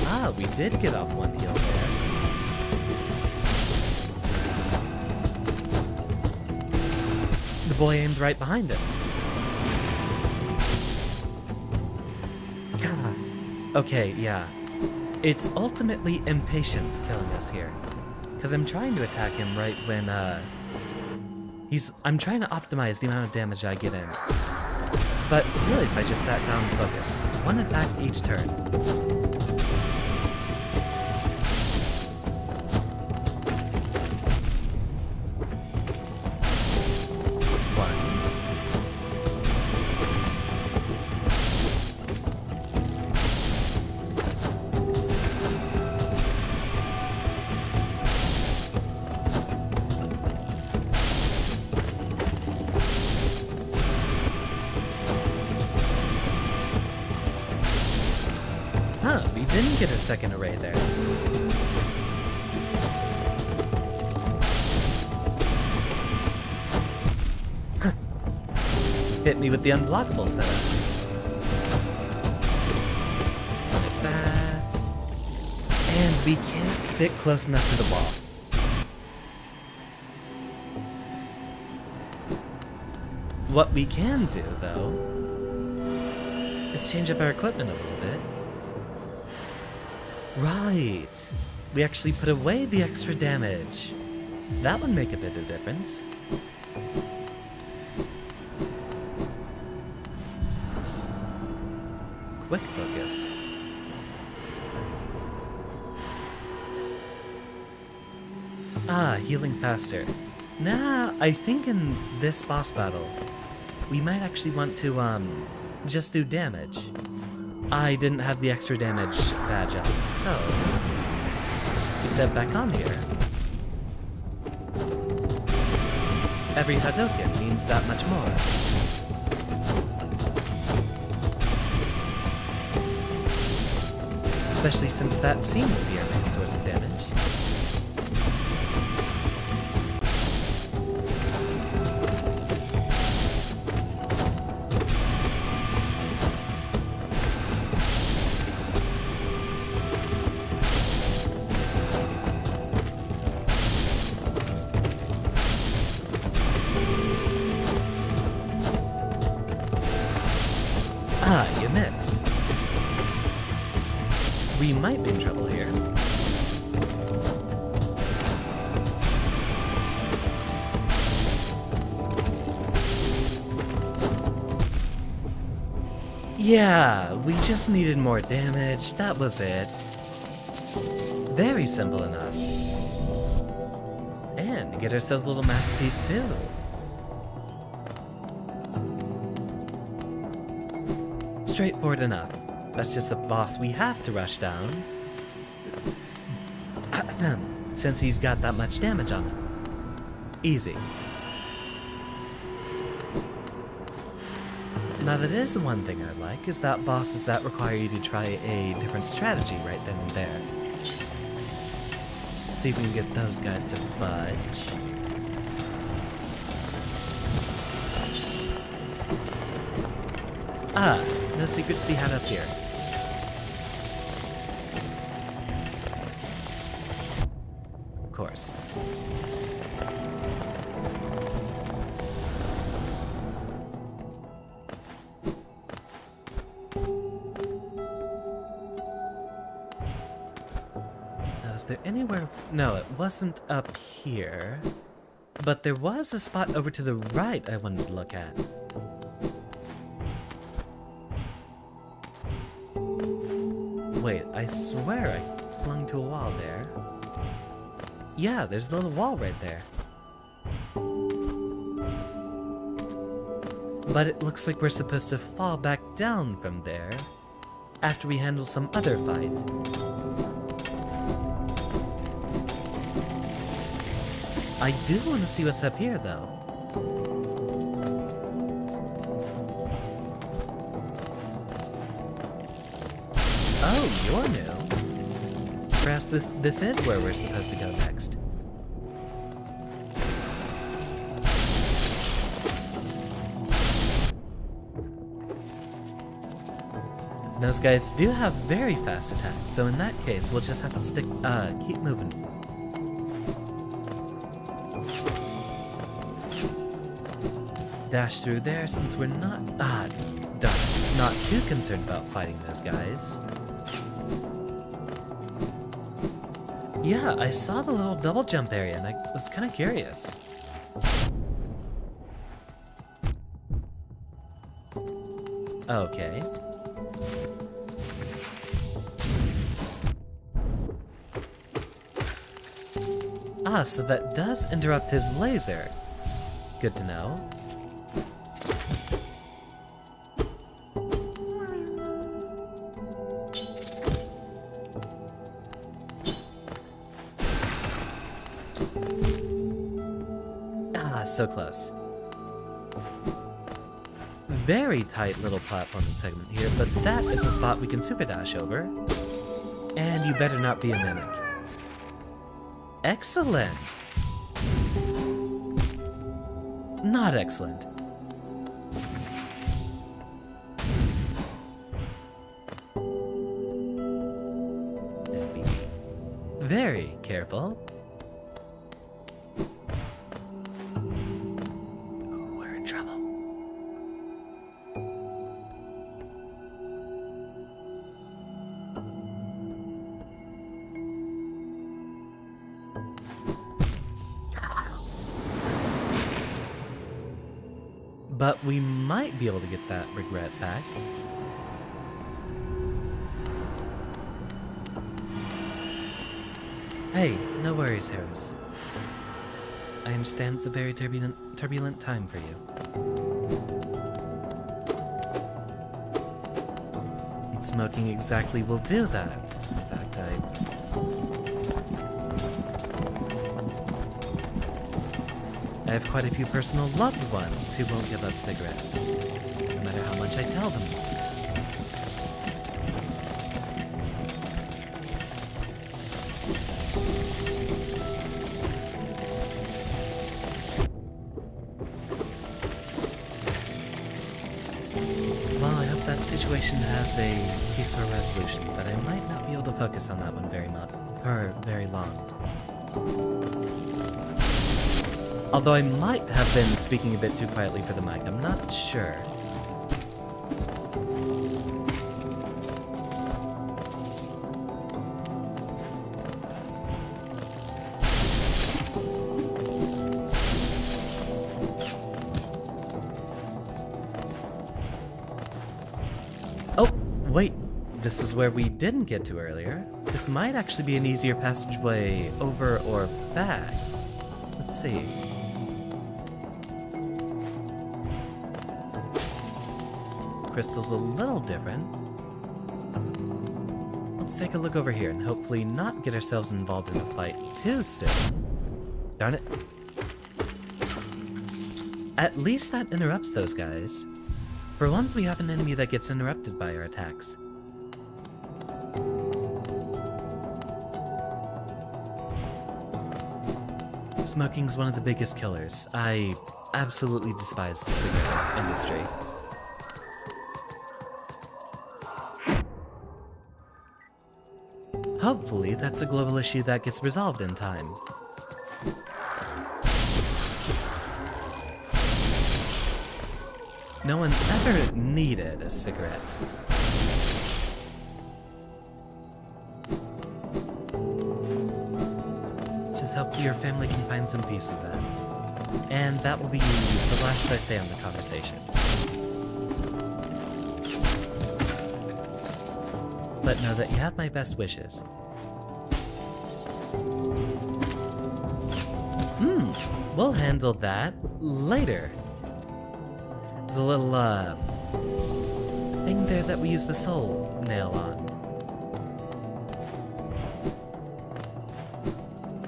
Ah, we did get off one heal there. The boy aimed right behind him. God. Okay, yeah. It's ultimately impatience killing us here. Because I'm trying to attack him right when, I'm trying to optimize the amount of damage I get in. But really, if I just sat down and focus, one attack each turn. Huh, we didn't get a second array there. Huh. Hit me with the unblockable setup. Like that. And we can't stick close enough to the wall. What we can do, though, is change up our equipment a little bit. Right. We actually put away the extra damage. That would make a bit of difference. Quick focus. Ah, healing faster. Nah, I think in this boss battle, we might actually want to, just do damage. I didn't have the extra damage badge on, so we step back on here. Every Hadouken means that much more. Especially since that seems to be our main source of damage. Ah, you missed. We might be in trouble here. Yeah, we just needed more damage, that was it. Very simple enough. And get ourselves a little masterpiece too. Straightforward enough. That's just a boss we have to rush down. Since he's got that much damage on him. Easy. Now that is the one thing I like, is that bosses that require you to try a different strategy right then and there. See if we can get those guys to fudge. Ah, no secrets to be had up here. Of course. Now, is there anywhere... No, it wasn't up here. But there was a spot over to the right I wanted to look at. Wait, I swear I clung to a wall there. Yeah, there's a little wall right there. But it looks like we're supposed to fall back down from there after we handle some other fight. I do want to see what's up here, though. Oh, you're new. Perhaps this is where we're supposed to go next. Those guys do have very fast attacks, so in that case, we'll just have to keep moving. Dash through there since we're not, not too concerned about fighting those guys. Yeah, I saw the little double jump area and I was kind of curious. Okay. Ah, so that does interrupt his laser. Good to know. Ah, so close. Very tight little platforming segment here, but that is the spot we can super dash over. And you better not be a mimic. Excellent! Not excellent. Be very careful. Oh, we're in trouble. But we might be able to get that regret back. Hey, no worries, Harris. I understand it's a very turbulent time for you. And smoking exactly will do that. In fact, I have quite a few personal loved ones who won't give up cigarettes, no matter how much I tell them. Well, I hope that situation has a peaceful resolution, but I might not be able to focus on that one very much, or very long. Although I might have been speaking a bit too quietly for the mic, I'm not sure. Oh, wait. This was where we didn't get to earlier. This might actually be an easier passageway over or back. Let's see. Crystal's a little different. Let's take a look over here and hopefully not get ourselves involved in a fight too soon. Darn it. At least that interrupts those guys. For once, we have an enemy that gets interrupted by our attacks. Smoking's one of the biggest killers. I absolutely despise the cigarette industry. Hopefully, that's a global issue that gets resolved in time. No one's ever needed a cigarette. Just hope your family can find some peace with that. And that will be the last I say on the conversation. But know that you have my best wishes. We'll handle that later. The little, thing there that we use the soul nail on.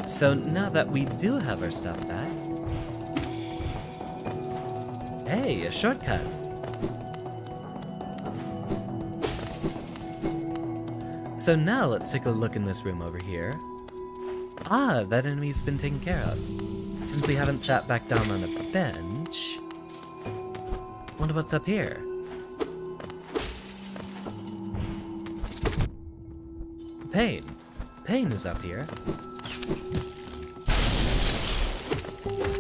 So now that we do have our stuff back... Hey, a shortcut! So now let's take a look in this room over here. Ah, that enemy's been taken care of. Since we haven't sat back down on a bench... Wonder what's up here. Pain. Pain is up here.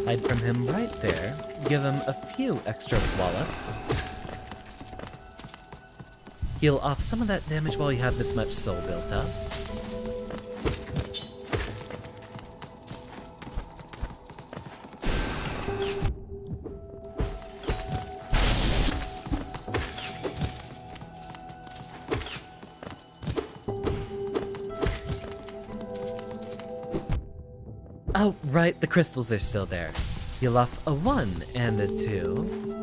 Hide from him right there. Give him a few extra wallops. Heal off some of that damage while you have this much soul built up. Oh, right, the crystals are still there. Heal off a 1 and a 2.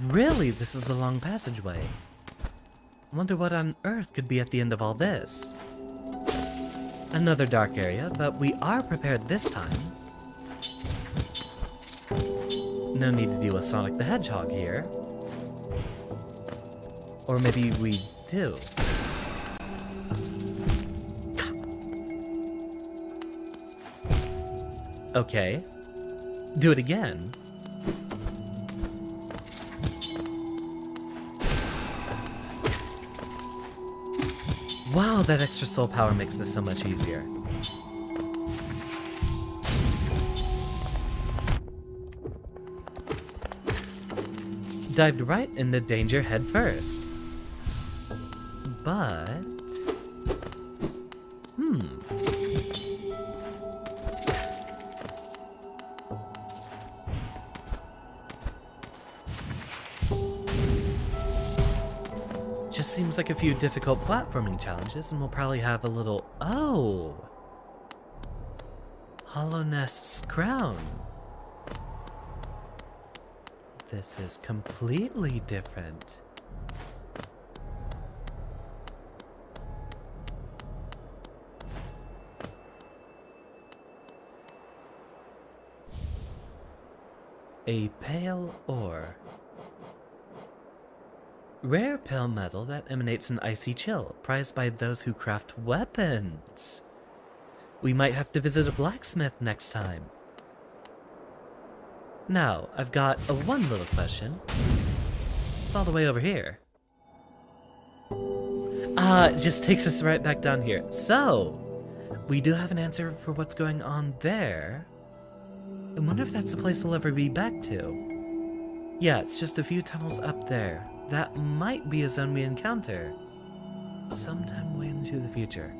Really, this is the long passageway. Wonder what on earth could be at the end of all this. Another dark area, but we are prepared this time. No need to deal with Sonic the Hedgehog here. Or maybe we do. Okay. Do it again. Wow, that extra soul power makes this so much easier. Dived right into danger head first. But... just seems like a few difficult platforming challenges, and we'll probably have a little... Oh! Hollow Nest's crown. This is completely different. A pale ore. Rare pale metal that emanates an icy chill, prized by those who craft weapons. We might have to visit a blacksmith next time. Now, I've got one little question. It's all the way over here. It just takes us right back down here. So, we do have an answer for what's going on there. I wonder if that's the place we'll ever be back to. Yeah, it's just a few tunnels up there. That might be a zone we encounter sometime way into the future.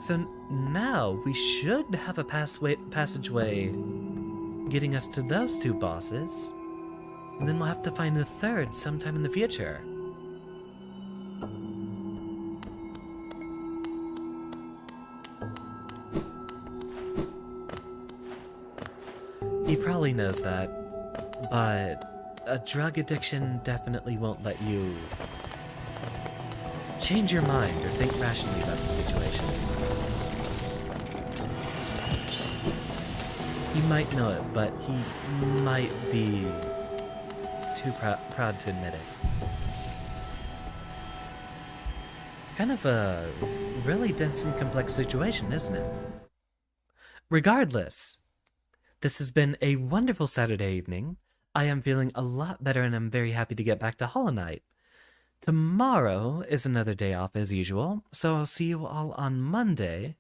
So now we should have a passageway getting us to those two bosses, and then we'll have to find a third sometime in the future. He probably knows that, but a drug addiction definitely won't let you change your mind or think rationally about the situation. You might know it, but he might be too proud to admit it. It's kind of a really dense and complex situation, isn't it? Regardless, this has been a wonderful Saturday evening. I am feeling a lot better and I'm very happy to get back to Hollow Knight. Tomorrow is another day off as usual, so I'll see you all on Monday,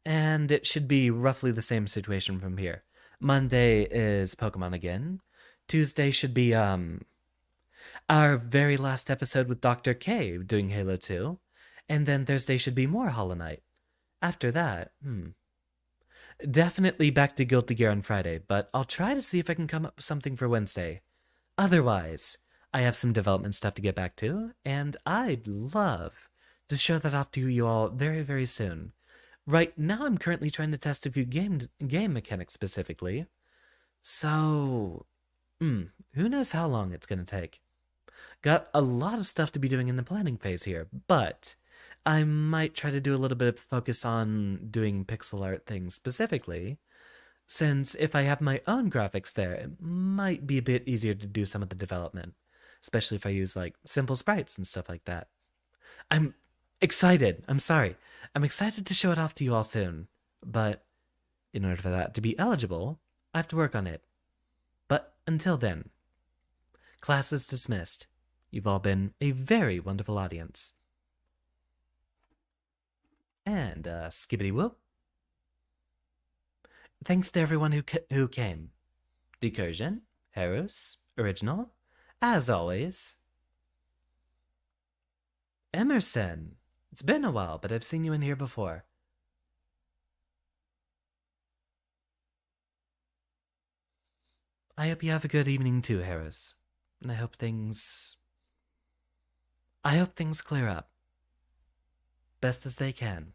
and it should be roughly the same situation from here. Monday is Pokemon again. Tuesday should be our very last episode with Dr. K doing Halo 2, and then Thursday should be more Hollow Knight. After that, definitely back to Guilty Gear on Friday, but I'll try to see if I can come up with something for Wednesday. Otherwise, I have some development stuff to get back to, and I'd love to show that off to you all very, very soon. Right now, I'm currently trying to test a few game mechanics specifically, so who knows how long it's going to take. Got a lot of stuff to be doing in the planning phase here, but I might try to do a little bit of focus on doing pixel art things specifically, since if I have my own graphics there, it might be a bit easier to do some of the development, especially if I use like simple sprites and stuff like that. I'm excited. I'm excited to show it off to you all soon, but in order for that to be eligible, I have to work on it. But until then, class is dismissed. You've all been a very wonderful audience. And skibbity whoop. Thanks to everyone who came. Decursion, Harus, Original, as always. Emerson. It's been a while, but I've seen you in here before. I hope you have a good evening too, Harris. And I hope things clear up. Best as they can.